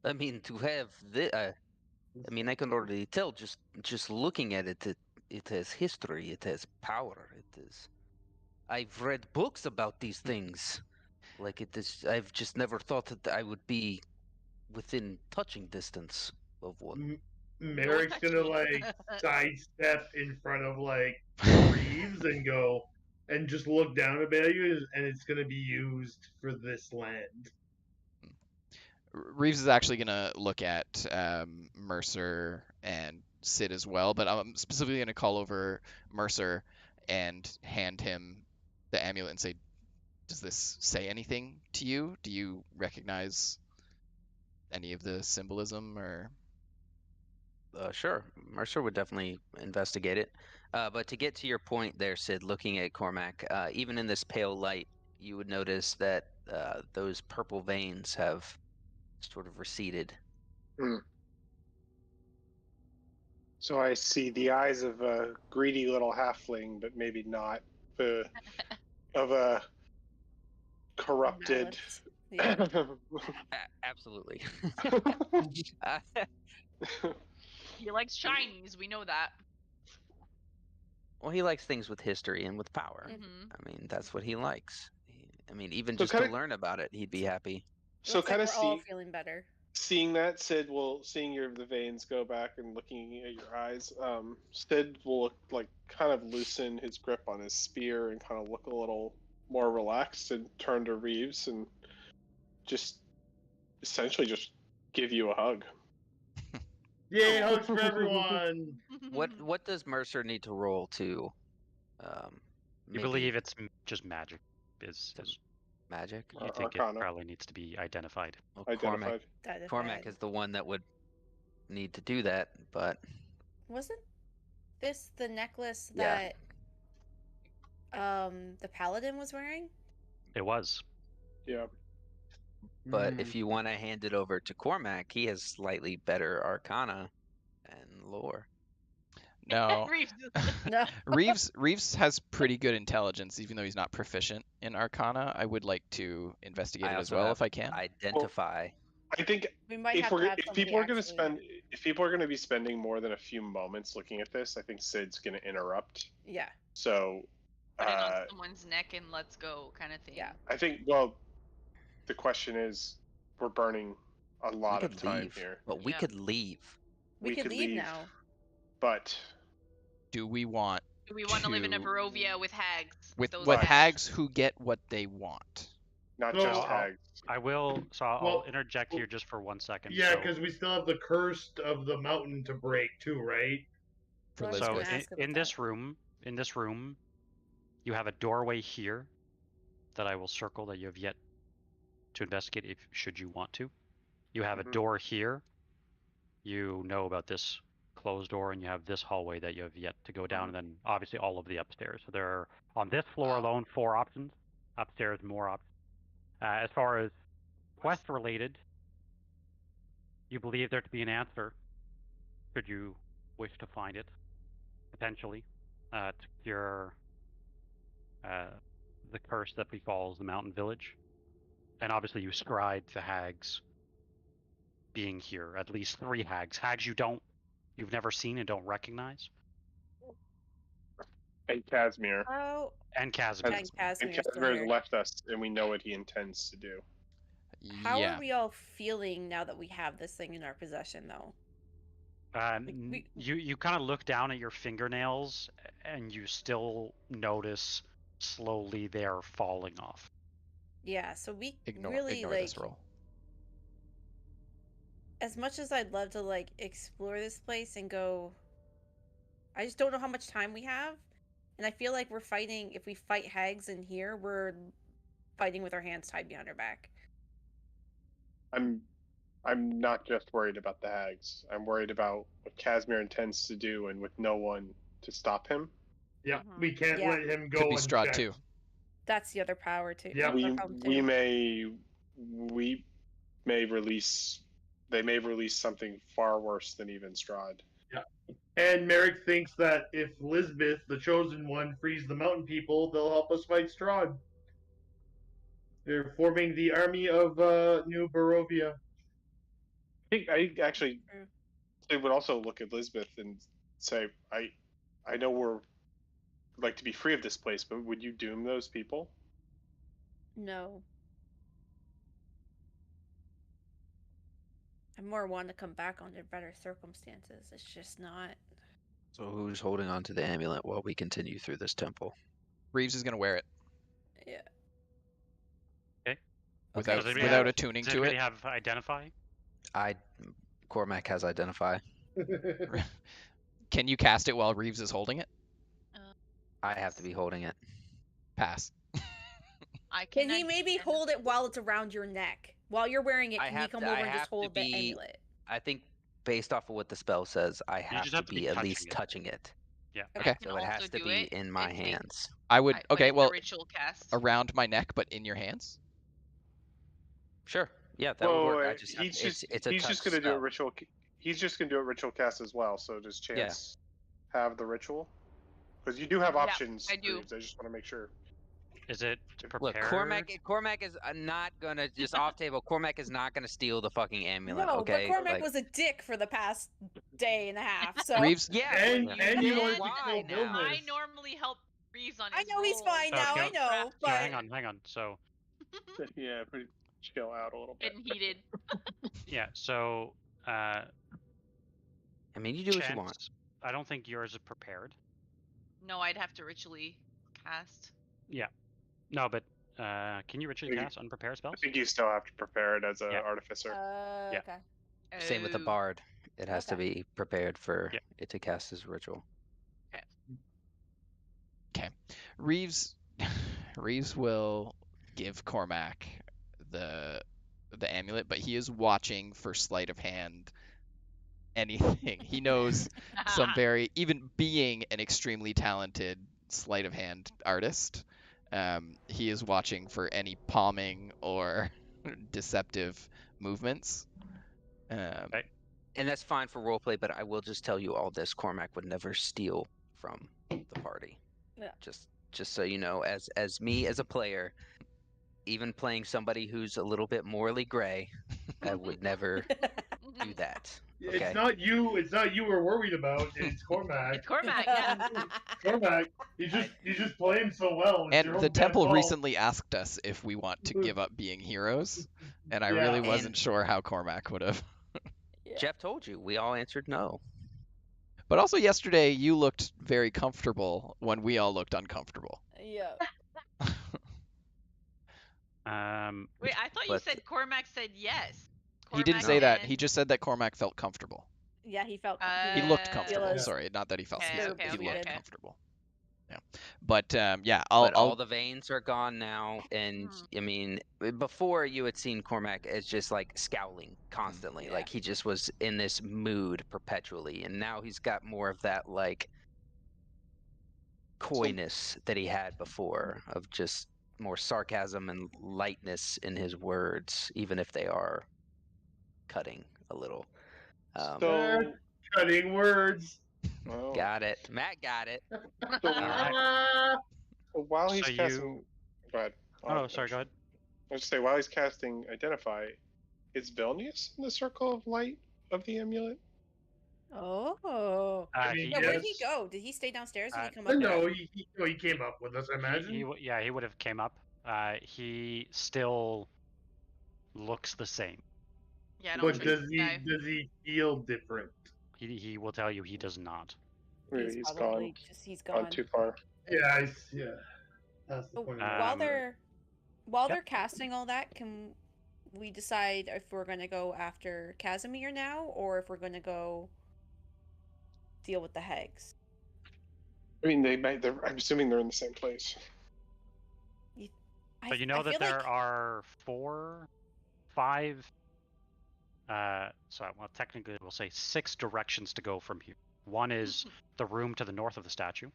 I mean, to have this, I mean, I can already tell just looking at it, it has history, it has power, it is. I've read books about these things. Like it is, I've just never thought that I would be within touching distance of one. Merek's gonna touchy. like sidestep in front of like Reeves and go and just look down at you, and it's gonna be used for this land. Reeves is actually gonna look at Mercer and Sid as well, but I'm specifically gonna call over Mercer and hand him the amulet and say, "Does this say anything to you? Do you recognize any of the symbolism or?" Sure, Mercer would definitely investigate it. But to get to your point there, Sid, looking at Cormac, even in this pale light, you would notice that those purple veins have sort of receded. So I see the eyes of a greedy little halfling, but maybe not of a corrupted. Yeah. Absolutely. He likes shinies. We know that. Well, he likes things with history and with power. Mhm. I mean, that's what he likes. I mean, even So just to learn about it, he'd be happy. So Looks like kind of we're all feeling better. seeing that, Sid will, seeing the veins go back and looking at your eyes, Sid will look, like kind of loosen his grip on his spear and kind of look a little more relaxed and turn to Reeves and just essentially just give you a hug. Yay, hugs for everyone! What does Mercer need to roll to? You believe it's just magic? Is magic? You think Arcana. it probably needs to be identified? Well, Identified. Cormac is the one that would need to do that, but wasn't this the necklace Yeah. that the paladin was wearing? It was. Yeah. But if you want to hand it over to Cormac, he has slightly better Arcana and lore. No. No. Reeves has pretty good intelligence, even though he's not proficient in Arcana. I would like to investigate it as well if I can. Identify. I think We might if have to have if somebody people are going to actually- if people are going to be spending more than a few moments looking at this, I think Sid's going to interrupt. Yeah. So, Put it on someone's neck and let's go, kind of thing. Yeah. I think. Well, the question is, we're burning a lot of time here. But we could leave. We could leave now. But do we want? Do we want to live in a Barovia with hags? With those hags who get what they want? Not So, just hags. I will. So I'll Well, interject here just for 1 second. Yeah, So- because we still have the curse of the mountain to break too, right? For So Lisbeth. in this room, you have a doorway here that I will circle that you have yet to investigate if should you want to. You have a door here. You know about this closed door, and you have this hallway that you have yet to go down, and then obviously all of the upstairs. So there are, on this floor alone, 4 options. Upstairs, more options. As far as quest related, you believe there to be an answer, should you wish to find it, potentially, to cure the curse that befalls the mountain village. And obviously you scryed the hags being here, at least 3 hags. Hags you've never seen and don't recognize. And Casimir. Oh. And Casimir. And Casimir's still Casimir here. left us, and we know what he intends to do. How are we all feeling now that we have this thing in our possession, though? You kind of look down at your fingernails, and you still notice slowly they're falling off. Yeah, so we Ignore really this roll. As much as I'd love to like explore this place and go, I just don't know how much time we have, and I feel like we're fighting. If we fight hags in here, we're fighting with our hands tied behind our back. I'm not just worried about the hags. I'm worried about what Casimir intends to do, and with no one to stop him. Yeah, we can't let him go. Could be Strahd unchecked. too. That's the other power too. Yeah, we may release. They may release something far worse than even Strahd. Yeah, and Merek thinks that if Lisbeth, the chosen one, frees the mountain people, they'll help us fight Strahd. They're forming the army of New Barovia. I actually Mm. they would also look at Lisbeth and say, I know we're like to be free of this place, but would you doom those people? No. I more want to come back under better circumstances. It's just not. So who's holding on to the amulet while we continue through this temple? Reeves is gonna wear it Yeah. without Does anybody without have- attuning Does to anybody it. have identify? Cormac has identify. Can you cast it while Reeves is holding it? I have to be holding it. Pass. I Can can he maybe hold it while it's around your neck? While you're wearing it, I can he have come to- over I and just have to hold the be- amulet? I think based off of what the spell says, I have just to have to be be at touching least it. touching it. Yeah. Okay. I can So it also has to do be it in my and take- hands. I would. when Okay. it's a Well, ritual cast. around my neck, but in your hands. Sure. Yeah, that would work. I just have he's to, just it's a he's touch just gonna do a spell. ritual. He's just gonna do a ritual cast as well. So does Chance have the ritual? Because you do have Yeah, options. I do. Reeves. I just want to make sure. Is it Look, prepared? Cormac is not gonna just off table. Cormac is not gonna steal the fucking amulet. No, Okay. but Cormac Like, was a dick for the past day and a half. So Reeves. yeah, And- but and you wanted to why kill now? Bill. I normally help Reeves on I his know he's rolls. fine now. Okay. I know, So but hang on. So Yeah, pretty chill out a little bit. Getting heated. yeah. So I mean, you do what you want. Chance, I don't think yours is prepared. No, I'd have to ritually cast. Yeah. No, but can you ritually You- cast unprepared I spells? think you still have to prepare it as an Yeah. artificer. Yeah. okay. Same with the Oh. bard. It has to Okay. be prepared for Yeah. it to cast his ritual. Okay. Reeves. Reeves will give Cormac the amulet, but he is watching for sleight of hand. Anything. He knows some very, even being an extremely talented sleight of hand artist, he is watching for any palming or deceptive movements. Right. And that's fine for roleplay, but I will just tell you all this: Cormac would never steal from the party. Yeah. Just so you know, as me as a player, even playing somebody who's a little bit morally gray, I would never do that. Okay. It's not you. It's not you we're worried about. It's Cormac. It's Cormac, yeah. Cormac. You just play him so well. It's And your own the bad temple fault. recently asked us if we want to give up being heroes, and I Yeah. really And- wasn't sure how Cormac would have. Yeah. Jeff told you. We all answered no. But also yesterday, you looked very comfortable when we all looked uncomfortable. Yeah. Wait, I thought you But- said Cormac said yes. He didn't Cormac say that. and- He just said that Cormac felt comfortable. Yeah, he felt. He looked Uh, comfortable. Yeah. Sorry, not that he felt Okay, sleepy. okay, He okay, looked okay. comfortable. Yeah, but yeah, I'll. But all the veins are gone now, and Mhm. I mean, before you had seen Cormac as just like scowling constantly, Yeah. like he just was in this mood perpetually, and now he's got more of that like coyness that he had before, of just more sarcasm and lightness in his words, even if they are cutting a little. So, Cutting words. well, Got it, Matt. Got it. Ah. while he's So casting, you- go ahead. Oh, sorry. Go ahead. I was just say while he's casting Identify, is Vilnius in the circle of light of the amulet? Oh. mean, Yeah, where did he yes. go? Did he stay downstairs? Or did he come up? No, he came up with us. I imagine. He would have came up. He still looks the same. Yeah, I don't But trust does this he guy. feel different? He will tell you he does not. Maybe he's probably gone, just he's gone gone. too far. Yeah, That's the Oh, point. while Um, while yep. they're casting all that, can we decide if we're gonna go after Casimir now, or if we're gonna go deal with the hags? I mean, they might. I'm assuming they're in the same place. But you know I that feel there like- are 5. Well, technically we'll say 6 directions to go from here. One is the room to the north of the statue.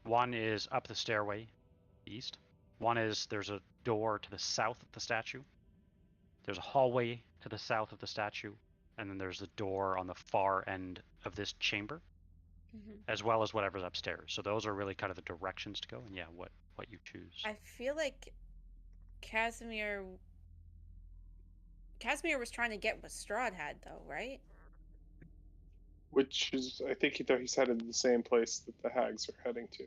One is up the stairway, east. One is there's a door to the south of the statue. There's a hallway to the south of the statue, and then there's the door on the far end of this chamber, Mhm. as well as whatever's upstairs. So those are really kind of the directions to go, and yeah, what you choose. I feel like Casimir was trying to get what Strahd had, though, right? Which is, I think he's headed to the same place that the hags are heading to,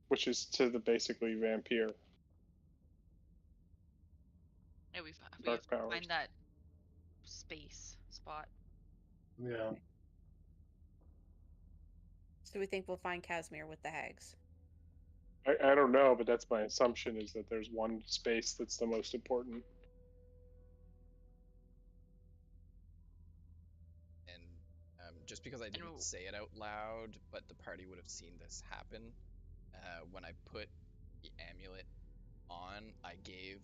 which is to the basically vampire. Yeah, we Dark have to powers. find that space spot. Yeah. So we think we'll find Casimir with the hags. I don't know, but that's my assumption, is that there's one space that's the most important. And just because I didn't say it out loud, but the party would have seen this happen, when I put the amulet on, I gave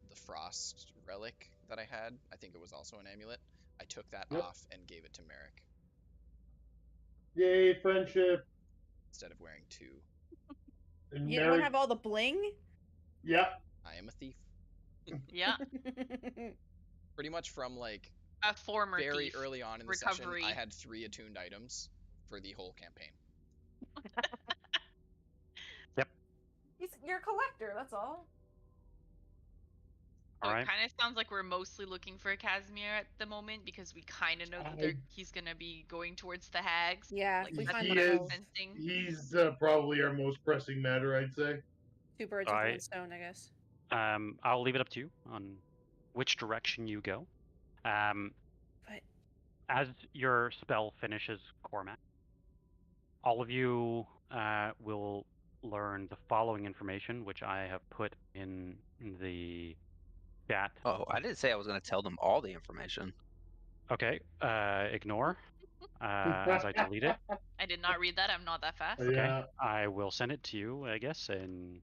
the frost relic that I had. I think it was also an amulet. I took that Yep. off and gave it to Merek Yay, friendship. instead of wearing two. And You don't have all the bling? Yeah. I am a thief. Yeah, Pretty much from like a former very thief. early on in the Recovery. session, I had 3 attuned items for the whole campaign. You're a collector, that's all. So Alright. it kind of sounds like we're mostly looking for Casimir at the moment because we kind of know that he's gonna be going towards the hags. Yeah, Like, we that's find what he I'm is. sensing. He's probably our most pressing matter, I'd say. 2 birds with Alright. 1 stone, I guess. I'll leave it up to you on which direction you go. But As your spell finishes, Cormac, all of you will learn the following information, which I have put in the chat. Oh, I didn't say I was going to tell them all the information. Okay, ignore as I delete it. I did not read that. I'm not that fast. Okay, Yeah. I will send it to you, I guess, and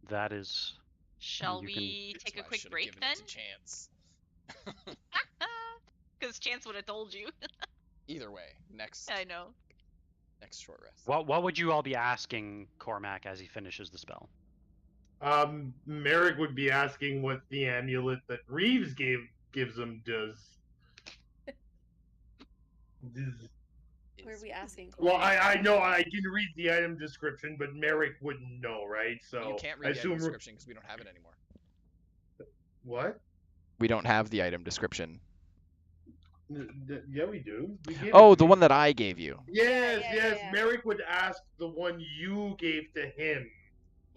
that is. Shall You we That's take why a I quick should've break given then? it to Chance. Because Chance would have told you. Either way, next I know. short rest. What would you all be asking Cormac as he finishes the spell? Merek would be asking what the amulet that Reeves gives him does. where are we asking? Well, I know I can read the item description, but Merek wouldn't know, right? So You can't I read the item assume description because we don't have it anymore. what? We don't have the item description. Yeah, we do. We gave Oh, it to the me. one that I gave you. Yes, Yeah, yes. yeah. Merek would ask the one you gave to him.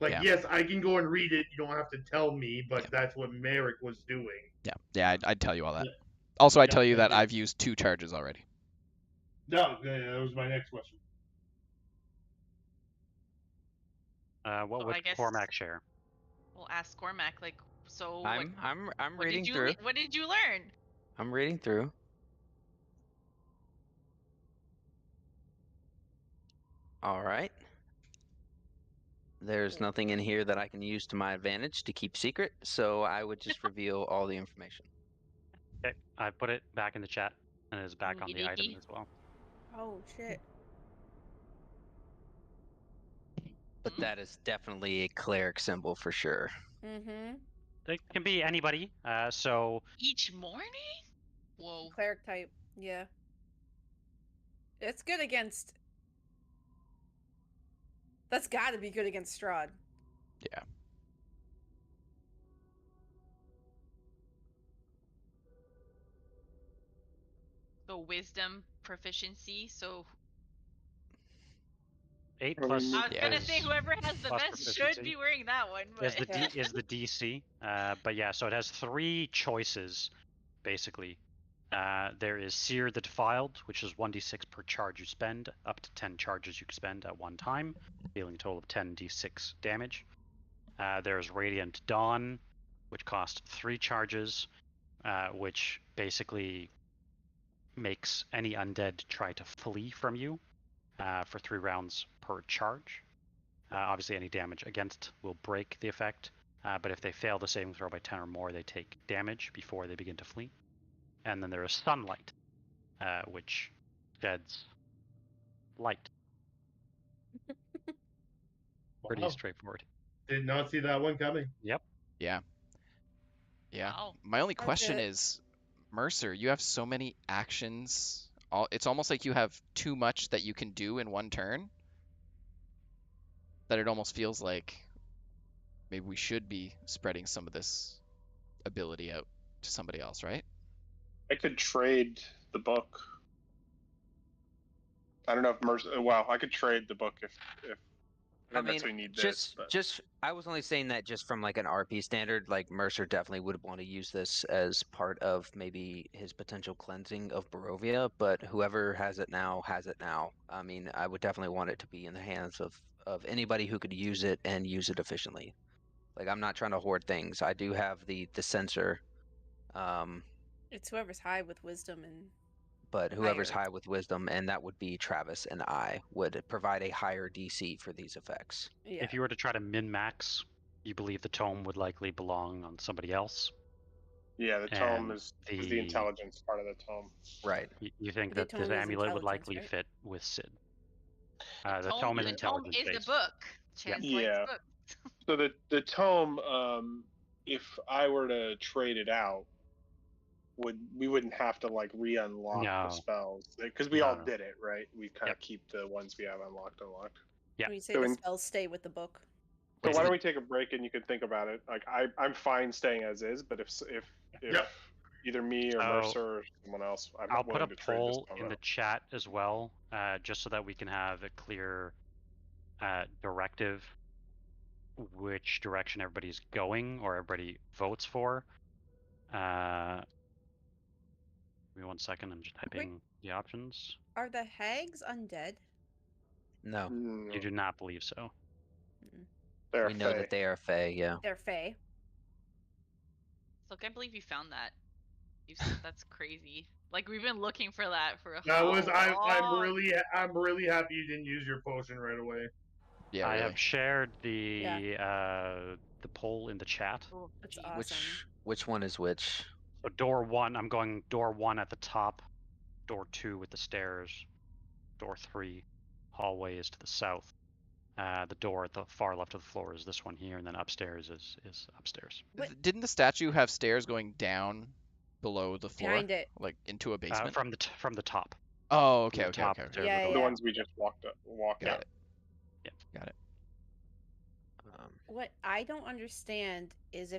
Like, Yeah. yes, I can go and read it. You don't have to tell me, but Yeah. that's what Merek was doing. Yeah, I'd tell you all that. Yeah. Also, I'd Yeah, tell you thank that you. I've used 2 charges already. No, that was my next question. What So would I guess- Cormac share? We'll ask Cormac, like, so I'm what reading did you through. what did you learn? I'm reading through. All right. There's nothing in here that I can use to my advantage to keep secret, so I would just reveal all the information. Okay, I put it back in the chat and it is back on the Neaty. items as well. Oh, shit. But that is definitely a cleric symbol for sure. Mm-hmm. It can be anybody. So Each morning? Whoa. Cleric type, yeah. It's good against... That's gotta be good against Strahd. Yeah. So wisdom proficiency. So 8 I plus. mean, I was gonna say is- whoever has the plus best should proficiency. be wearing that one. But is the DC. But yeah, so it has 3 choices, basically. There is Seer the Defiled, which is 1d6 per charge you spend, up to 10 charges you can spend at one time, dealing a total of 10d6 damage. There's Radiant Dawn, which costs 3 charges, which basically makes any undead try to flee from you for 3 rounds per charge. Obviously, any damage against will break the effect, but if they fail the saving throw by 10 or more, they take damage before they begin to flee. And then there is Sunlight, which sheds light. Pretty Wow. straightforward. Did not see that one coming. Yeah. Wow. My only question Okay. is, Mercer, you have so many actions. It's almost like you have too much that you can do in one turn. That it almost feels like maybe we should be spreading some of this ability out to somebody else, right? I could trade the book. I don't know if Mercer. Well, I could trade the book if I don't necessarily need this. But I was only saying that just from like an RP standard. Like Mercer definitely would want to use this as part of maybe his potential cleansing of Barovia. But whoever has it now has it now. I mean, I would definitely want it to be in the hands of anybody who could use it and use it efficiently. Like I'm not trying to hoard things. I do have the sensor. It's whoever's high with wisdom and. But whoever's Higher. high with wisdom, and that would be Travis and I, would provide a higher DC for these effects. Yeah. If you were to try to min-max, you believe the tome would likely belong on somebody else. yeah, the tome And is the intelligence part of the tome. Right. You think The that tome this is amulet would intelligence, likely right? fit with Sid. The The tome is the tome intelligence is the based. book. Translates Yeah. book. So the tome, if I were to trade it out, we wouldn't have to like re-unlock No. the spells because we No, all no. did it, right? We kind of Yep. keep the ones we have unlocked. Yeah. When you say So the in- spells stay with the book. So Is why the- don't we take a break and you can think about it? Like I'm fine staying as is, but if Yep. either me or So, Mercer or someone else, I'm I'll not put a willing to trade this poll tome in the out. chat as well, just so that we can have a clear directive which direction everybody's going or everybody votes for. Give me 1 second. I'm just typing the options. Are the hags undead? No. You do not believe so. They're We know that they are Fae, yeah. They're fae. So I can't believe you found that. That's crazy. Like we've been looking for that for a That was I'm long- really happy you didn't use your potion right away. Yeah, I really. have shared the poll in the chat. Oh, that's awesome. Which one is which? So door 1, I'm going door 1 at the top, door 2 with the stairs, door 3 hallway is to the south. The door at the far left of the floor is this one here, and then upstairs is upstairs. What? Didn't the statue have stairs going down below the floor, Behind it. like into a basement? From the top. Oh, okay, From the top, okay. stairs Yeah, will go the yeah. ones we just walked Got up. it. Yeah. Got it. What I don't understand is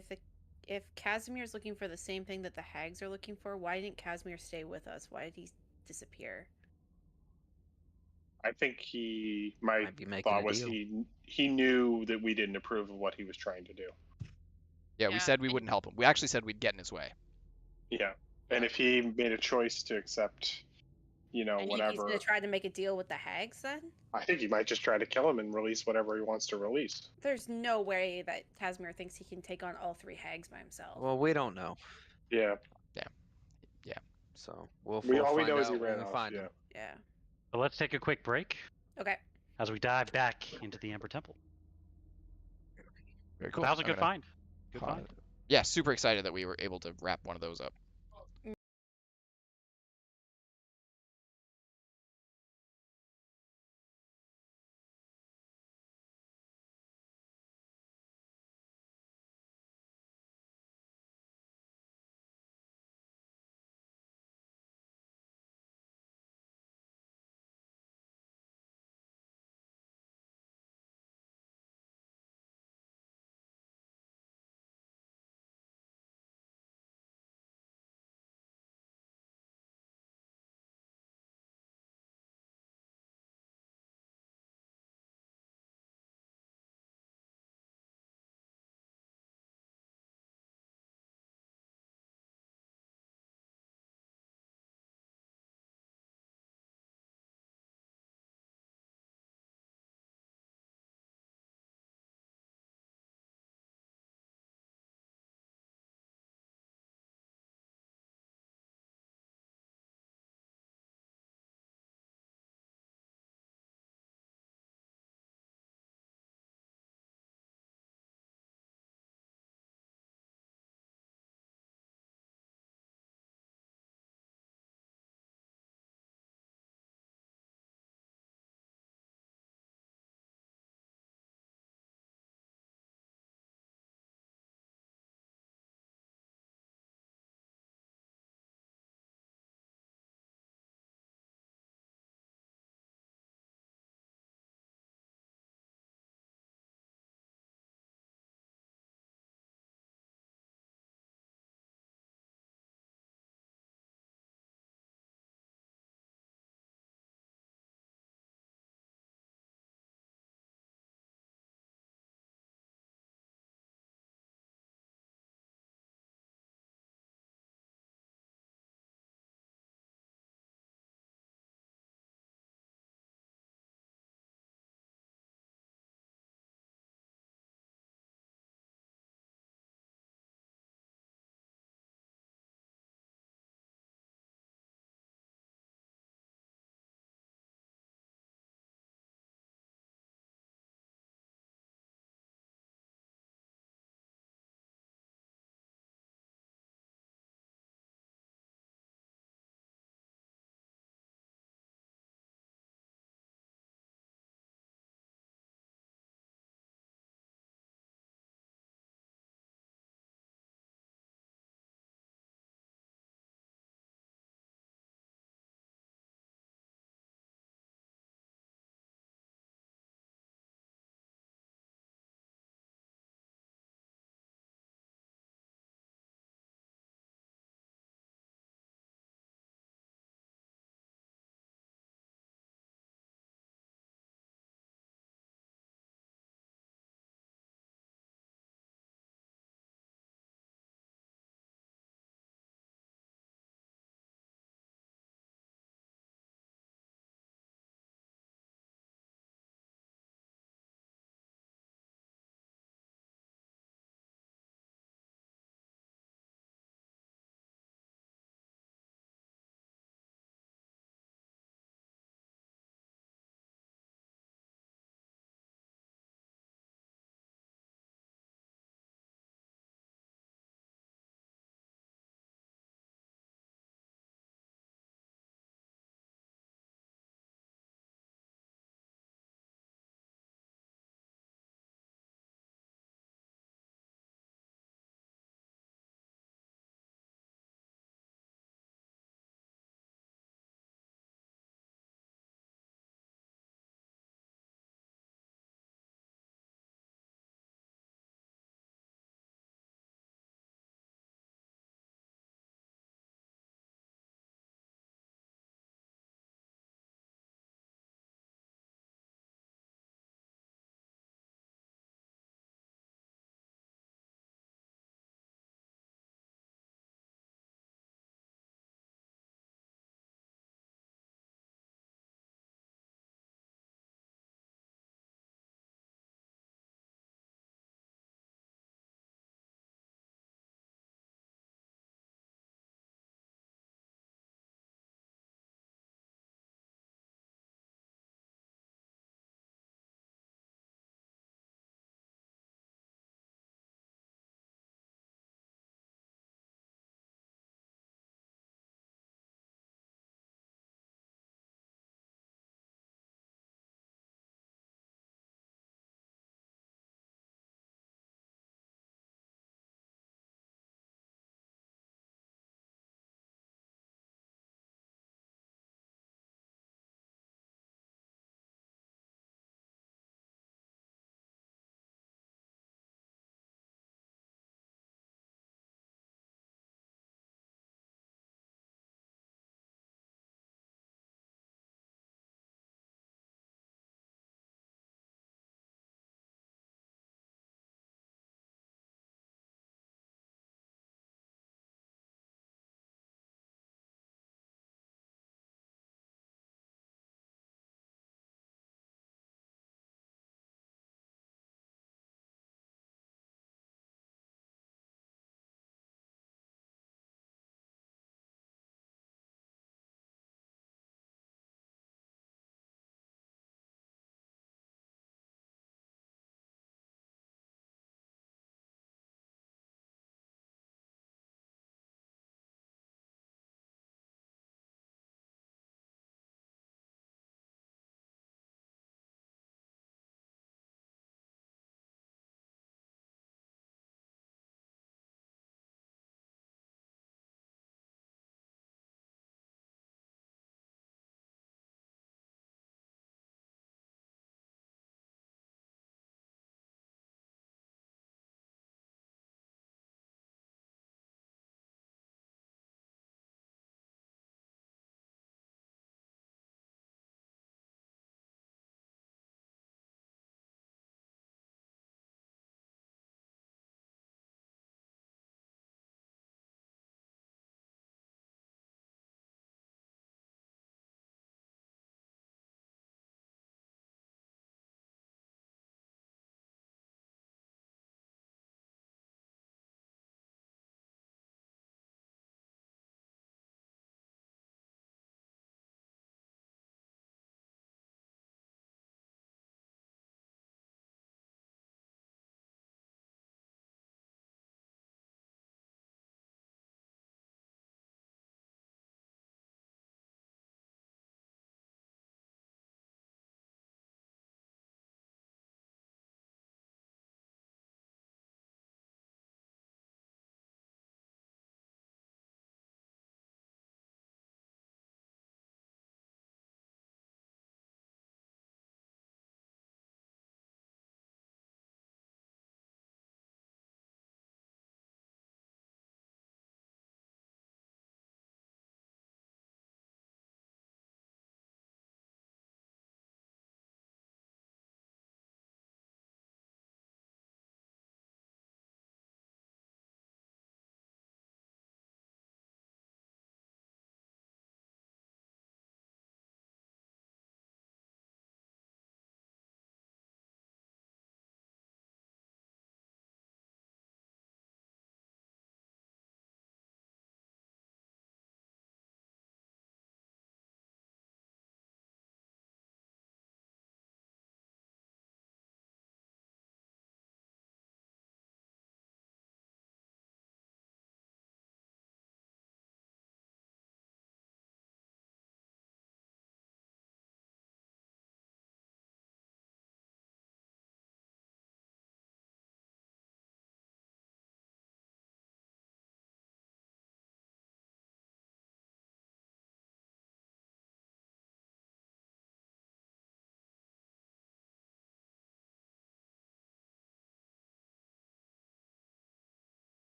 if Casimir's looking for the same thing that the hags are looking for, why didn't Casimir stay with us? Why did he disappear? I think my Might be making thought a was deal. he knew that we didn't approve of what he was trying to do. Yeah, we Yeah, said we and- wouldn't help him. We actually said we'd get in his way. Yeah, and if he made a choice to accept, And he's whatever, gonna try to make a deal with the hags then? I think he might just try to kill him and release whatever he wants to release. There's no way that Casimir thinks he can take on all 3 hags by himself. Well, we don't know. Yeah, So we'll all we find know is out he when ran we off. find Yeah. him. Yeah. So let's take a quick break Okay. as we dive back into the Ember Temple. Very cool. That was a I'm good gonna- find. Good find. Yeah, super excited that we were able to wrap one of those up.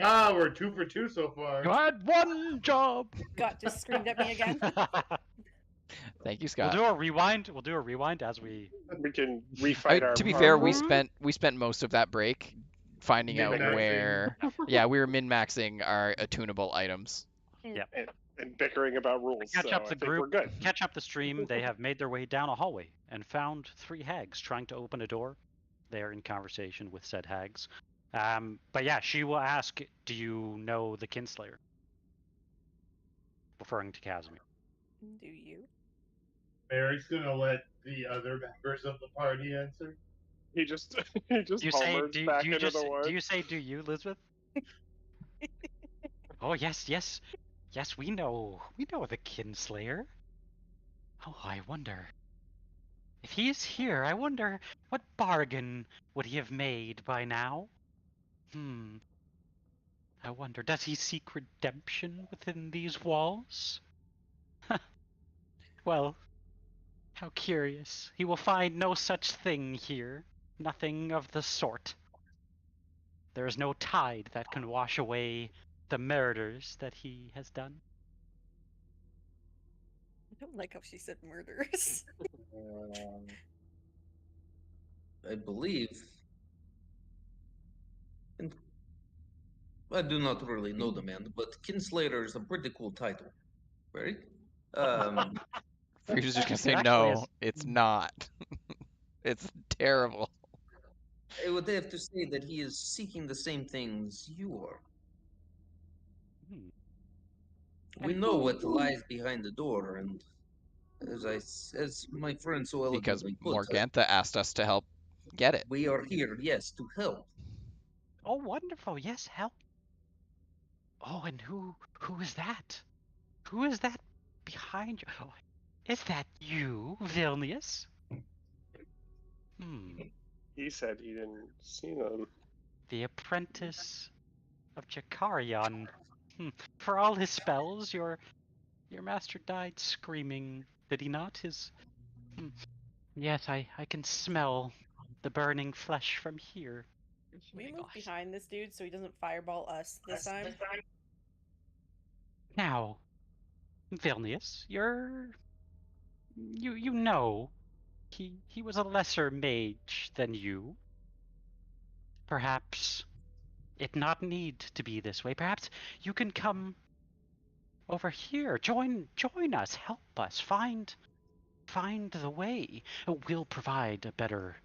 Ah, we're 2 for 2 so far. You had one job. Scott just screamed at me again. Thank you, We'll Scott. do a rewind. We'll do a rewind as we. We can I refight mean, our. to be our fair, rule. we spent most of that break finding out Min-maxing. where. Yeah, we were min-maxing our attunable items. and bickering about rules. Catch so up I the think group. we're good. Catch up the stream. They have made their way down a hallway and found 3 hags trying to open a door. They are in conversation with said hags. But yeah, she will ask, "Do you know the Kinslayer?" Referring to Casimir. Do you? Eric's gonna let the other members of the party answer. He just Do you say? homers Do, back do you into just? the woods. Do you say? Do you, Lisbeth? Oh yes, yes, yes. We know. We know the Kinslayer. Oh, I wonder. If he is here, I wonder what bargain would he have made by now? I wonder, does he seek redemption within these walls? Well, how curious. He will find no such thing here. Nothing of the sort. There is no tide that can wash away the murders that he has done. I don't like how she said murders. I believe. And I do not really know the man, but Kinslayer is a pretty cool title, right? You're just gonna say actually no. is- It's not. It's terrible. I would have to say that he is seeking the same things you are. We know what lies behind the door, and as my friend so Because eloquently put, Morgantha asked us to help get it. we are here, yes, to help. Oh, wonderful. Yes, help. Oh, and who is that? Who is that behind you? Oh, is that you, Vilnius? He said he didn't see them. The apprentice of Jakarion. For all his spells, your master died screaming, did he not? Yes, I can smell the burning flesh from here. Can we move behind this dude so he doesn't fireball us this time? Now, Vilnius, you know, he was a lesser mage than you. Perhaps it not need to be this way. Perhaps you can come over here. Join us. Help us. Find the way. We'll provide a better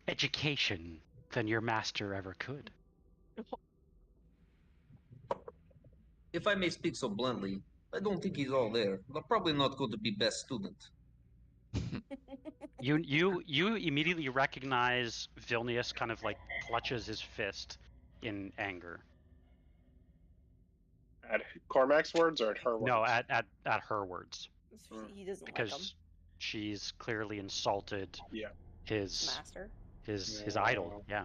education than your master ever could. If I may speak so bluntly, I don't think he's all there. But probably not going to be best student. You immediately recognize Vilnius kind of like clutches his fist in anger. At Cormac's words or at her words? No, at her words. He doesn't Because like him. she's clearly insulted his Master. his idol. Yeah.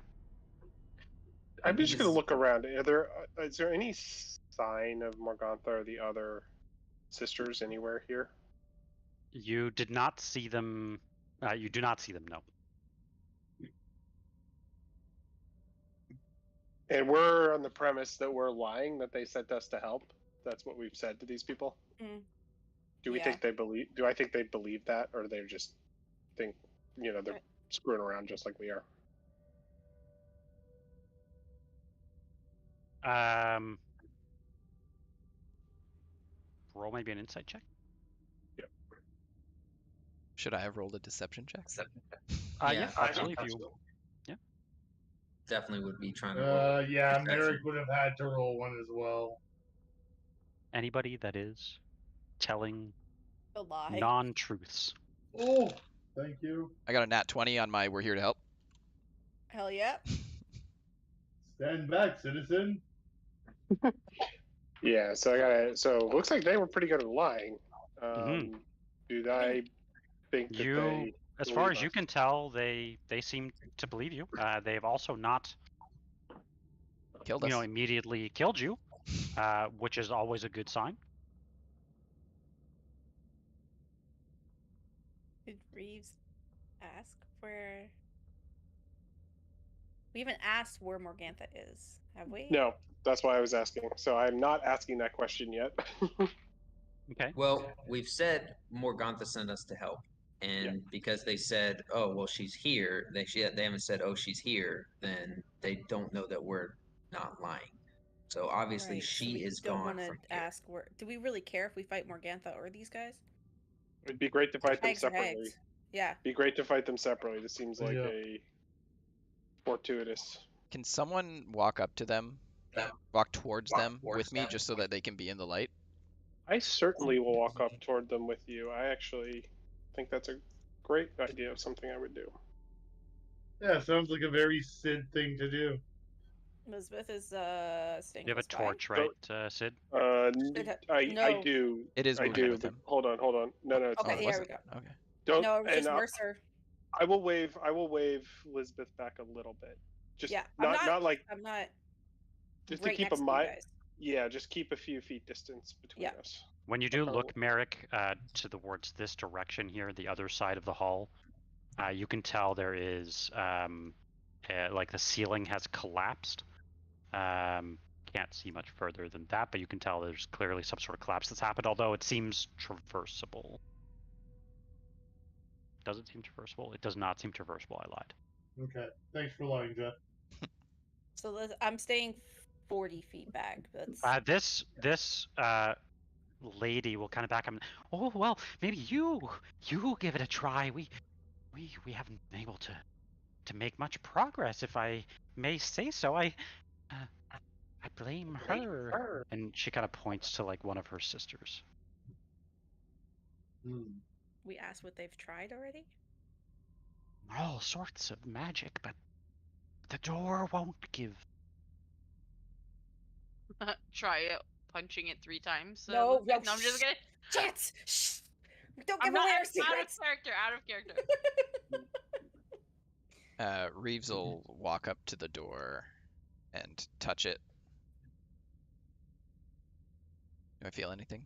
I'm just gonna look around. Is there any sign of Morgantha or the other sisters anywhere here? You did not see them. You do not see them. No. And we're on the premise that we're lying, that they sent us to help. That's what we've said to these people. Do we Yeah. think they believe? Do I think they believe that, or they just think, they're screwing around just like we are? Roll maybe an insight check. Should I have rolled a deception check? Yeah, absolutely. If you, Definitely would be trying to. Yeah, Merek would have had to roll one as well. Anybody that is telling The lie. non-truths. Oh, thank you. I got a nat 20 on my we're here to help. Hell yeah. Stand back, citizen. Yeah, so it looks like they were pretty good at lying. Do I think that they As far as you can tell, they seem to believe you. They've also not Killed us. Immediately killed you, which is always a good sign. Did Reeves ask where We haven't asked where Morgantha is, have we? No, that's why I was asking. So I'm not asking that question yet. Okay. Well, we've said Morgantha sent us to help, and because they said, "Oh, well, she's here," they haven't said, "Oh, she's here," then they don't know that we're not lying. So obviously, Right, so she we is don't gone want to from here. ask where. Do we really care if we fight Morgantha or these guys? It'd be great to fight them Hags are separately. hags. Yeah. Be great to fight them separately. This seems like Yeah. a fortuitous. Can someone walk up to them, walk towards them with me, just so that they can be in the light? I certainly will walk up toward them with you. I actually think that's a great idea of something I would do. Yeah, sounds like a very Sid thing to do. Lisbeth is staying You have a close by. torch, right, Sid? I No. do. It is I moving do. with but him. hold on. No, it's Okay, not. here was we it? go. Okay. Don't. No, it was and just Mercer. I will wave Lisbeth back a little bit. Just Yeah, not like I'm not. just right to keep next a to you mind. guys. Yeah, just keep a few feet distance between Yeah. us. When you do Okay. look, Merek, towards this direction here, the other side of the hall, you can tell there is like the ceiling has collapsed. Can't see much further than that, but you can tell there's clearly some sort of collapse that's happened, although it seems traversable. Does it seem traversable? It does not seem traversable, I lied. Okay, thanks for lying, Jeff. So I'm staying 40 feet back. That's This lady will kind of back up. Oh well, maybe you give it a try. We haven't been able to make much progress, if I may say so. I blame her. And she kind of points to like one of her sisters. we asked what they've tried already. All sorts of magic, but the door won't give. Try it, punching it 3 times. No, no, I'm just gonna. Chance! Shh! Don't I'm give away not our secrets! out of character. Reeves will walk up to the door and touch it. Do I feel anything?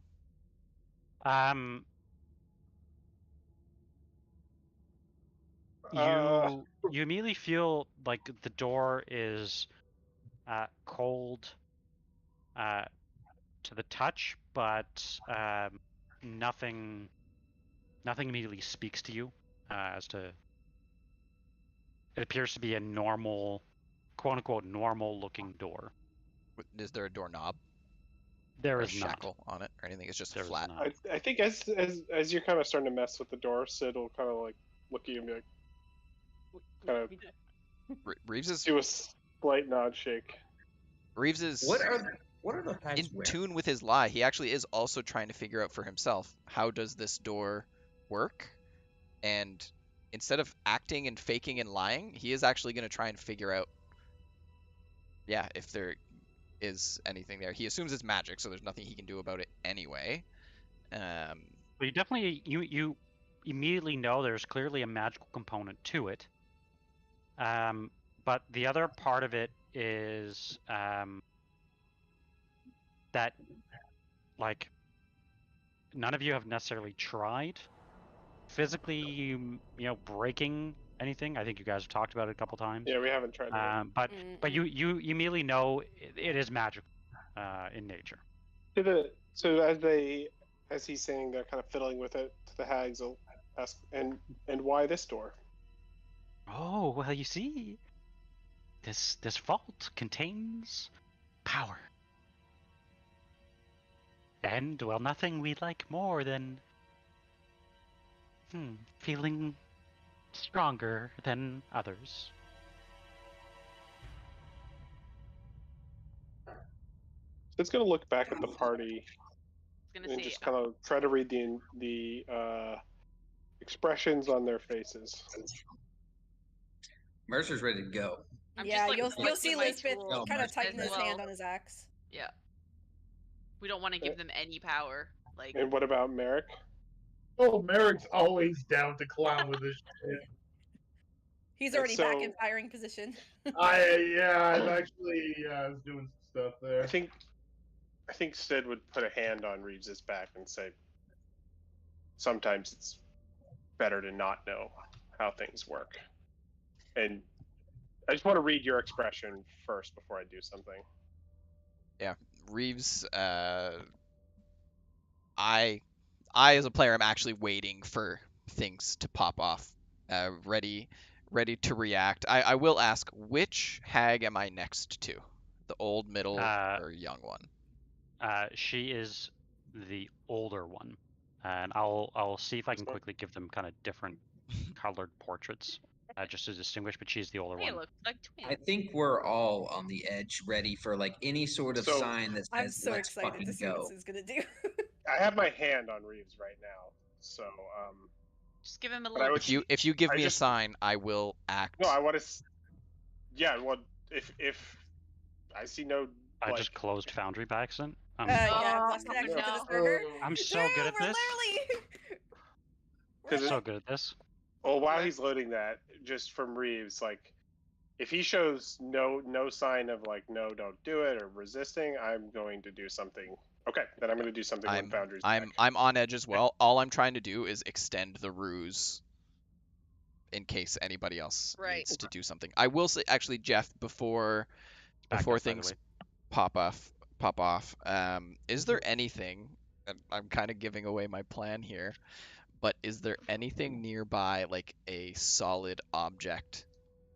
You immediately feel like the door is cold to the touch, but nothing immediately speaks to you as to. It appears to be a normal, quote unquote, normal looking door. Is there a doorknob? There Or a is not. shackle on it, or anything? It's just There is flat. not. I think as you're kind of starting to mess with the door, Sid will kind of like look at you and be like, kind of Reeves is do a slight nod shake. Reeves is What are the hags in wearing? tune with his lie. He actually is also trying to figure out for himself, how does this door work? And instead of acting and faking and lying, he is actually going to try and figure out, if there is anything there. He assumes it's magic, so there's nothing he can do about it anyway. But you definitely you immediately know there's clearly a magical component to it. But the other part of it is that like none of you have necessarily tried physically, breaking anything. I think you guys have talked about it a couple times. Yeah, we haven't tried it. But you immediately know it is magical in nature. So as he's saying they're kind of fiddling with it, the hags will ask, and why this door? Oh, well, you see, this vault contains power. And, well, nothing we like more than feeling stronger than others. So it's going to look back at the party and just kind of try to read the expressions on their faces. Mercer's ready to go. Yeah, you'll see Lisbeth Oh, kind of Mercer. tighten his As hand well. on his axe. Yeah. We don't want to give them any power. Like. And what about Merek? Oh, Merek's always down to clown with this shit. He's already back in firing position. I'm actually I was doing some stuff there. I think Sid would put a hand on Reeves's back and say, sometimes it's better to not know how things work. And I just want to read your expression first before I do something. Yeah, Reeves. I as a player, am actually waiting for things to pop off, ready to react. I will ask, which hag am I next to? The old, middle, or young one? She is the older one, and I'll see if I can quickly give them kind of different colored portraits, just to distinguish. But she's the older They one. look like twins. I think we're all on the edge, ready for like any sort of So- sign that I'm says so let's excited fucking to see what go. this is gonna do. I have my hand on Reeves right now, so Just give him a But I look. would- If you give I me just- a sign, I will act. no, I want to. Yeah, well, if I see no, I like, just closed Foundry by accident. Yeah, Oh, lost connection to the no. server. I'm so good at we're this. literally. Because So good at this. well, while he's loading that, just from Reeves, like, if he shows no sign of like no, don't do it or resisting, I'm going to do something. Okay, then I'm going to do something when Foundry's back. I'm on edge as well. All I'm trying to do is extend the ruse in case anybody else Right. needs to do something. I will say, actually, Jeff, before Back up, by the things way. pop off, is there anything? And I'm kind of giving away my plan here, but is there anything nearby, like a solid object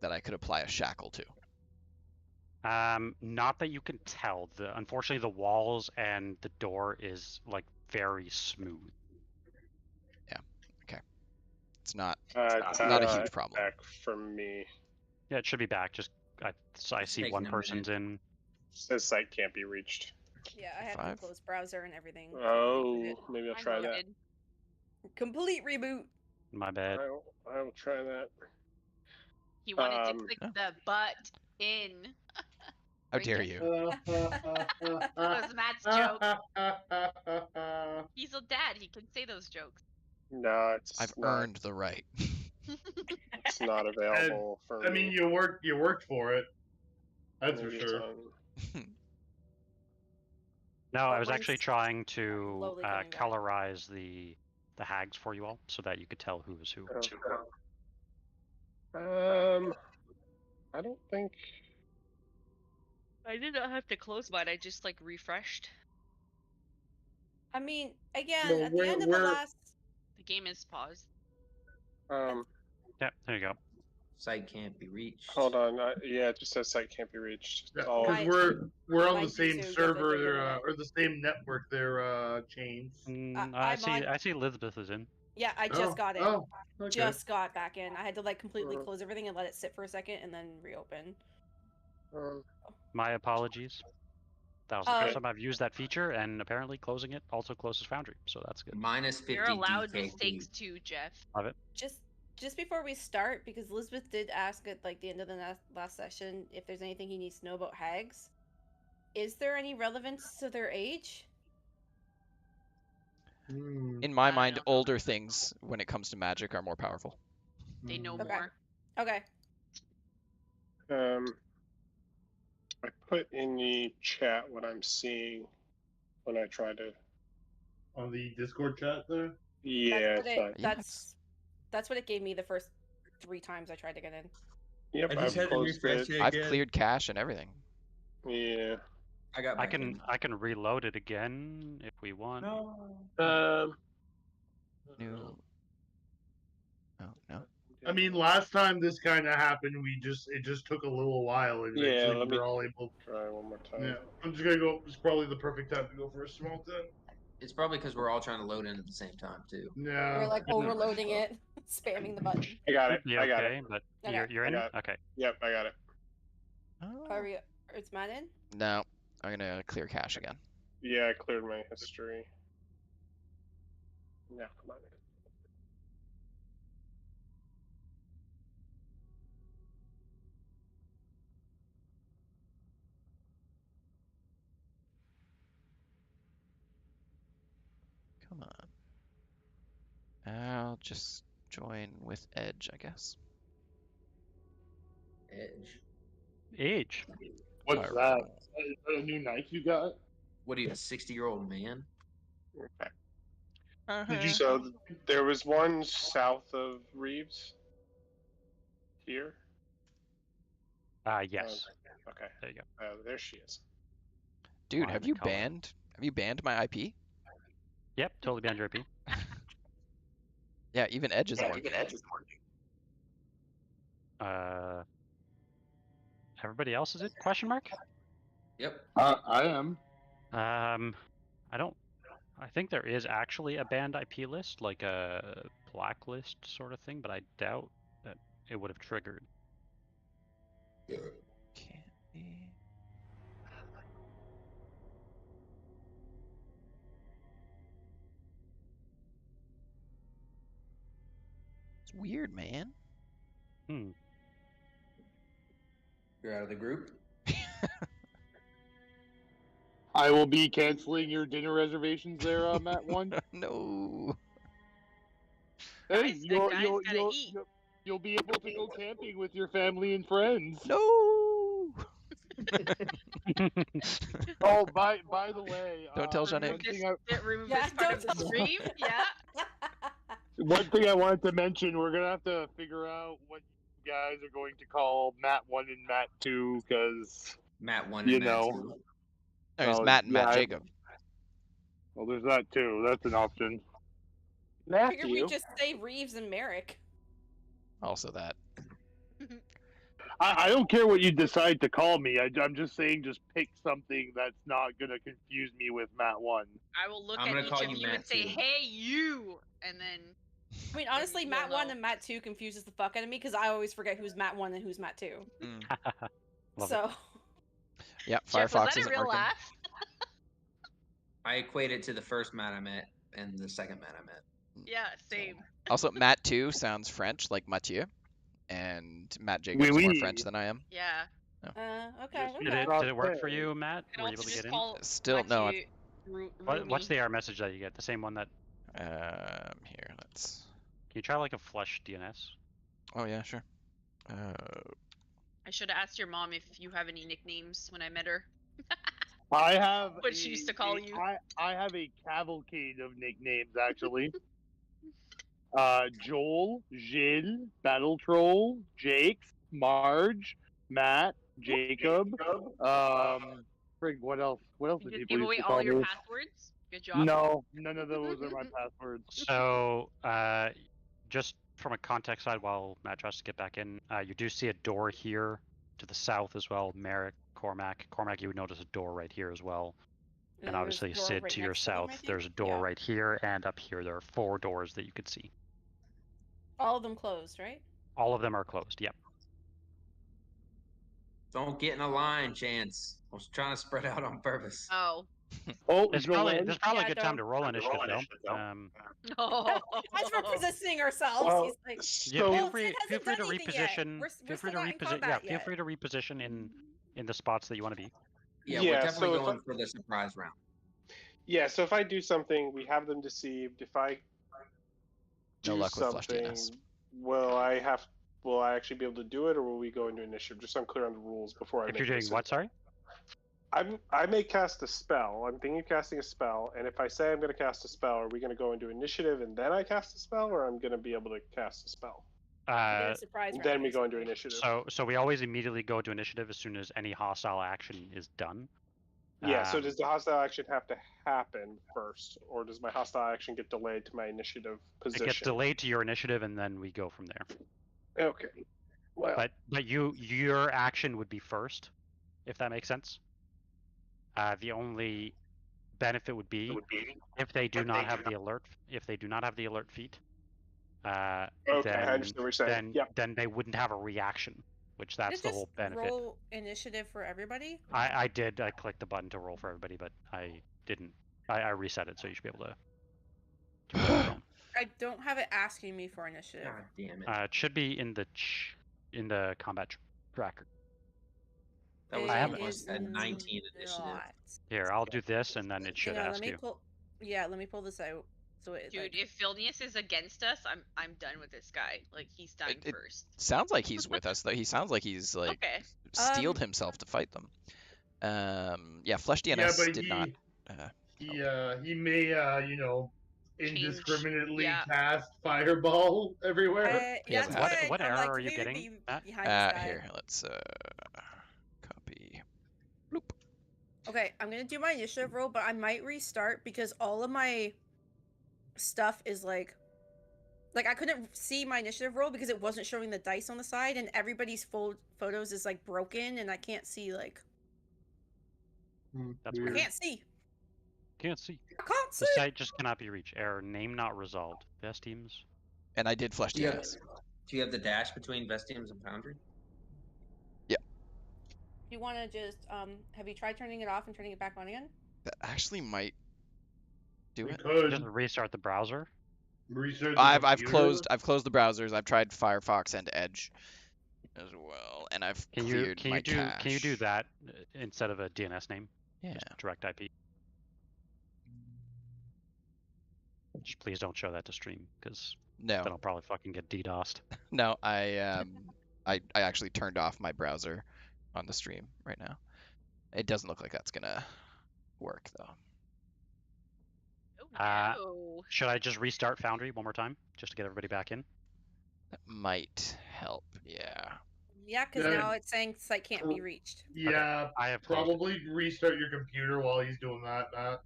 that I could apply a shackle to? Not that you can tell. Unfortunately, the walls and the door is like very smooth. It's not It's not a huge problem. Back from me. Yeah, it should be back. Just I see taking one a person's in. Says site can't be reached. Yeah, I have to 5. close browser and everything. Oh, maybe I'll I try that. noted. Complete reboot. My bad. I will try that. He wanted to Um, click yeah. the butt in. How Right, dare Jeff? you? That was Matt's joke. He's a dad. He can say those jokes. No, I've earned the right. It's not available for I me. mean, you worked for it. That's for Maybe it's sure. on- No, I But was actually mine's trying to slowly coming back. colorize the hags for you all, so that you could tell who was who. I don't think. I did not have to close mine. I just like refreshed. I mean, again, No, at the end of the last. The game is paused. Yeah, there you go. Site can't be reached. Hold on. Yeah, it just says site can't be reached. Yeah, Oh, Mine- we're on mine the same too, yes, I server figured it out. or the same network. They're chains. I I'm on- see Lisbeth is in. Yeah, I just got in. Oh, okay. Just got back in. I had to like completely Mhm. close everything and let it sit for a second and then reopen. My apologies. That was the Uh, first time I've used that feature, and apparently closing it also closes Foundry, so that's good. Minus 50 You're allowed DKP. mistakes too, Jeff. Just before we start, because Lisbeth did ask at like the end of the last session if there's anything he needs to know about hags. Is there any relevance to their age? In my I don't mind, know. older things when it comes to magic are more powerful. They know Okay. more. Okay. I put in the chat what I'm seeing when I try to. On the Discord chat there. Yeah, That's what it gave me the first 3 times I tried to get in. Yep, I I've just had to closed refresh it. it I've again. cleared cache and everything. Yeah. I got. I back in. can reload it again if we want. No. New. Oh no. I mean, last time this kind of happened, it just took a little while, and eventually let we me were all able. try one more time. Yeah, I'm just gonna go. It's probably the perfect time to go for a smoke then. It's probably because we're all trying to load in at the same time too. Yeah. We're like overloading it, spamming the button. I got it. Yeah, I got okay, it. but Okay. you're in? I got it. Okay. Yep, I got it. It's Matt in? No, I'm gonna clear cache again. Yeah, I cleared my history. Now, come on. Come on. I'll just join with Edge, I guess. Edge. Age. What's Fire that? roll. Is that a new knife you got? What are you, a 60-year-old man? Okay. Did you? So there was one south of Reeves. Here. Yes. Okay. There you go. Oh, there she is. Dude, Find have the you color. banned my IP? Yep, totally banned your IP. Yeah, even Edge isn't working. Everybody else is it? Question mark? Yep. I am. I think there is actually a banned IP list, like a blacklist sort of thing, but I doubt that it would have triggered. Can't be. It's weird, man. You're out of the group. I will be canceling your dinner reservations there, Matt One. No. Hey, Guys, gotta eat. you'll be able to go camping with your family and friends. No. Oh, by the way, Don't tell one Jeanette. thing Remove Yeah, this part of don't the tell- stream. Yeah. one thing I wanted to mention, we're gonna have to figure out what you guys are going to call Matt 1 and Matt 2, because Matt 1 You and Matt know. 2. There's Oh, Matt and Matt yeah, Jacob. well, there's that too. That's an option. I figured we Matthew. just say Reeves and Merek. Also that. I don't care what you decide to call me. I'm just saying, just pick something that's not gonna confuse me with Matt 1. I will look I'm at gonna each call of you you and Matt say, too. "Hey, you," and then I mean, honestly, you'll Matt 1 know. and Matt 2 confuses the fuck out of me because I always forget who's Matt 1 and who's Matt 2. Love So, Yeah, Jeff, Firefox was that a isn't real working. laugh? I equate it to the first Matt I met and the second Matt I met. Yeah, same. Also, Matt 2 sounds French, like Mathieu, and Matt Jacob's Oui, more oui. French than I am. Yeah. okay, Just Did okay. it work for you, Matt? And Were you also able to just get in? call Still, no. Mathieu What's the Rumi. error message that you get? The same one that. Here, let's. Can you try like a flush DNS? Oh yeah, sure. I should have asked your mom if you have any nicknames when I met her. I have What she used to call you. I have a cavalcade of nicknames actually. Joel, Gilles, Battle Troll, Jakes, Marge, Matt, Jacob. Frig, what else? What else You did just people give used away to all call your me? passwords. Good job. No, none of those are my passwords. So, just from a context side, while Matt tries to get back in, you do see a door here to the south as well. Merek, Cormac, you would notice a door right here as well. And then there's obviously, a door Sid right to your next to them, I south, think? there's a door Yeah. right here and up here. There are 4 doors that you could see. All of them closed, right? All of them are closed. Yep. Don't get in a line, Chance. I was trying to spread out on purpose. Oh. Oh, It's Joel. probably Yeah, a good time to roll initiative, though. Oh. As we're positioning ourselves, Well, he's like, Yeah, So- feel Well, free, Sid feel hasn't free to done anything yet. reposition. We're Feel still free to not in reposition. Yeah, combat feel yet. free to reposition in the spots that you want to be. Yeah, Yeah, we're definitely so if going for the surprise round. Yeah, so if I do something, we have them deceived. If I No do luck with Flush something, DNS. will I actually be able to do it, or will we go into initiative? Just so I'm clear on the rules before I If make you're doing this what, sorry? I may cast a spell. I'm thinking of casting a spell, and if I say I'm going to cast a spell, are we going to go into initiative and then I cast a spell, or I'm going to be able to cast a spell? You get a surprise round, Then we go into basically. initiative. So we always immediately go to initiative as soon as any hostile action is done. Yeah, so Um, does the hostile action have to happen first, or does my hostile action get delayed to my initiative position? It gets delayed to your initiative, and then we go from there. Okay. Well, But your action would be first, if that makes sense. The only benefit would be if they do not have the alert. If they do not have the alert feat, okay, I understand what you're saying. then they wouldn't have a reaction, which that's Did it the just whole benefit. roll initiative for everybody? I did. I clicked the button to roll for everybody, but I didn't. I reset it, so you should be able to. roll your own. I don't have it asking me for initiative. God damn it. It should be in the combat tracker. That was I have almost a 19 initiative. not. Here, I'll do this, and then it should Hang on, ask let me you. pull. Yeah, let me pull this out. So it, Dude, like, if Vilnius is against us, I'm done with this guy. Like he's dying It- first. Sounds like he's with us though. He sounds like he's like Okay. steeled himself to fight them. Yeah, Flush DNS yeah, but did not. he may indiscriminately yeah. cast fireball everywhere. He has That's a why hat. What I'm error like, are you maybe getting, be Matt? behind this guy. Here, let's copy. Bloop. Okay, I'm gonna do my initiative roll, but I might restart because all of my stuff is like I couldn't see my initiative roll because it wasn't showing the dice on the side, and everybody's photos is like broken, and I can't see like That's I weird. can't see. Can't see. I can't The see. site just cannot be reached. Error. Name not resolved. Vestiums. And I did flush Do you, have, DNS. do you have the dash between Vestiums and Foundry? You want to just have you tried turning it off and turning it back on again? That actually might do We it. could Just restart the browser. research. the I've computer. closed the browsers. I've tried Firefox and Edge as well, and I've cleared my cache. Can you do that instead of a DNS name? Yeah. Just direct IP. Just please don't show that to stream, because No, then I'll probably fucking get DDoSed. no. I actually turned off my browser on the stream right now. It doesn't look like that's gonna work though. Oh no. Should I just restart Foundry one more time, just to get everybody back in? That might help. Yeah. Yeah, because Yeah. now it's saying site can't be reached. Yeah, I have closed it. probably restart your computer while he's doing that.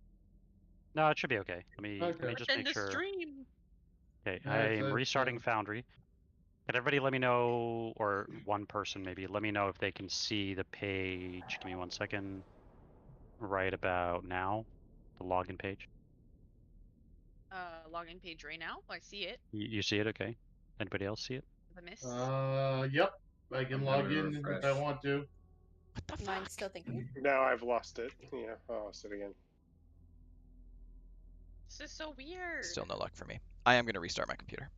No, it should be okay. Let me Okay. just Then make the sure. stream. Okay, Yeah, I it's am a- restarting Foundry. Can everybody let me know, or one person maybe, let me know if they can see the page. Give me 1 second. Right about now, the login page. Login page right now. I see it. You see it? Okay. Anybody else see it? The miss. Yep. I can I'm log gonna in if I refresh. want to. What the Mine's fuck? still thinking. Now I've lost it. Yeah, I lost it again. This is so weird. Still no luck for me. I am gonna restart my computer.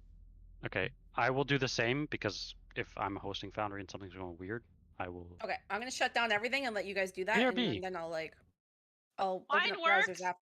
Okay, I will do the same, because if I'm hosting Foundry and something's going weird, I will. Okay, I'm gonna shut down everything and let you guys do that, and BRB. then I'll open Mine up browsers works. after.